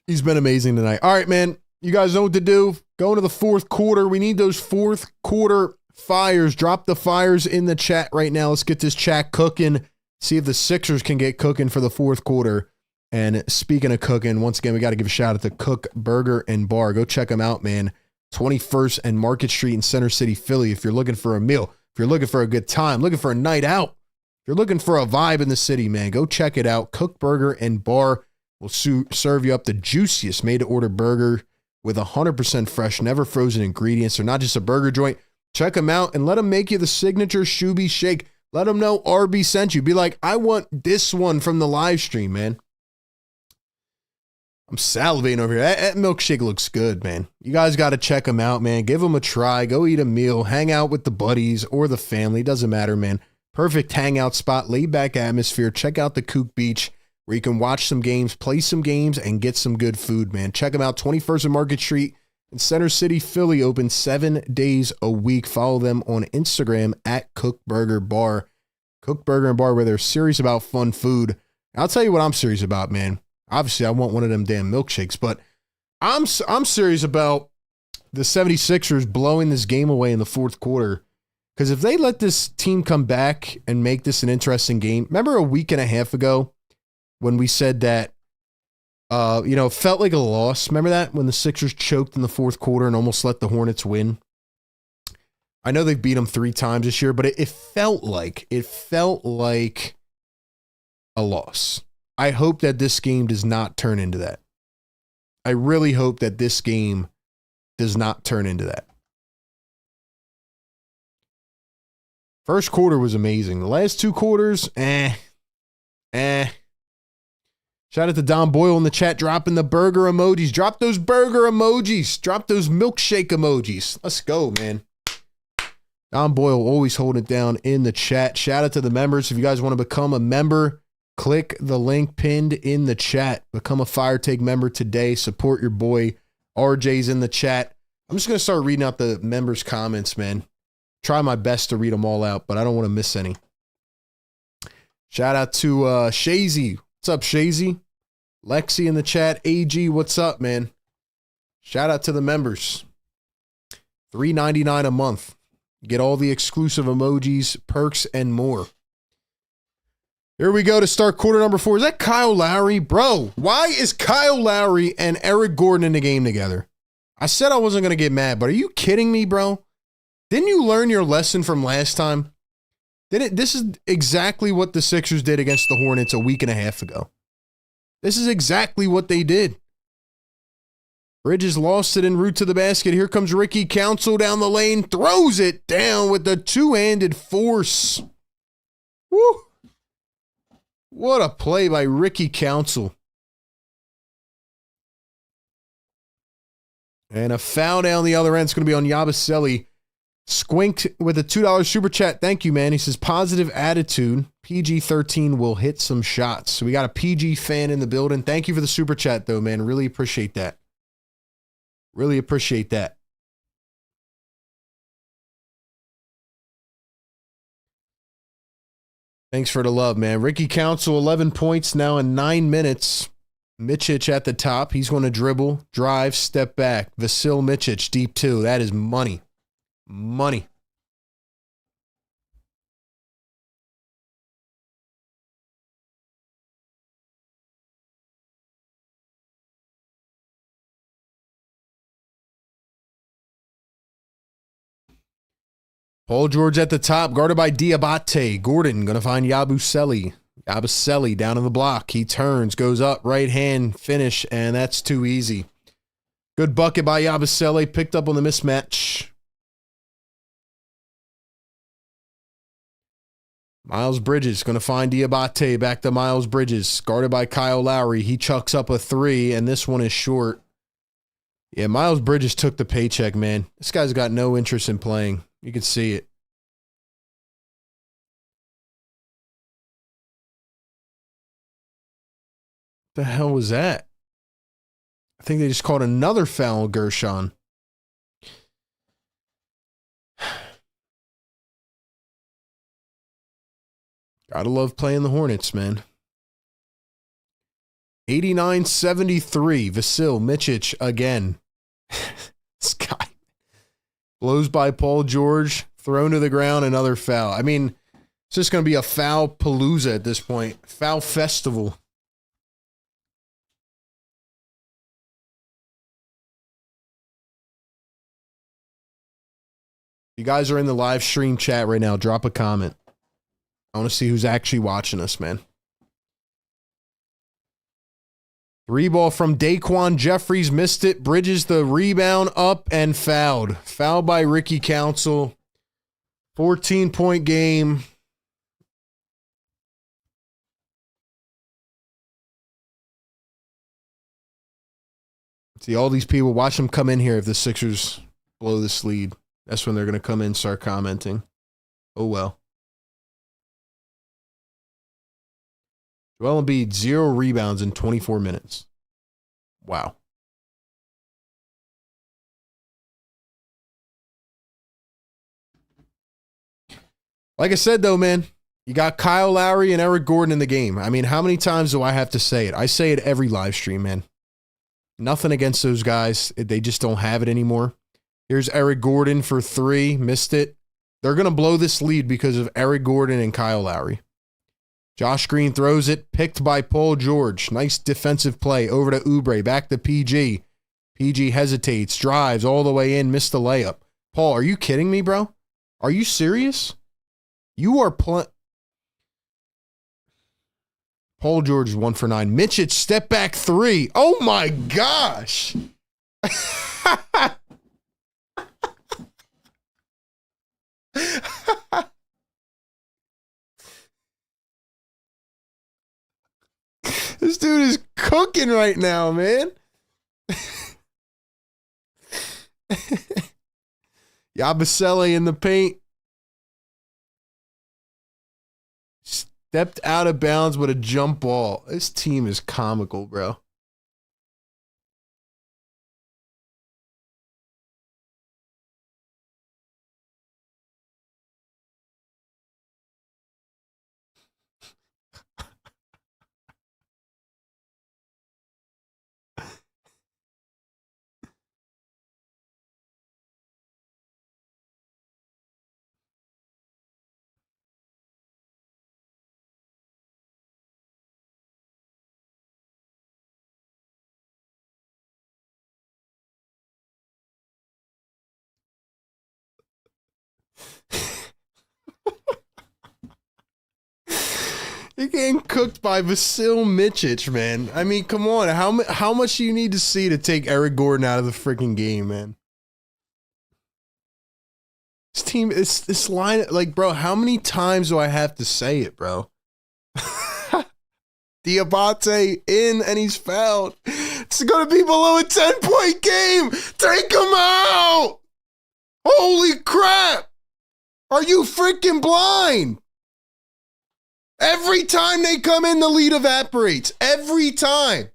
Speaker 1: He's been amazing tonight. All right, man. You guys know what to do. Go into the fourth quarter. We need those fourth quarter fires. Drop the fires in the chat right now. Let's get this chat cooking. See if the Sixers can get cooking for the fourth quarter. And speaking of cooking, once again, we got to give a shout out to Kook Burger and Bar. Go check them out, man. 21st and Market Street in Center City, Philly. If you're looking for a meal, if you're looking for a good time, looking for a night out, if you're looking for a vibe in the city, man, go check it out. Kook Burger and Bar will serve you up the juiciest made-to-order burger with 100% fresh, never frozen ingredients. They're not just a burger joint. Check them out and let them make you the signature Shoobie Shake. Let them know RB sent you. Be like, I want this one from the live stream, man. I'm salivating over here. That milkshake looks good, man. You guys got to check them out, man. Give them a try. Go eat a meal. Hang out with the buddies or the family. Doesn't matter, man. Perfect hangout spot. Laid back atmosphere. Check out the Kook Beach where you can watch some games, play some games, and get some good food, man. Check them out. 21st and Market Street in Center City, Philly. Open 7 days a week. Follow them on Instagram at Kook Burger Bar. Kook Burger and Bar, where they're serious about fun food. I'll tell you what I'm serious about, man. Obviously, I want one of them damn milkshakes, but I'm serious about the 76ers blowing this game away in the fourth quarter. Because if they let this team come back and make this an interesting game, remember a week and a half ago when we said that, it felt like a loss. Remember that when the Sixers choked in the fourth quarter and almost let the Hornets win? I know they've beat them 3 times this year, but it felt like a loss. I hope that this game does not turn into that. I really hope that this game does not turn into that. First quarter was amazing. The last 2 quarters, Shout out to Don Boyle in the chat dropping the burger emojis. Drop those burger emojis. Drop those milkshake emojis. Let's go, man. Don Boyle always holding it down in the chat. Shout out to the members. If you guys want to become a member, click the link pinned in the chat. Become a Fire Take member today. Support your boy. RJ's in the chat. I'm just going to start reading out the members' comments, man. Try my best to read them all out, but I don't want to miss any. Shout out to Shazy. What's up, Shazy? Lexi in the chat. AG, what's up, man? Shout out to the members. $3.99 a month. Get all the exclusive emojis, perks, and more. Here we go to start quarter number 4. Is that Kyle Lowry? Bro, why is Kyle Lowry and Eric Gordon in the game together? I said I wasn't going to get mad, but are you kidding me, bro? Didn't you learn your lesson from last time? This is exactly what the Sixers did against the Hornets a week and a half ago. This is exactly what they did. Bridges lost it en route to the basket. Here comes Ricky Council down the lane. Throws it down with the two-handed force. Woo! What a play by Ricky Council. And a foul down the other end. It's going to be on Yabusele. Squinked with a $2 super chat. Thank you, man. He says, positive attitude. PG-13 will hit some shots. So we got a PG fan in the building. Thank you for the super chat, though, man. Really appreciate that. Really appreciate that. Thanks for the love, man. Ricky Council, 11 points now in 9 minutes. Micic at the top. He's going to dribble, drive, step back. Vasil Micic, deep 2. That is money. Money. Paul George at the top, guarded by Diabate. Gordon going to find Yabusele. Yabusele down in the block. He turns, goes up, right hand, finish, and that's too easy. Good bucket by Yabusele. Picked up on the mismatch. Miles Bridges going to find Diabate. Back to Miles Bridges. Guarded by Kyle Lowry. He chucks up a three, and this one is short. Yeah, Miles Bridges took the paycheck, man. This guy's got no interest in playing. You can see it. What the hell was that? I think they just called another foul on Gershon. Gotta love playing the Hornets, man. 89-73. Vasil Micic again. This guy blows by Paul George. Thrown to the ground. Another foul. I mean, it's just going to be a foul palooza at this point. Foul festival. You guys are in the live stream chat right now. Drop a comment. I want to see who's actually watching us, man. Three ball from Daquan Jeffries. Missed it. Bridges the rebound up and fouled. Fouled by Ricky Council. 14-point game. See all these people. Watch them come in here if the Sixers blow this lead. That's when they're going to come in and start commenting. Oh, well. Joel Embiid, 0 rebounds in 24 minutes. Wow. Like I said, though, man, you got Kyle Lowry and Eric Gordon in the game. I mean, how many times do I have to say it? I say it every live stream, man. Nothing against those guys. They just don't have it anymore. Here's Eric Gordon for 3. Missed it. They're going to blow this lead because of Eric Gordon and Kyle Lowry. Josh Green throws it. Picked by Paul George. Nice defensive play. Over to Oubre. Back to PG. PG hesitates. Drives all the way in. Missed the layup. Paul, are you kidding me, bro? Are you serious? You are Paul George is 1 for 9. Micic, step back 3. Oh my gosh. This dude is cooking right now, man. Yabusele in the paint. Stepped out of bounds with a jump ball. This team is comical, bro. You're getting cooked by Vasil Micic, man. I mean, come on. How much do you need to see to take Eric Gordon out of the freaking game, man? This team, this line, like, bro, how many times do I have to say it, bro? Diabate in, and he's fouled. It's going to be below a 10-point game. Take him out. Holy crap. Are you freaking blind? Every time they come in, the lead evaporates. Every time.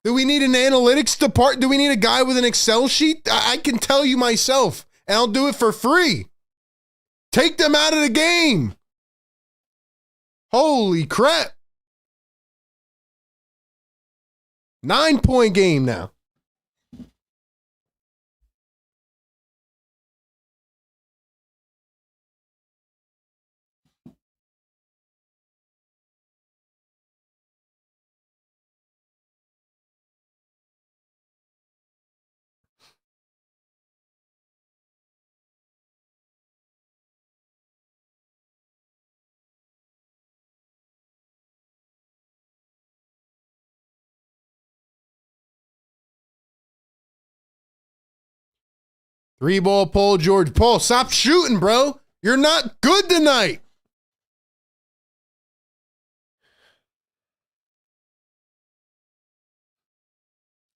Speaker 1: Do we need an analytics department? Do we need a guy with an Excel sheet? I can tell you myself, and I'll do it for free. Take them out of the game. Holy crap. 9-point game now. Three ball, Paul George. Paul, stop shooting, bro. You're not good tonight.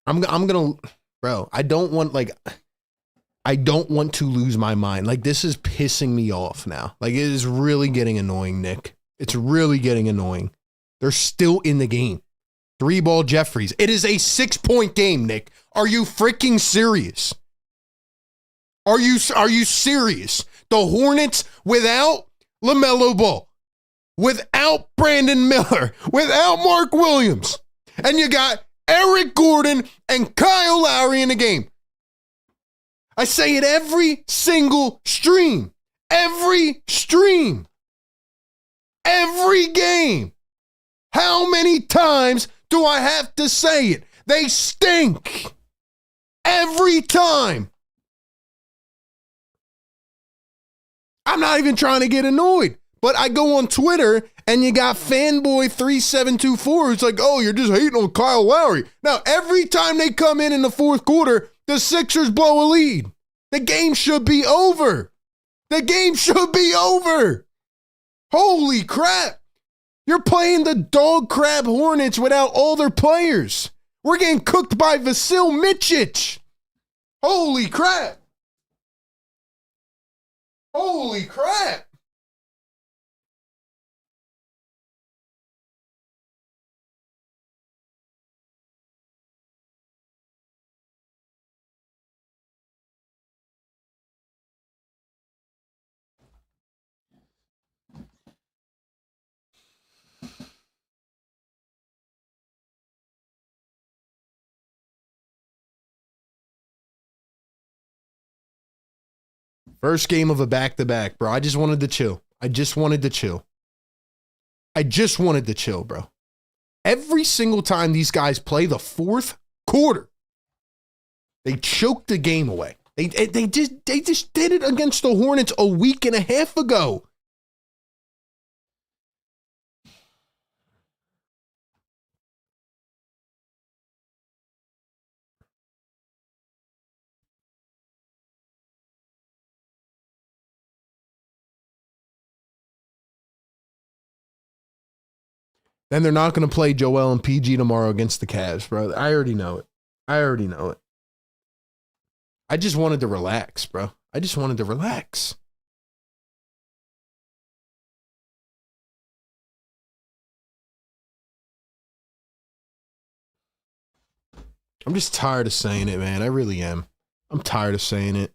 Speaker 1: I'm gonna, bro, I don't want to lose my mind. Like, this is pissing me off now. Like, it is really getting annoying, Nick. It's really getting annoying. They're still in the game. 3-ball Jeffries. It is a 6-point game, Nick. Are you freaking serious? Are you serious? The Hornets without LaMelo Ball, without Brandon Miller, without Mark Williams, and you got Eric Gordon and Kyle Lowry in the game. I say it every single stream. Every stream. Every game. How many times do I have to say it? They stink. Every time. I'm not even trying to get annoyed, but I go on Twitter and you got fanboy3724 who's like, oh, you're just hating on Kyle Lowry. Now, every time they come in the fourth quarter, the Sixers blow a lead. The game should be over. The game should be over. Holy crap. You're playing the dog crap Hornets without all their players. We're getting cooked by Vasil Micic. Holy crap. Holy crap. First game of a back-to-back, bro. I just wanted to chill. I just wanted to chill, bro. Every single time these guys play the fourth quarter, they choke the game away. They just did it against the Hornets a week and a half ago. Then they're not going to play Joel and PG tomorrow against the Cavs, bro. I already know it. I just wanted to relax, bro. I just wanted to relax. I'm just tired of saying it, man. I really am. I'm tired of saying it.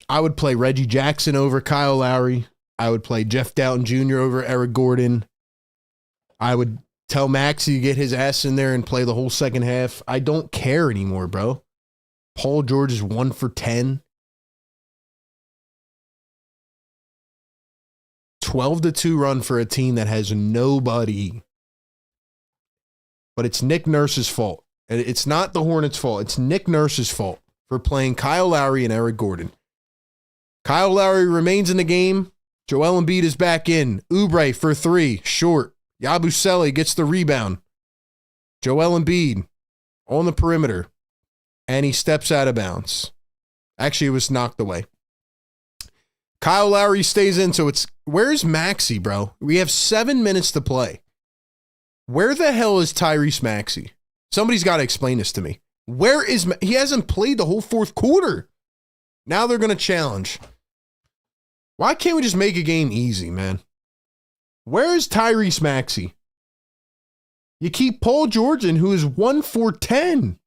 Speaker 1: I would play Reggie Jackson over Kyle Lowry. I would play Jeff Doughton Jr. over Eric Gordon. I would tell Maxey to get his ass in there and play the whole second half. I don't care anymore, bro. Paul George is 1 for 10. 12-2 run for a team that has nobody. But it's Nick Nurse's fault. And it's not the Hornets' fault. It's Nick Nurse's fault for playing Kyle Lowry and Eric Gordon. Kyle Lowry remains in the game. Joel Embiid is back in. Oubre for 3, short. Yabusele gets the rebound. Joel Embiid on the perimeter. And he steps out of bounds. Actually, it was knocked away. Kyle Lowry stays in, so it's, where's Maxey, bro? We have 7 minutes to play. Where the hell is Tyrese Maxey? Somebody's got to explain this to me. Where is, he hasn't played the whole fourth quarter. Now they're going to challenge. Why can't we just make a game easy, man? Where is Tyrese Maxey? You keep Paul George in, who is 1 for 10.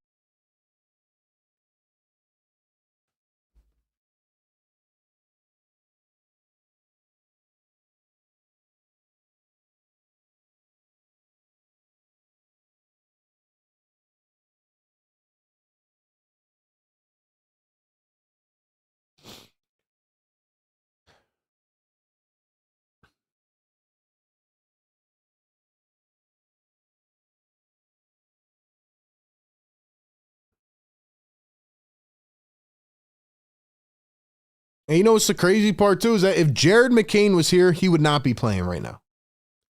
Speaker 1: And you know what's the crazy part too, is that if Jared McCain was here, he would not be playing right now.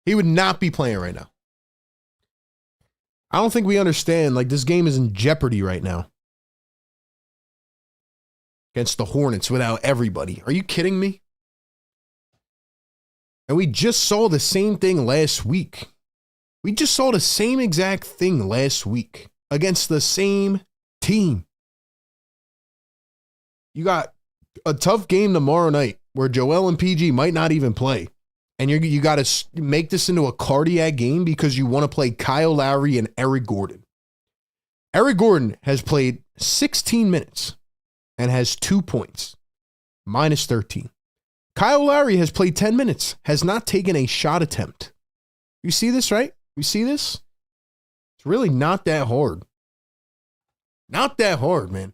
Speaker 1: He would not be playing right now. I don't think we understand. Like, this game is in jeopardy right now. Against the Hornets without everybody. Are you kidding me? And we just saw the same thing last week. We just saw the same exact thing last week against the same team. You got a tough game tomorrow night where Joel and PG might not even play. And you got to make this into a cardiac game because you want to play Kyle Lowry and Eric Gordon. Eric Gordon has played 16 minutes and has 2 points, minus 13. Kyle Lowry has played 10 minutes, has not taken a shot attempt. You see this, right? You see this? It's really not that hard. Not that hard, man.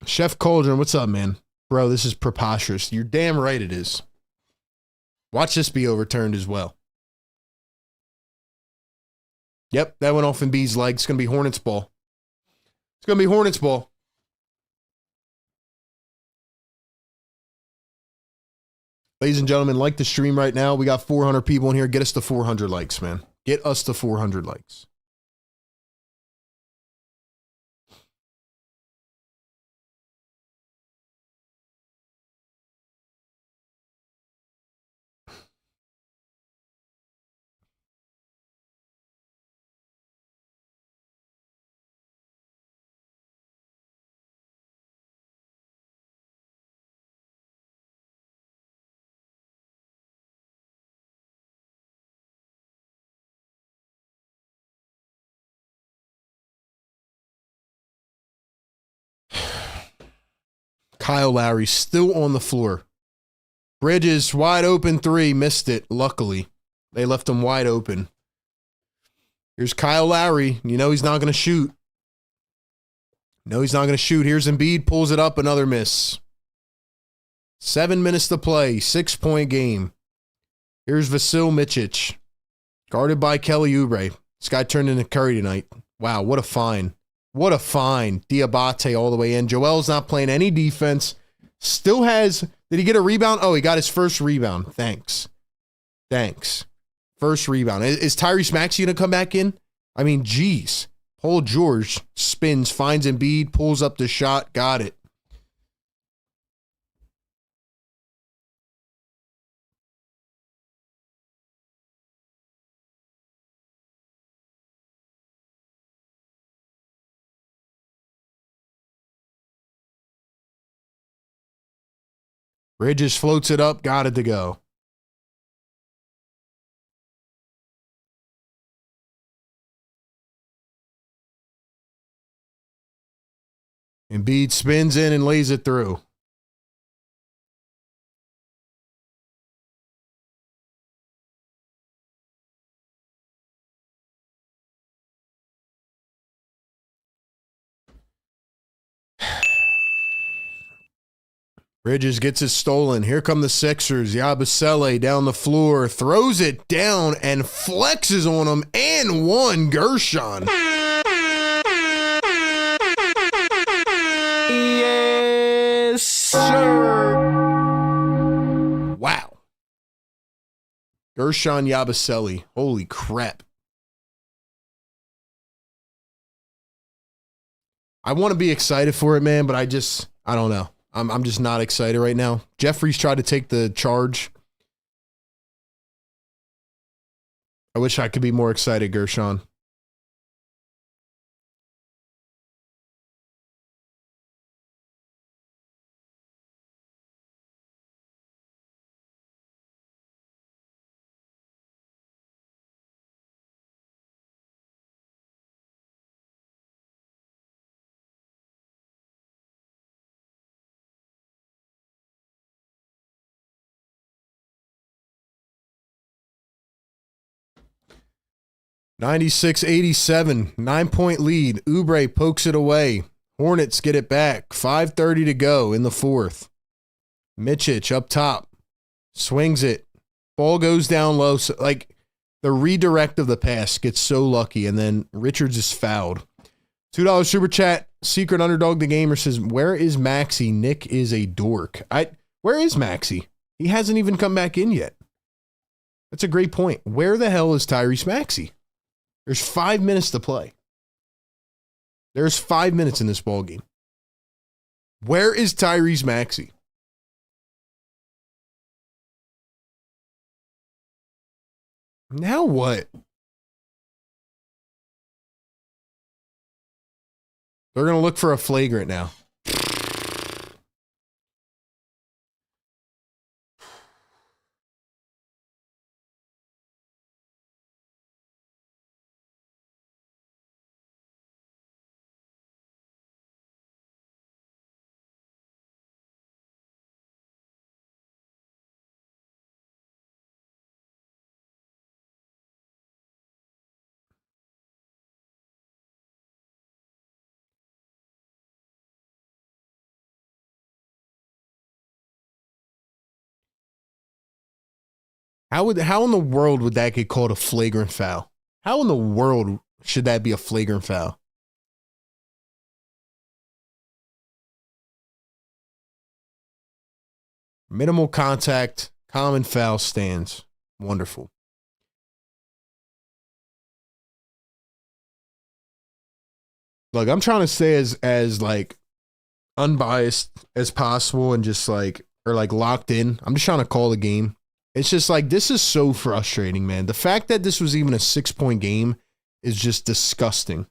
Speaker 1: Chef Cauldron, what's up, man? Bro, this is preposterous. You're damn right it is. Watch this be overturned as well. Yep, that went off in B's leg. It's going to be Hornets ball. It's going to be Hornets ball. Ladies and gentlemen, like the stream right now. We got 400 people in here. Get us to 400 likes, man. Get us to 400 likes. Kyle Lowry still on the floor. Bridges, wide open three, missed it. Luckily, they left him wide open. Here's Kyle Lowry. You know he's not going to shoot. No, he's not going to shoot. Here's Embiid, pulls it up, another miss. 7 minutes to play, 6-point game. Here's Vasil Micic, guarded by Kelly Oubre. This guy turned into Curry tonight. Wow, what a find. What a find. Diabate all the way in. Joel's not playing any defense. Still has, did he get a rebound? Oh, he got his first rebound. Thanks. First rebound. Is Tyrese Maxey going to come back in? I mean, geez. Paul George spins, finds Embiid, pulls up the shot. Got it. Bridges floats it up, got it to go. Embiid spins in and lays it through. Bridges gets it stolen. Here come the Sixers. Yabusele down the floor, throws it down and flexes on him and one. Gershon.
Speaker 3: Yes, sir.
Speaker 1: Wow. Gershon Yabusele. Holy crap. I want to be excited for it, man, but I don't know. I'm just not excited right now. Jeffries tried to take the charge. I wish I could be more excited, Gershon. (96-87), 9-point lead. Oubre pokes it away. Hornets get it back. 5:30 to go in the fourth. Micic up top. Swings it. Ball goes down low. So, like, the redirect of the pass gets so lucky, and then Richards is fouled. $2 super chat. Secret Underdog the Gamer says, where is Maxey? Nick is a dork. Where is Maxey? He hasn't even come back in yet. That's a great point. Where the hell is Tyrese Maxey? There's 5 minutes to play. There's 5 minutes in this ball game. Where is Tyrese Maxey? Now what? They're going to look for a flagrant now. How in the world would that get called a flagrant foul? How in the world should that be a flagrant foul? Minimal contact, common foul stands. Wonderful. Look, I'm trying to stay as like unbiased as possible and just like, or like locked in. I'm just trying to call the game. It's just like, this is so frustrating, man. The fact that this was even a 6-point game is just disgusting.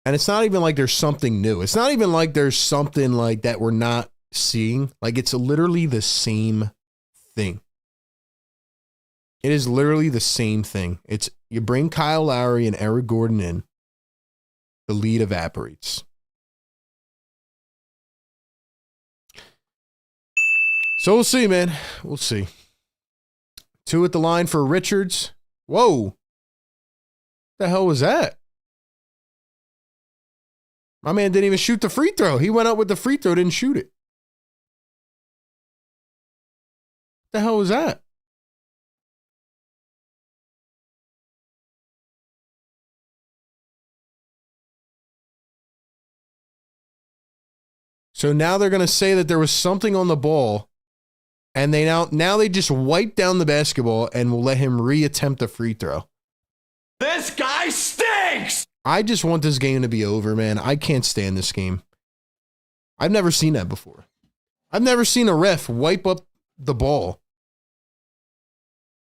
Speaker 1: And it's not even like there's something new. It's not even like there's something like that we're not seeing. Like, it's literally the same thing. It is literally the same thing. It's, you bring Kyle Lowry and Eric Gordon in, the lead evaporates. So we'll see, man. We'll see. 2 at the line for Richards. Whoa. What the hell was that? My man didn't even shoot the free throw. He went up with the free throw, didn't shoot it. What the hell was that? So now they're going to say that there was something on the ball, and they now they just wipe down the basketball and will let him reattempt the free throw.
Speaker 3: This guy stinks!
Speaker 1: I just want this game to be over, man. I can't stand this game. I've never seen that before. I've never seen a ref wipe up the ball.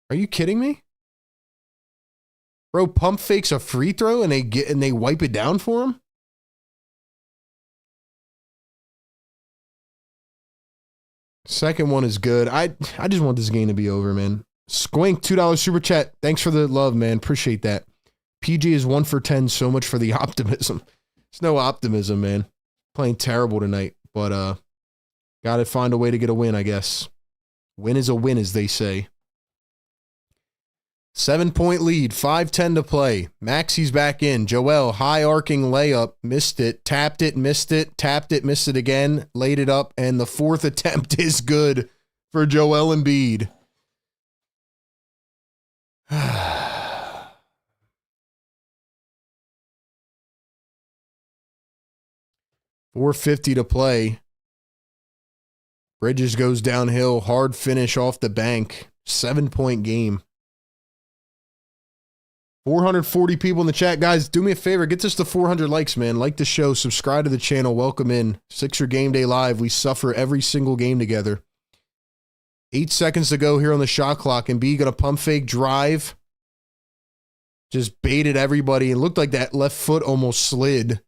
Speaker 1: Are you kidding me? Bro, pump fakes a free throw and they wipe it down for him? Second one is good. I just want this game to be over, man. Squink, $2 super chat. Thanks for the love, man. Appreciate that. PG is 1 for 10. So much for the optimism. There's no optimism, man. Playing terrible tonight, but gotta find a way to get a win, I guess. Win is a win, as they say. 7-point lead, 5:10 to play. Maxey's back in. Joel, high arcing layup, missed it, tapped it, missed it, tapped it, missed it again, laid it up, and the 4th attempt is good for Joel Embiid. 4:50 to play. Bridges goes downhill, hard finish off the bank. 7-point game. 440 people in the chat. Guys, do me a favor. Get this to 400 likes, man. Like the show. Subscribe to the channel. Welcome in. Sixer Game Day Live. We suffer every single game together. 8 seconds to go here on the shot clock. And B, gonna pump fake drive. Just baited everybody. It looked like that left foot almost slid.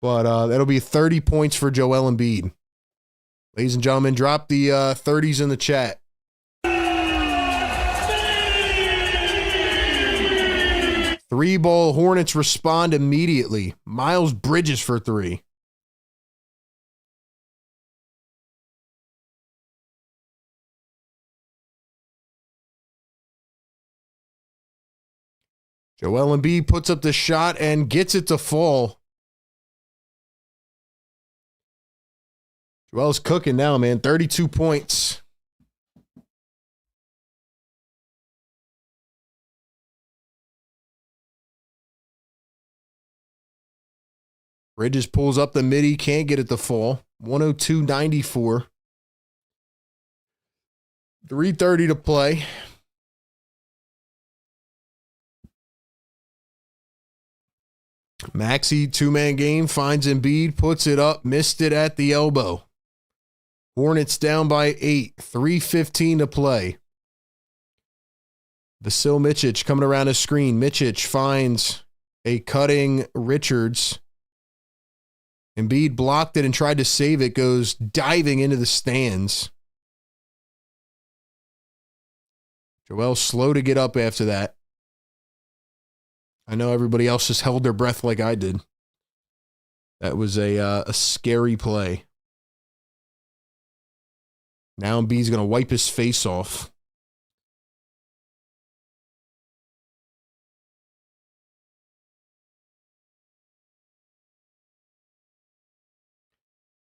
Speaker 1: But that'll be 30 points for Joel Embiid. Ladies and gentlemen, drop the 30s in the chat. 3-ball Hornets respond immediately. Miles Bridges for 3. Joel Embiid puts up the shot and gets it to fall. Joel's cooking now, man. 32 points. Bridges pulls up the midi, can't get it to fall. 102.94. 3:30 to play. Maxey, two-man game, finds Embiid, puts it up, missed it at the elbow. Hornets down by 8, 3:15 to play. Vasil Micic coming around his screen. Micic finds a cutting Richards. Embiid blocked it and tried to save it, goes diving into the stands. Joel slow to get up after that. I know everybody else just held their breath like I did. That was a scary play. Now Embiid's going to wipe his face off.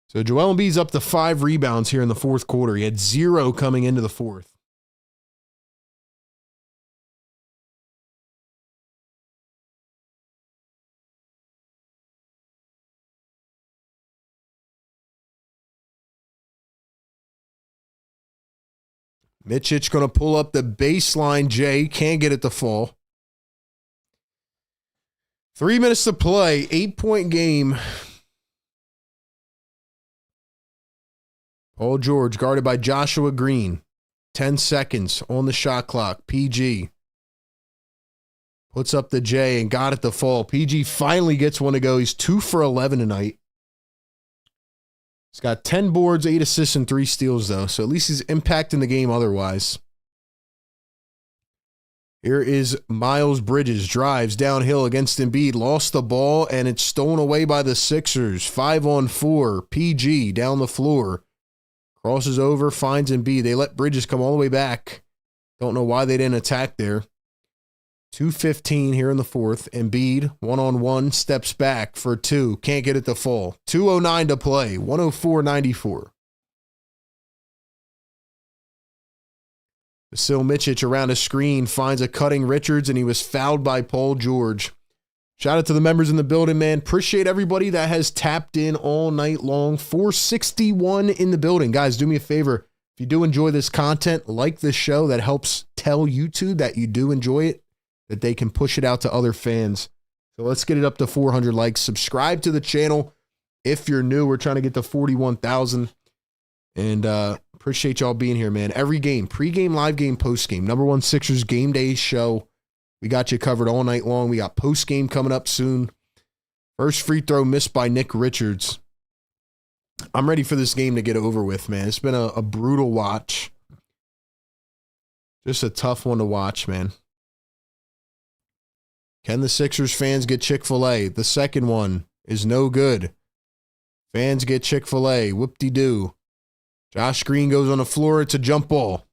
Speaker 1: So Joel Embiid's up to 5 rebounds here in the fourth quarter. He had 0 coming into the fourth. Micic going to pull up the baseline. Jay can't get it to fall. 3 minutes to play. 8-point game. Paul George guarded by Joshua Green. 10 seconds on the shot clock. PG puts up the J and got it to fall. PG finally gets one to go. He's 2 for 11 tonight. He's got 10 boards, 8 assists, and 3 steals, though. So at least he's impacting the game otherwise. Here is Miles Bridges. Drives downhill against Embiid. Lost the ball, and it's stolen away by the Sixers. 5-on-4. PG down the floor. Crosses over, finds Embiid. They let Bridges come all the way back. Don't know why they didn't attack there. 2:15 here in the fourth. Embiid, one-on-one, steps back for 2. Can't get it to fall. 2:09 to play. 104-94. Vasil Micic around a screen, finds a cutting Richards, and he was fouled by Paul George. Shout out to the members in the building, man. Appreciate everybody that has tapped in all night long. 461 in the building. Guys, do me a favor. If you do enjoy this content, like this show. That helps tell YouTube that you do enjoy it, that they can push it out to other fans. So let's get it up to 400 likes. Subscribe to the channel if you're new. We're trying to get to 41,000. And appreciate y'all being here, man. Every game, pregame, live game, postgame. #1 Sixers game day show. We got you covered all night long. We got postgame coming up soon. First free throw missed by Nick Richards. I'm ready for this game to get over with, man. It's been a brutal watch. Just a tough one to watch, man. Can the Sixers fans get Chick-fil-A? The second one is no good. Fans get Chick-fil-A. Whoop-de-doo. Josh Green goes on the floor. It's a jump ball.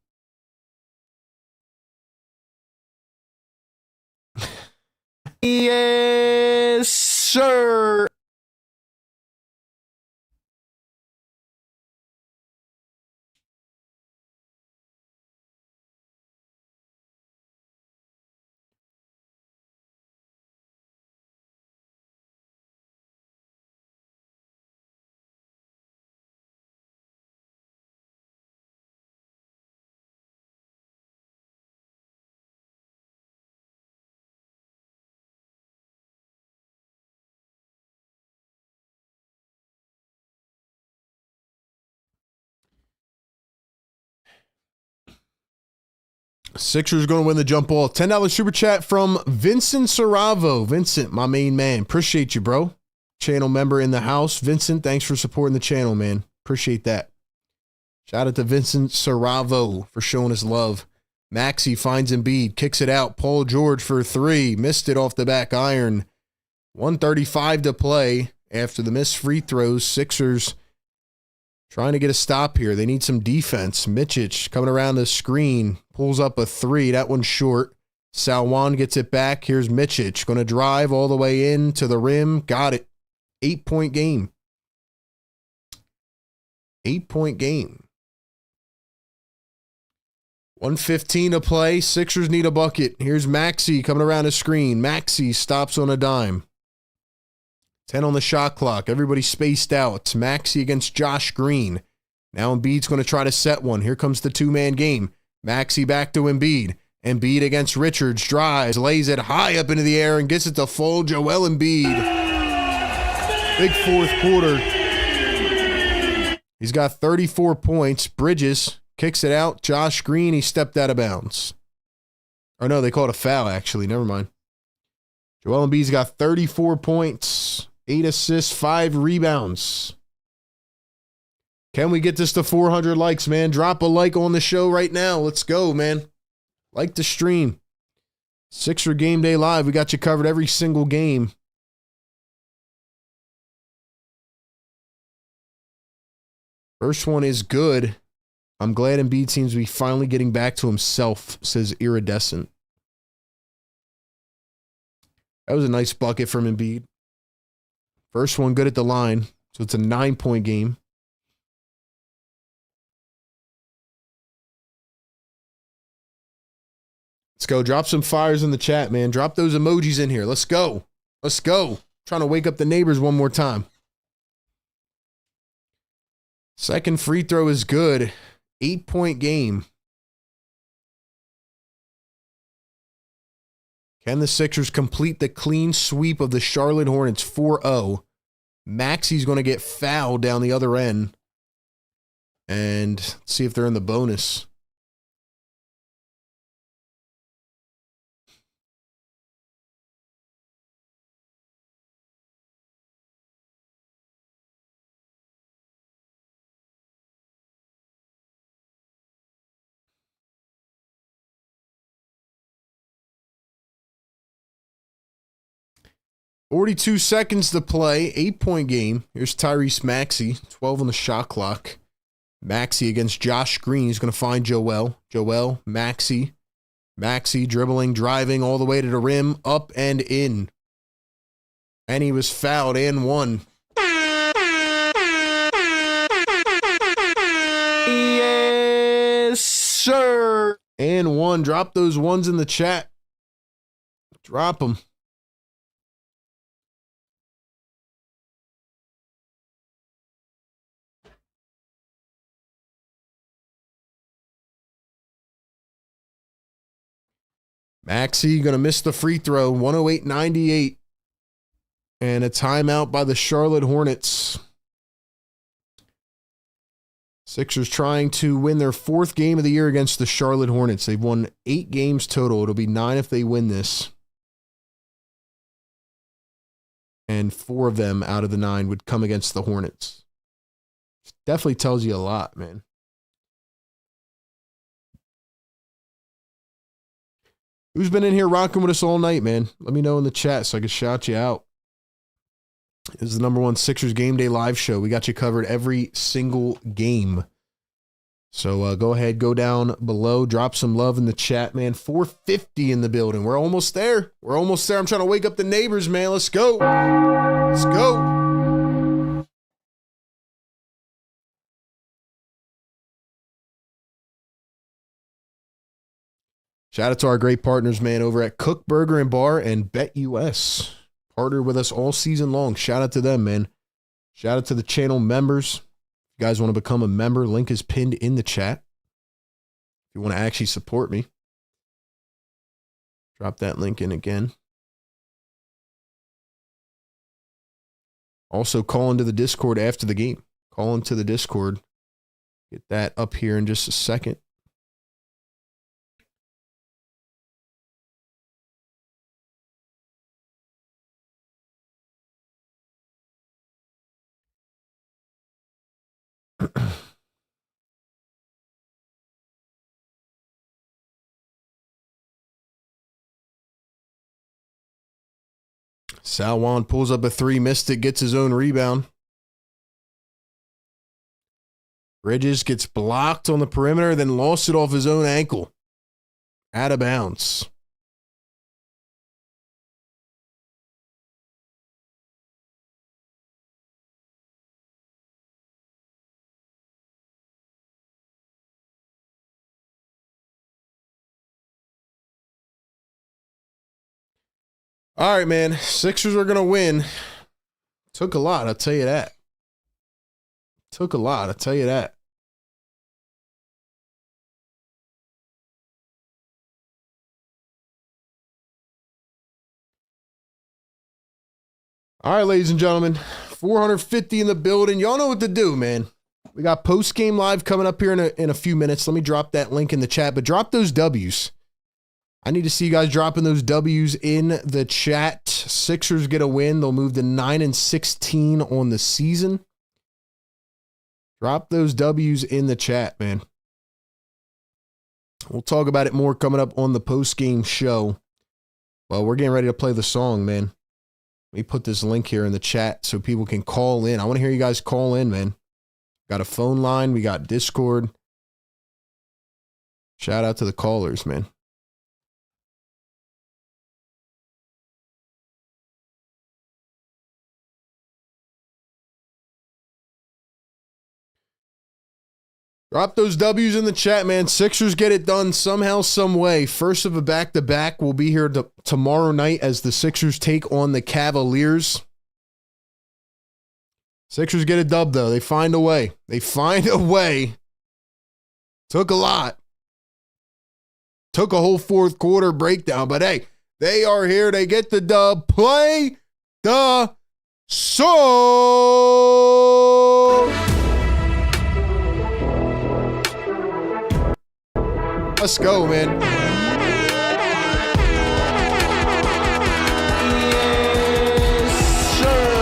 Speaker 1: Yes, sir. Sixers going to win the jump ball. $10 super chat from Vincent Saravo. Vincent, my main man. Appreciate you, bro. Channel member in the house. Vincent, thanks for supporting the channel, man. Appreciate that. Shout out to Vincent Saravo for showing us love. Maxey finds Embiid, kicks it out. Paul George for 3. Missed it off the back iron. 1:35 to play after the missed free throws. Sixers trying to get a stop here. They need some defense. Micic coming around the screen. Pulls up a 3. That one's short. Salwan gets it back. Here's Micic. Going to drive all the way in to the rim. Got it. 8-point game. 8-point game. 1:15 to play. Sixers need a bucket. Here's Maxey coming around the screen. Maxey stops on a dime. 10 on the shot clock. Everybody spaced out. It's Maxey against Josh Green. Now Embiid's going to try to set one. Here comes the two-man game. Maxey back to Embiid. Embiid against Richards. Drives, lays it high up into the air and gets it to full Joel Embiid. Big fourth quarter. He's got 34 points. Bridges kicks it out. Josh Green, he stepped out of bounds. Or no, they called a foul, actually. Never mind. Joel Embiid's got 34 points, 8 assists, 5 rebounds. Can we get this to 400 likes, man? Drop a like on the show right now. Let's go, man. Like the stream. Sixer Game Day Live. We got you covered every single game. First one is good. I'm glad Embiid seems to be finally getting back to himself, says Iridescent. That was a nice bucket from Embiid. First one good at the line, so it's a 9-point game. Let's go. Drop some fires in the chat, man. Drop those emojis in here. Let's go. Let's go. Trying to wake up the neighbors one more time. Second free throw is good. 8-point game. Can the Sixers complete the clean sweep of the Charlotte Hornets 4-0? Maxey's going to get fouled down the other end. And see if they're in the bonus. .42 seconds to play. 8-point game. Here's Tyrese Maxey. 12 on the shot clock. Maxey against Josh Green. He's going to find Joel. Joel, Maxey. Maxey dribbling, driving all the way to the rim. Up and in. And he was fouled and won. Yes, sir. And one. Drop those ones in the chat. Drop them. Maxey going to miss the free throw, 108-98. And a timeout by the Charlotte Hornets. Sixers trying to win their 4th game of the year against the Charlotte Hornets. They've won 8 games total. It'll be 9 if they win this. And 4 of them out of the 9 would come against the Hornets. Definitely tells you a lot, man. Who's been in here rocking with us all night, man? Let me know in the chat so I can shout you out. This is the #1 Sixers Game Day live show. We got you covered every single game. So go ahead, go down below, drop some love in the chat, man. 450 in the building. We're almost there. We're almost there. I'm trying to wake up the neighbors, man. Let's go. Let's go. Shout out to our great partners, man, over at Kook Burger and Bar and BetUS. Partner with us all season long. Shout out to them, man. Shout out to the channel members. If you guys want to become a member, link is pinned in the chat. If you want to actually support me, drop that link in again. Also, call into the Discord after the game. Call into the Discord. Get that up here in just a second. Salwan pulls up a 3, missed it, gets his own rebound. Bridges gets blocked on the perimeter, then lost it off his own ankle. Out of bounds. All right, man. Sixers are going to win Took a lot, I'll tell you that. Took a lot, I'll tell you that. All right, ladies and gentlemen, 450 in the building. Y'all know what to do, man. We got post-game live coming up here in a few minutes. Let me drop that link in the chat, but drop those W's. I need to see you guys dropping those W's in the chat. Sixers get a win. They'll move to 9-16 on the season. Drop those W's in the chat, man. We'll talk about it more coming up on the post-game show. Well, we're getting ready to play the song, man. Let me put this link here in the chat so people can call in. I want to hear you guys call in, man. Got a phone line. We got Discord. Shout out to the callers, man. Drop those W's in the chat, man. Sixers get it done somehow, some way. First of a back-to-back. We'll be here tomorrow night as the Sixers take on the Cavaliers. Sixers get a dub, though. They find a way. They find a way. Took a lot. Took a whole fourth quarter breakdown. But, hey, they are here. They get the dub. Play the song. Let's go, man. Yes, sir.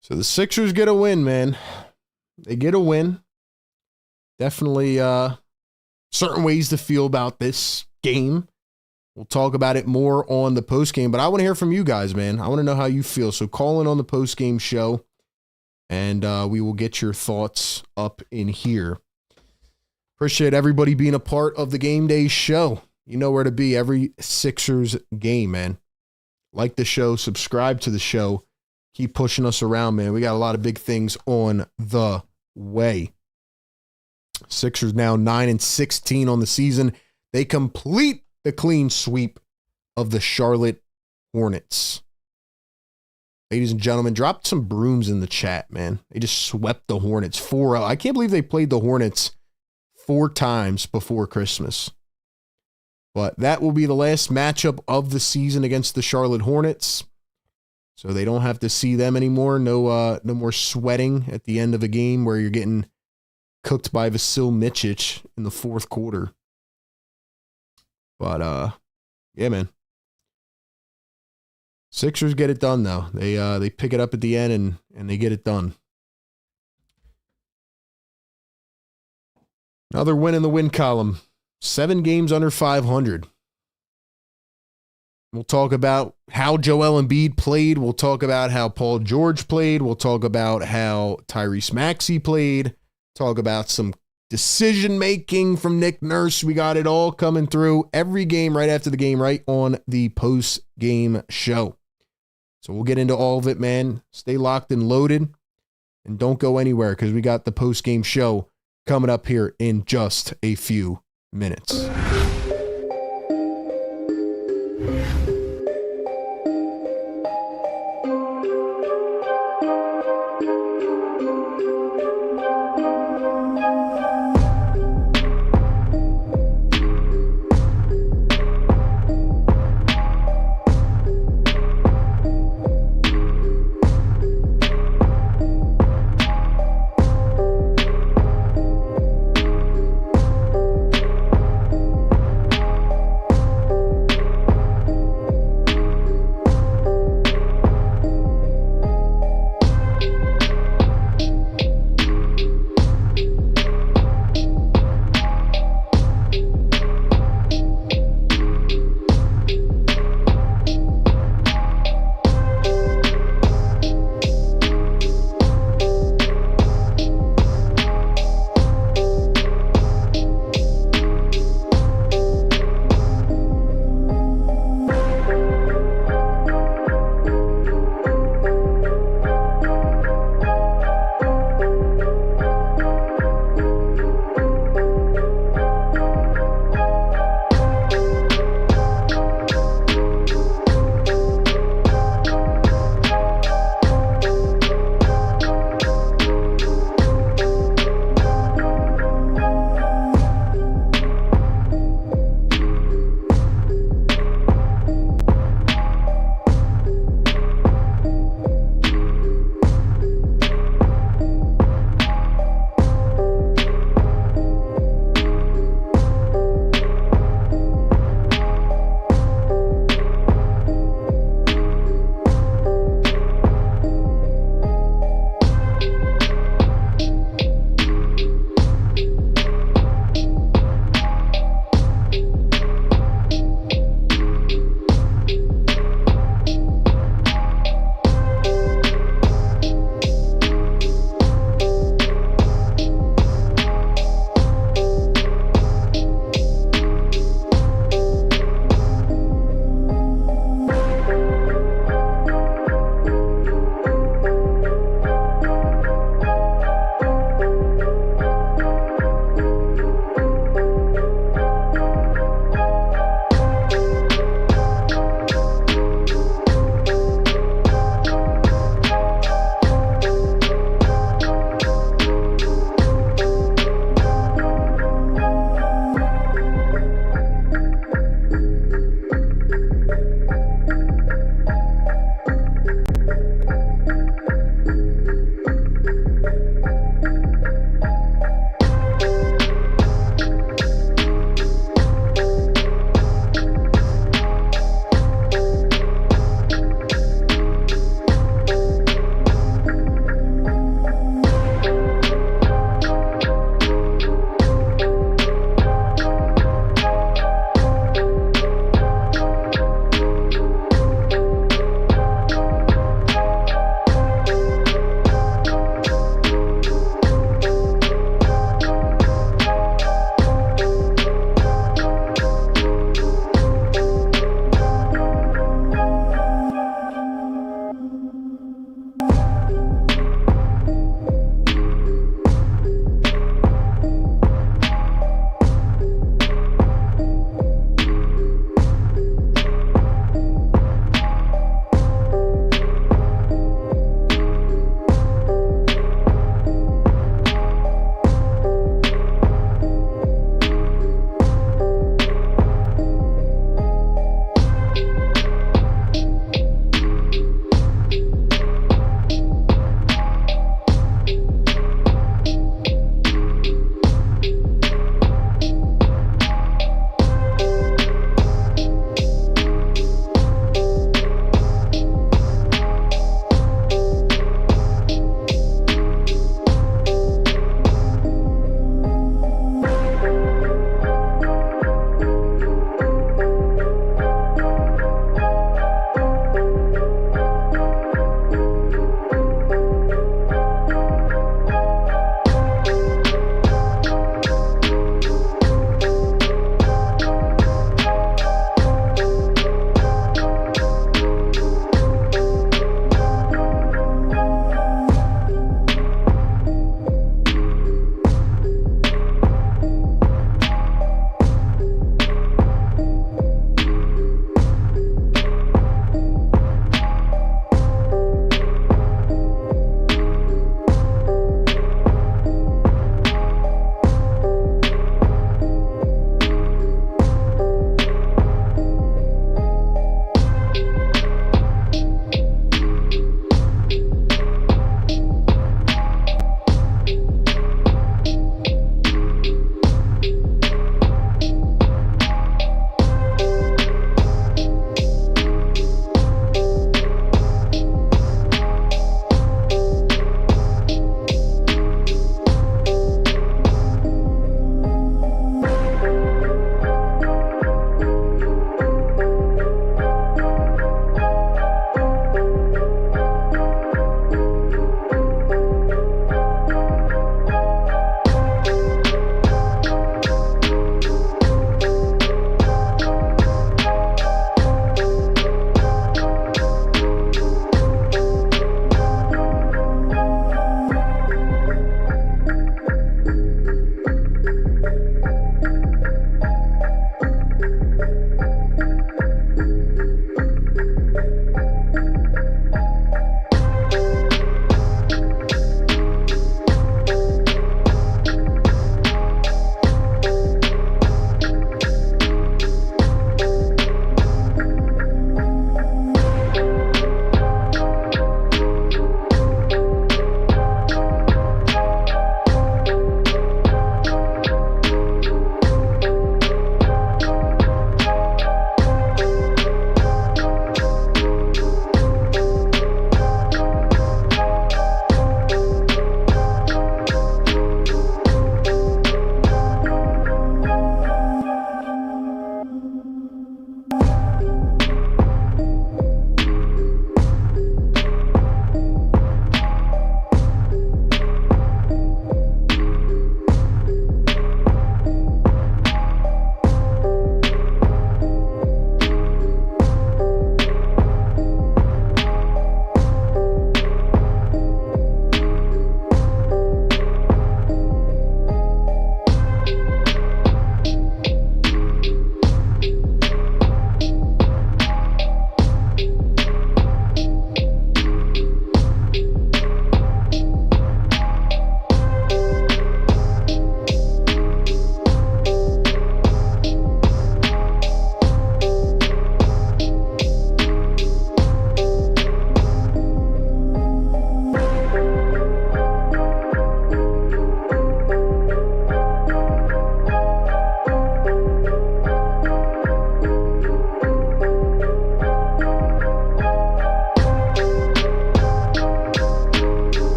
Speaker 1: So the Sixers get a win, man. They get a win. Definitely certain ways to feel about this game. We'll talk about it more on the postgame, but I want to hear from you guys, man. I want to know how you feel. So call in on the postgame show, and we will get your thoughts up in here. Appreciate everybody being a part of the Game Day show. You know where to be every Sixers game, man. Like the show, subscribe to the show. Keep pushing us around, man. We got a lot of big things on the way. Sixers now 9-16 on the season. They complete the clean sweep of the Charlotte Hornets. Ladies and gentlemen, drop some brooms in the chat, man. They just swept the Hornets 4-0. I can't believe they played the Hornets 4 times before Christmas. But that will be the last matchup of the season against the Charlotte Hornets. So they don't have to see them anymore. No more sweating at the end of a game where you're getting cooked by Vasil Micic in the fourth quarter. But yeah, man. Sixers get it done though. They pick it up at the end and they get it done. Another win in the win column. 7 games under 500. We'll talk about how Joel Embiid played. We'll talk about how Paul George played. We'll talk about how Tyrese Maxey played. Talk about some decision-making from Nick Nurse. We got it all coming through every game right after the game, right on the post-game show. So we'll get into all of it, man. Stay locked and loaded. And don't go anywhere because we got the post-game show coming up here in just a few minutes.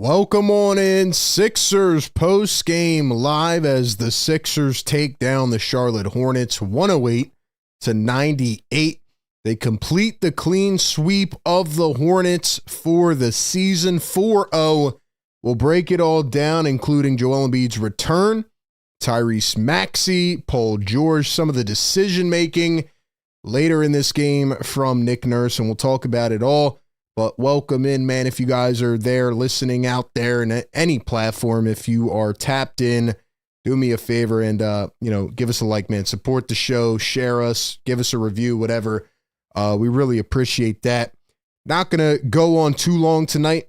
Speaker 1: Welcome on in, Sixers post-game live as the Sixers take down the Charlotte Hornets 108-98. They complete the clean sweep of the Hornets for the season 4-0. We'll break it all down, including Joel Embiid's return, Tyrese Maxey, Paul George, some of the decision-making later in this game from Nick Nurse, and we'll talk about it all. But welcome in, man, if you guys are there listening out there in any platform, if you are tapped in, do me a favor and, give us a like, man. Support the show, share us, give us a review, whatever. We really appreciate that. Not going to go on too long tonight,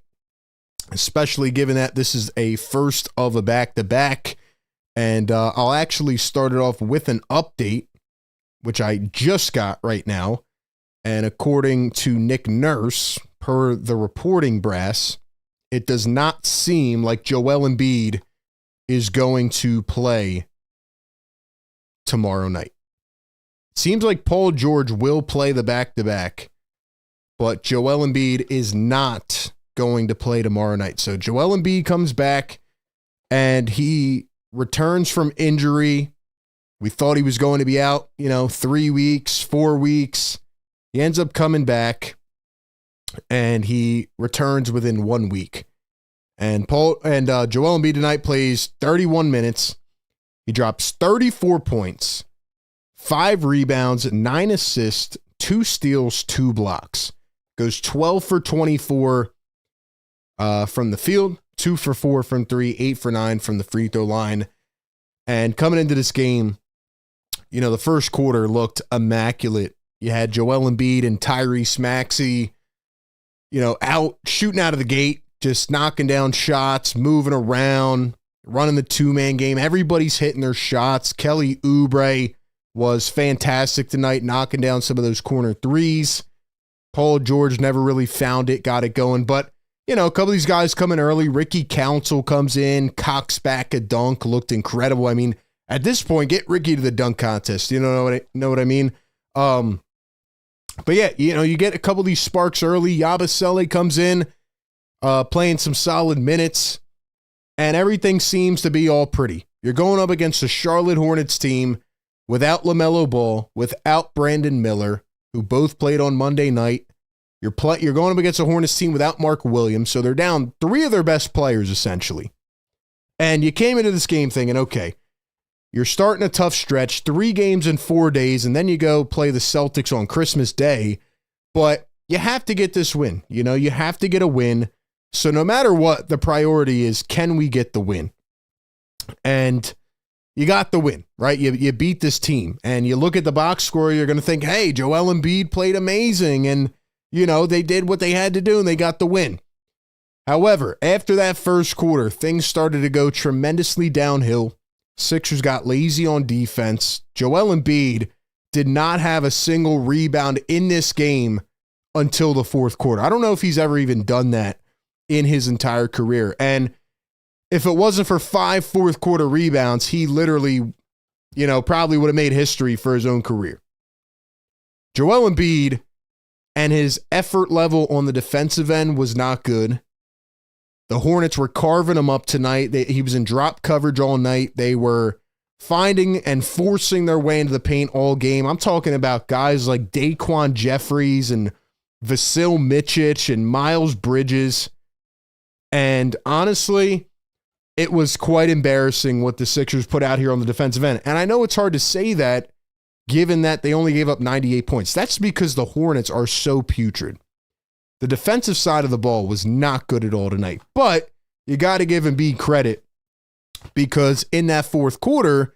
Speaker 1: especially given that this is a first of a back-to-back. And I'll actually start it off with an update, which I just got right now. And according to Nick Nurse, per the reporting brass, it does not seem like Joel Embiid is going to play tomorrow night. It seems like Paul George will play the back-to-back, but Joel Embiid is not going to play tomorrow night. So Joel Embiid comes back and he returns from injury. We thought he was going to be out, 3 weeks, 4 weeks. He ends up coming back and he returns within 1 week. And Joel Embiid tonight plays 31 minutes. He drops 34 points, 5 rebounds, 9 assists, 2 steals, 2 blocks. Goes 12 for 24 from the field, 2 for 4 from 3, 8 for 9 from the free throw line. And coming into this game, the first quarter looked immaculate. You had Joel Embiid and Tyrese Maxey, out shooting out of the gate, just knocking down shots, moving around, running the two-man game. Everybody's hitting their shots. Kelly Oubre was fantastic tonight, knocking down some of those corner threes. Paul George never really found it, got it going. But, a couple of these guys coming early. Ricky Council comes in, cocks back a dunk, looked incredible. I mean, at this point, get Ricky to the dunk contest. You know what I mean? But yeah, you get a couple of these sparks early. Yabusele comes in, playing some solid minutes, and everything seems to be all pretty. You're going up against a Charlotte Hornets team without LaMelo Ball, without Brandon Miller, who both played on Monday night. You're going up against a Hornets team without Mark Williams, so they're down 3 of their best players, essentially. And you came into this game thinking, okay, you're starting a tough stretch, 3 games in 4 days, and then you go play the Celtics on Christmas Day. But you have to get this win. You have to get a win. So no matter what, the priority is, can we get the win? And you got the win, right? You beat this team. And you look at the box score, you're going to think, hey, Joel Embiid played amazing. And, they did what they had to do, and they got the win. However, after that first quarter, things started to go tremendously downhill. Sixers got lazy on defense. Joel Embiid did not have a single rebound in this game until the fourth quarter. I don't know if he's ever even done that in his entire career. And if it wasn't for 5 fourth quarter rebounds, he literally, probably would have made history for his own career. Joel Embiid and his effort level on the defensive end was not good. The Hornets were carving him up tonight. He was in drop coverage all night. They were finding and forcing their way into the paint all game. I'm talking about guys like Daquan Jeffries and Vasil Mičić and Miles Bridges. And honestly, it was quite embarrassing what the Sixers put out here on the defensive end. And I know it's hard to say that given that they only gave up 98 points. That's because the Hornets are so putrid. The defensive side of the ball was not good at all tonight. But you got to give Embiid credit because in that fourth quarter,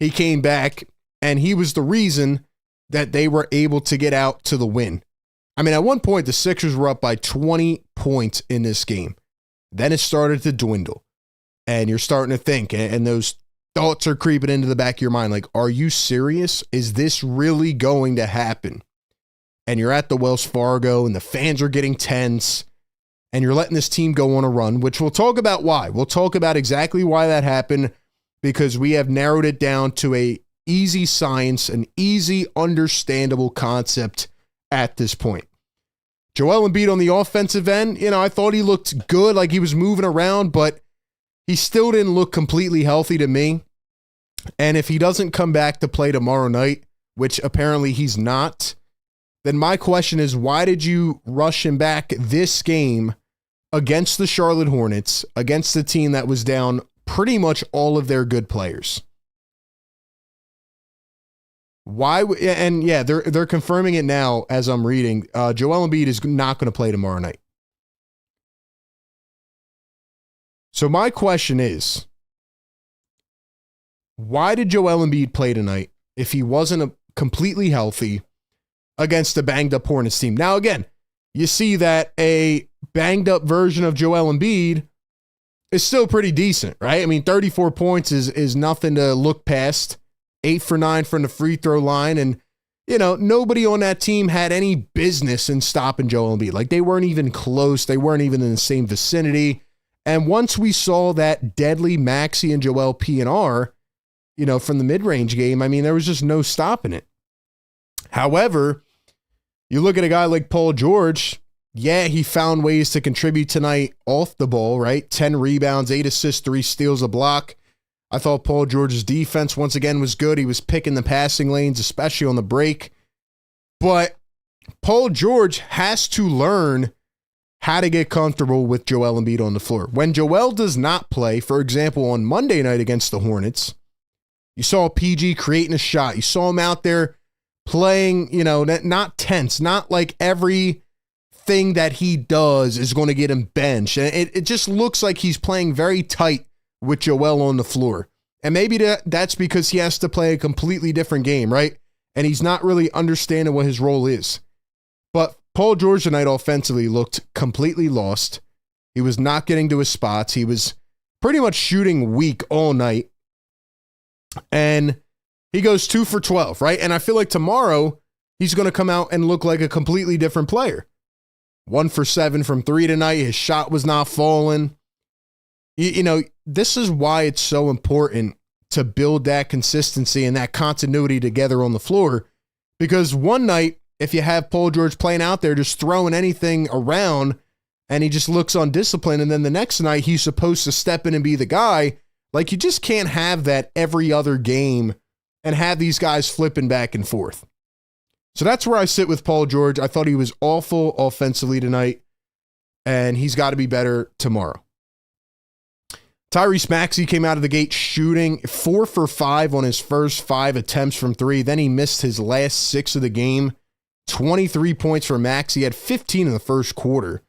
Speaker 1: he came back and he was the reason that they were able to get out to the win. I mean, at one point, the Sixers were up by 20 points in this game. Then it started to dwindle. And you're starting to think, and those thoughts are creeping into the back of your mind, like, are you serious? Is this really going to happen? And you're at the Wells Fargo, and the fans are getting tense, and you're letting this team go on a run, which we'll talk about why. We'll talk about exactly why that happened, because we have narrowed it down to a easy science, an easy, understandable concept at this point. Joel Embiid on the offensive end, I thought he looked good, like he was moving around, but he still didn't look completely healthy to me. And if he doesn't come back to play tomorrow night, which apparently he's not, then my question is, why did you rush him back this game against the Charlotte Hornets, against the team that was down pretty much all of their good players? Why? And yeah, they're confirming it now as I'm reading. Joel Embiid is not going to play tomorrow night. So my question is, why did Joel Embiid play tonight if he wasn't completely healthy against a banged up Hornets team? Now, again, you see that a banged up version of Joel Embiid is still pretty decent, right? I mean, 34 points is nothing to look past. 8 for 9 from the free throw line. And, nobody on that team had any business in stopping Joel Embiid. Like, they weren't even close. They weren't even in the same vicinity. And once we saw that deadly Maxey and Joel P&R, from the mid-range game, I mean, there was just no stopping it. However, you look at a guy like Paul George, yeah, he found ways to contribute tonight off the ball, right? 10 rebounds, 8 assists, 3 steals, a block. I thought Paul George's defense, once again, was good. He was picking the passing lanes, especially on the break. But Paul George has to learn how to get comfortable with Joel Embiid on the floor. When Joel does not play, for example, on Monday night against the Hornets, you saw PG creating a shot. You saw him out there playing, not tense, not like everything that he does is going to get him benched. And it just looks like he's playing very tight with Joel on the floor. And maybe that's because he has to play a completely different game, right? And he's not really understanding what his role is. But Paul George tonight offensively looked completely lost. He was not getting to his spots. He was pretty much shooting weak all night. And he goes 2 for 12, right? And I feel like tomorrow he's going to come out and look like a completely different player. 1 for 7 from 3 tonight. His shot was not falling. This is why it's so important to build that consistency and that continuity together on the floor. Because one night, if you have Paul George playing out there just throwing anything around and he just looks undisciplined, and then the next night he's supposed to step in and be the guy, like, you just can't have that every other game and have these guys flipping back and forth. So that's where I sit with Paul George. I thought he was awful offensively tonight, and he's got to be better tomorrow. Tyrese Maxey came out of the gate shooting 4 for 5 on his first 5 attempts from 3. Then he missed his last 6 of the game. 23 points for Maxey. He had 15 in the first quarter,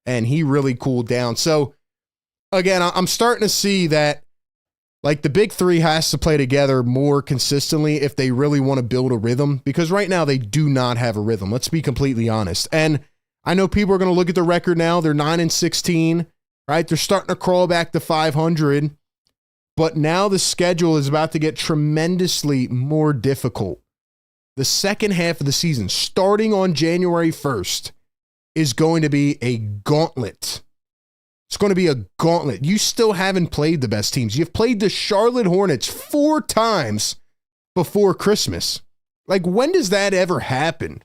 Speaker 1: and he really cooled down. So, again, I'm starting to see that, like, the big three has to play together more consistently if they really want to build a rhythm, because right now they do not have a rhythm. Let's be completely honest. And I know people are going to look at the record now. They're 9-16. Right? They're starting to crawl back to 500, but now the schedule is about to get tremendously more difficult. The second half of the season, starting on January 1st, is going to be a gauntlet. It's going to be a gauntlet. You still haven't played the best teams. You've played the Charlotte Hornets 4 times before Christmas. Like, when does that ever happen?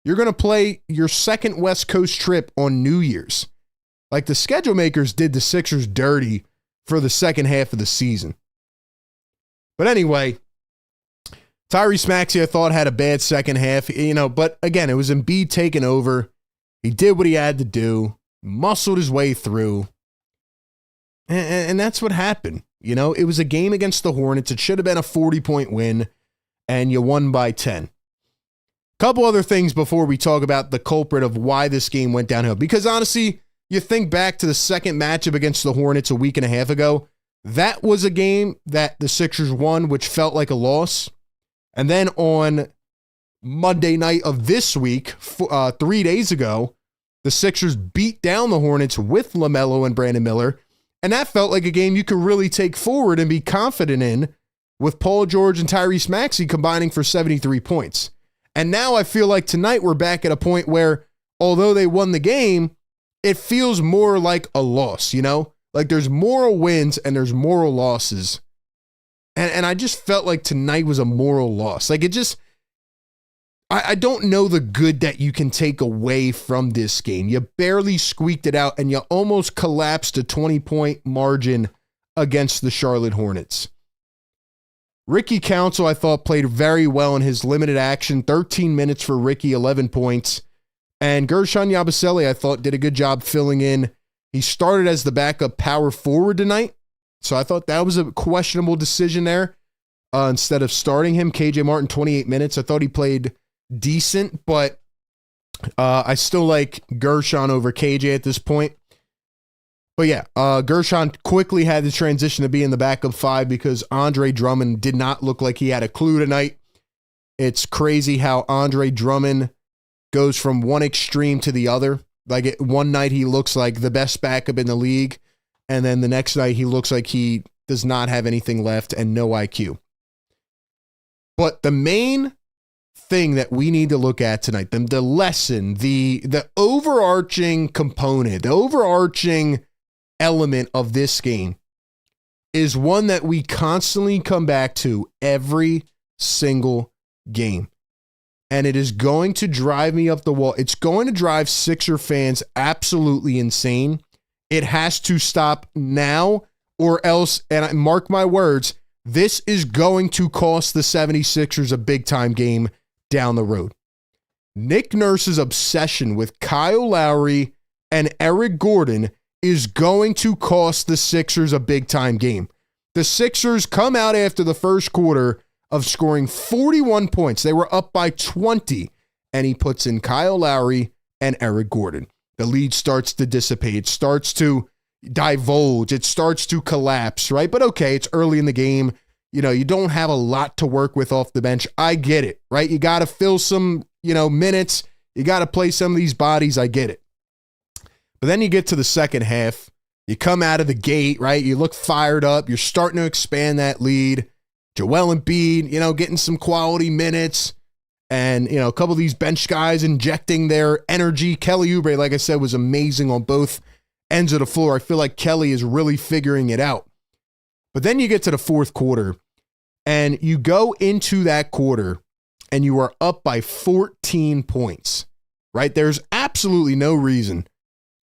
Speaker 1: You're going to play your second West Coast trip on New Year's. Like, the schedule makers did the Sixers dirty for the second half of the season. But anyway, Tyrese Maxey, I thought, had a bad second half, but again, it was Embiid taking over. He did what he had to do, muscled his way through, and that's what happened. It was a game against the Hornets. It should have been a 40-point win, and you won by 10. Couple other things before we talk about the culprit of why this game went downhill, because honestly, you think back to the second matchup against the Hornets a week and a half ago, that was a game that the Sixers won, which felt like a loss. And then on Monday night of this week, 3 days ago, the Sixers beat down the Hornets with LaMelo and Brandon Miller, and that felt like a game you could really take forward and be confident in, with Paul George and Tyrese Maxey combining for 73 points. And now I feel like tonight we're back at a point where, although they won the game, it feels more like a loss, Like, there's moral wins and there's moral losses. And I just felt like tonight was a moral loss. Like, I don't know the good that you can take away from this game. You barely squeaked it out, and you almost collapsed a 20-point margin against the Charlotte Hornets. Ricky Council, I thought, played very well in his limited action. 13 minutes for Ricky, 11 points. And Gershon Yabusele, I thought, did a good job filling in. He started as the backup power forward tonight, so I thought that was a questionable decision there. Instead of starting him, KJ Martin, 28 minutes. I thought he played decent, but I still like Gershon over KJ at this point. But yeah, Gershon quickly had to transition to being the backup 5 because Andre Drummond did not look like he had a clue tonight. It's crazy how Andre Drummond goes from one extreme to the other. Like one night he looks like the best backup in the league, and then the next night he looks like he does not have anything left and no IQ. But the main thing that we need to look at tonight, the lesson, the overarching component, the overarching element of this game is one that we constantly come back to every single game. And it is going to drive me up the wall. It's going to drive Sixer fans absolutely insane. It has to stop now, or else, and I mark my words, this is going to cost the 76ers a big-time game down the road. Nick Nurse's obsession with Kyle Lowry and Eric Gordon is going to cost the Sixers a big-time game. The Sixers come out after the first quarter of scoring 41 points. They were up by 20, and he puts in Kyle Lowry and Eric Gordon. The lead starts to dissipate. It starts to divulge. It starts to collapse, right? But okay, it's early in the game. You know, you don't have a lot to work with off the bench. I get it, right? You got to fill some, minutes. You got to play some of these bodies. I get it. But then you get to the second half. You come out of the gate, right? You look fired up. You're starting to expand that lead. Joel Embiid, getting some quality minutes. And, a couple of these bench guys injecting their energy. Kelly Oubre, like I said, was amazing on both ends of the floor. I feel like Kelly is really figuring it out. But then you get to the fourth quarter, and you go into that quarter, and you are up by 14 points, right? There's absolutely no reason.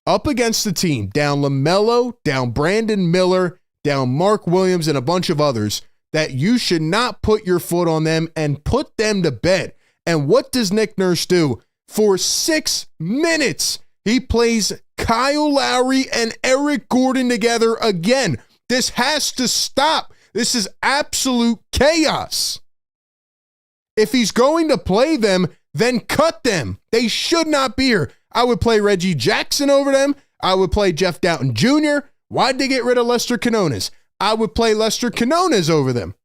Speaker 1: Up against the team, down LaMelo, down Brandon Miller, down Mark Williams, and a bunch of others, that you should not put your foot on them and put them to bed. And what does Nick Nurse do? For 6 minutes, he plays Kyle Lowry and Eric Gordon together again. This has to stop. This is absolute chaos. If he's going to play them, then cut them. They should not be here. I would play Reggie Jackson over them. I would play Jeff Doughton Jr. Why'd they get rid of Lester Quinones? I would play Lester Quinones over them.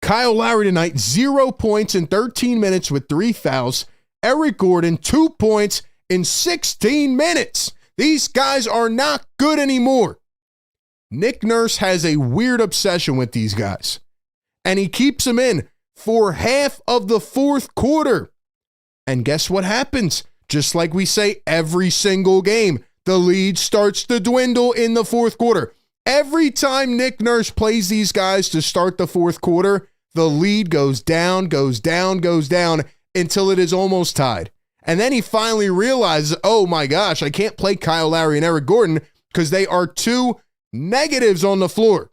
Speaker 1: Kyle Lowry tonight, 0 points in 13 minutes with 3 fouls. Eric Gordon, 2 points in 16 minutes. These guys are not good anymore. Nick Nurse has a weird obsession with these guys, and he keeps them in for half of the fourth quarter. And guess what happens? Just like we say every single game, the lead starts to dwindle in the fourth quarter. Every time Nick Nurse plays these guys to start the fourth quarter, the lead goes down, goes down, goes down until it is almost tied. And then he finally realizes, oh my gosh, I can't play Kyle Lowry and Eric Gordon because they are two negatives on the floor.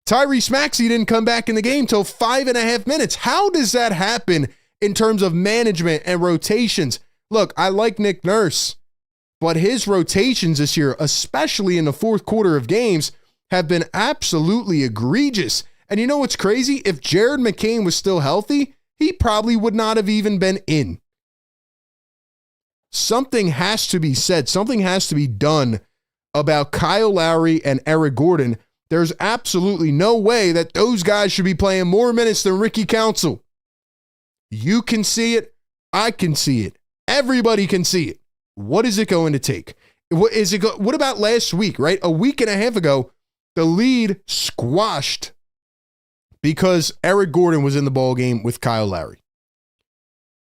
Speaker 1: Tyrese Maxey didn't come back in the game till 5.5 minutes. How does that happen in terms of management and rotations? Look, I like Nick Nurse, but his rotations this year, especially in the fourth quarter of games, have been absolutely egregious. And you know what's crazy? If Jared McCain was still healthy, he probably would not have even been in. Something has to be said. Something has to be done about Kyle Lowry and Eric Gordon. There's absolutely no way that those guys should be playing more minutes than Ricky Council. You can see it. I can see it. Everybody can see it. What is it going to take? What about last week, right? A week and a half ago, the lead squashed because Eric Gordon was in the ball game with Kyle Lowry.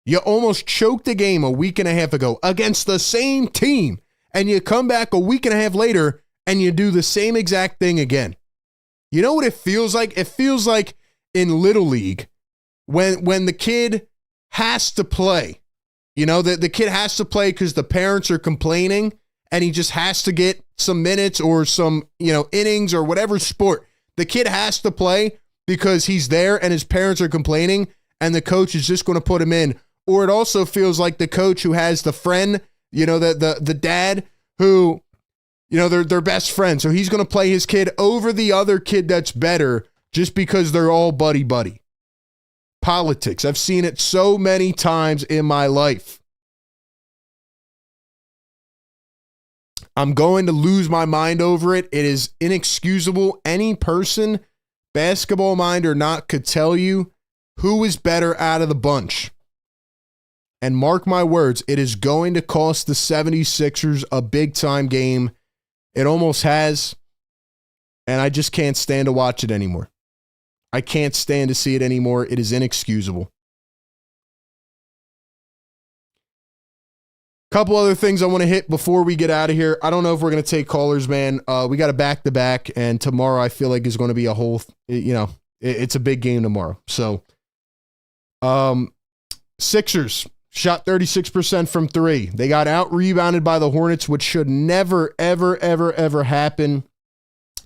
Speaker 1: You almost choked the game a week and a half ago against the same team, and you come back a week and a half later and you do the same exact thing again. You know what it feels like? It feels like in Little League when the kid has to play, you know, the kid has to play because the parents are complaining and he just has to get some minutes or some, you know, innings or whatever sport. The kid has to play because he's there and his parents are complaining and the coach is just going to put him in. Or it also feels like the coach who has the friend, you know, the dad who, you know, they're best friends. So he's going to play his kid over the other kid that's better just because they're all buddy-buddy. Politics. I've seen it so many times in my life. I'm going to lose my mind over it. It is inexcusable. Any person, basketball mind or not, could tell you who is better out of the bunch. And mark my words, it is going to cost the 76ers a big-time game. It almost has. And I just can't stand to watch it anymore. I can't stand to see it anymore. It is inexcusable. Couple other things I want to hit before we get out of here. I don't know if we're going to take callers, man. We got a back-to-back, and tomorrow I feel like is going to be a whole, you know, it's a big game tomorrow. So, Sixers shot 36% from three. They got out-rebounded by the Hornets, which should never, ever, ever, ever happen.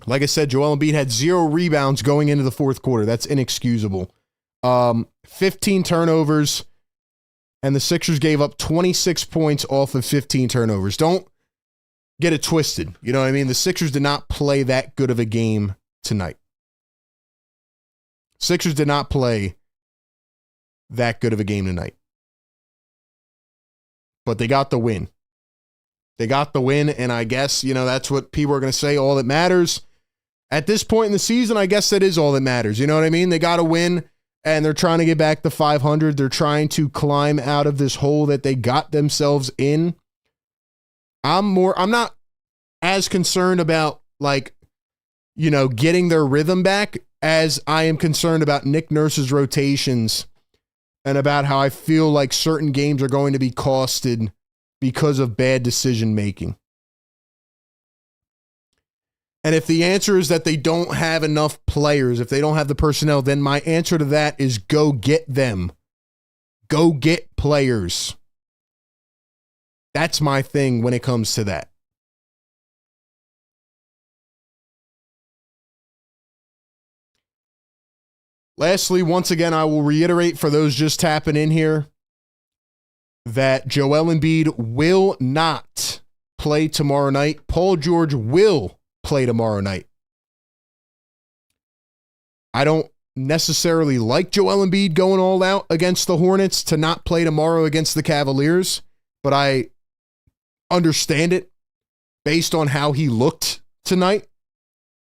Speaker 1: Like I said, Joel Embiid had 0 rebounds going into the fourth quarter. That's inexcusable. 15 turnovers, and the Sixers gave up 26 points off of 15 turnovers. Don't get it twisted. You know what I mean? The Sixers did not play that good of a game tonight. Sixers did not play that good of a game tonight. But they got the win. They got the win, and I guess, you know, that's what people are going to say, all that matters. At this point in the season, I guess that is all that matters. You know what I mean? They got to win, and they're trying to get back to 500. They're trying to climb out of this hole that they got themselves in. I'm not as concerned about, like, you know, getting their rhythm back as I am concerned about Nick Nurse's rotations and about how I feel like certain games are going to be costed because of bad decision making. And if the answer is that they don't have enough players, if they don't have the personnel, then my answer to that is go get them. Go get players. That's my thing when it comes to that. Lastly, once again, I will reiterate for those just tapping in here that Joel Embiid will not play tomorrow night. Paul George will play tomorrow night. I don't necessarily like Joel Embiid going all out against the Hornets to not play tomorrow against the Cavaliers, but I understand it based on how he looked tonight.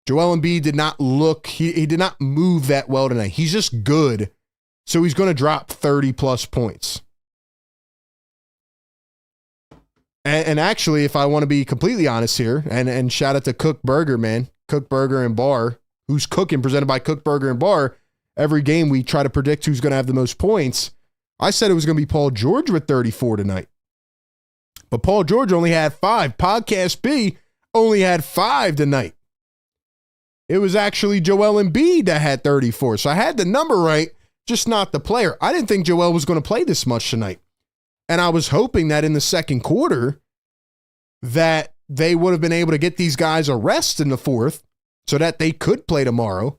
Speaker 1: Joel Embiid did not look, he did not move that well tonight. He's just good, so he's going to drop 30-plus points. And actually, if I want to be completely honest here, and shout out to Kook Burger, man, Kook Burger and Bar, who's cooking, presented by Kook Burger and Bar. Every game we try to predict who's going to have the most points. I said it was going to be Paul George with 34 tonight. But Paul George only had 5. Podcast B only had 5 tonight. It was actually Joel Embiid that had 34. So I had the number right, just not the player. I didn't think Joel was going to play this much tonight. And I was hoping that in the second quarter that they would have been able to get these guys a rest in the fourth so that they could play tomorrow.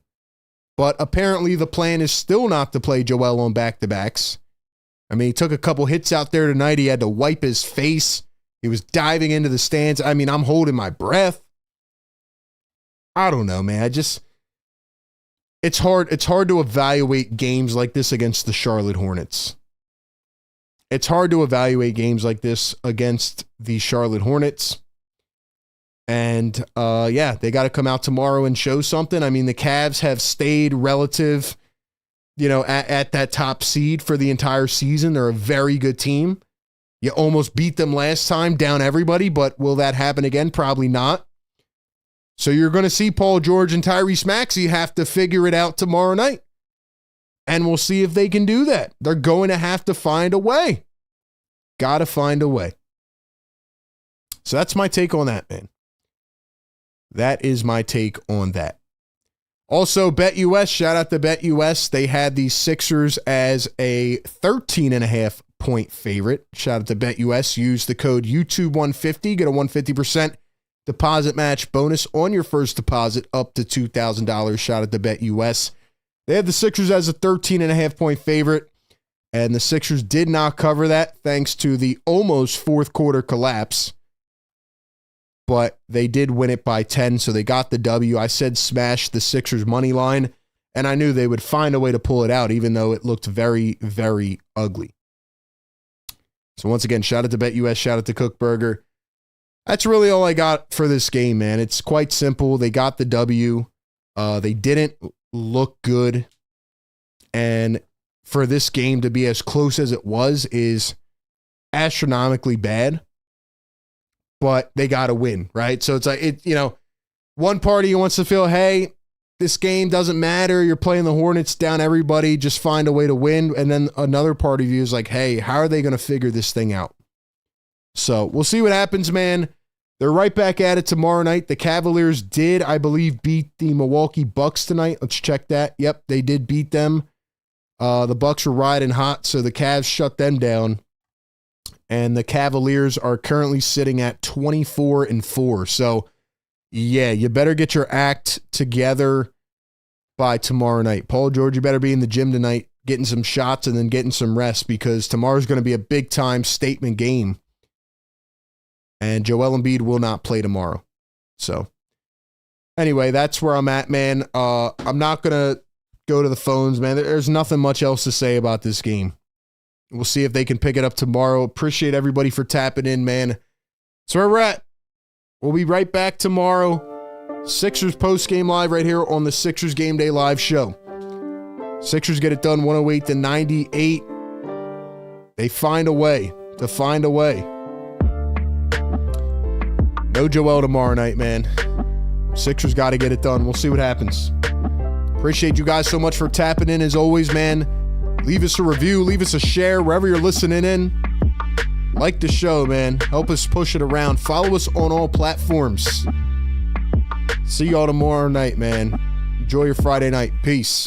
Speaker 1: But apparently the plan is still not to play Joel on back-to-backs. I mean, he took a couple hits out there tonight. He had to wipe his face. He was diving into the stands. I mean, I'm holding my breath. I don't know, man. It's hard to evaluate games like this against the Charlotte Hornets. It's hard to evaluate games like this against the Charlotte Hornets. And, yeah, they got to come out tomorrow and show something. I mean, the Cavs have stayed relative, you know, at that top seed for the entire season. They're a very good team. You almost beat them last time, down everybody, but will that happen again? Probably not. So you're going to see Paul George and Tyrese Maxey have to figure it out tomorrow night. And we'll see if they can do that. They're going to have to find a way. Got to find a way. So that's my take on that, man. That is my take on that. Also, BetUS, shout out to BetUS. They had the Sixers as a 13.5 point favorite. Shout out to BetUS. Use the code YouTube150. Get a 150% deposit match bonus on your first deposit up to $2,000. Shout out to BetUS. They had the Sixers as a 13.5 point favorite, and the Sixers did not cover that thanks to the almost fourth quarter collapse. But they did win it by 10, so they got the W. I said smash the Sixers money line, and I knew they would find a way to pull it out, even though it looked very, very ugly. So once again, shout out to BetUS, shout out to Kook Burger. That's really all I got for this game, man. It's quite simple. They got the W. They didn't look good, and for this game to be as close as it was is astronomically bad. But they got to win, right? So it's like, one party wants to feel, hey, this game doesn't matter. You're playing the Hornets, down everybody. Just find a way to win. And then another part of you is like, hey, how are they going to figure this thing out? So we'll see what happens, man. They're right back at it tomorrow night. The Cavaliers did, I believe, beat the Milwaukee Bucks tonight. Let's check that. Yep, they did beat them. The Bucks were riding hot, so the Cavs shut them down. And the Cavaliers are currently sitting at 24-4. So, yeah, you better get your act together by tomorrow night. Paul George, you better be in the gym tonight getting some shots and then getting some rest, because tomorrow's going to be a big-time statement game. And Joel Embiid will not play tomorrow. So, anyway, that's where I'm at, man. I'm not going to go to the phones, man. There's nothing much else to say about this game. We'll see if they can pick it up tomorrow. Appreciate everybody for tapping in, man. That's where we're at. We'll be right back tomorrow. Sixers post-game live right here on the Sixers Game Day Live show. Sixers get it done 108-98. They find a way to find a way. No Joel tomorrow night, man. Sixers got to get it done. We'll see what happens. Appreciate you guys so much for tapping in as always, man. Leave us a review. Leave us a share wherever you're listening in. Like the show, man. Help us push it around. Follow us on all platforms. See y'all tomorrow night, man. Enjoy your Friday night. Peace.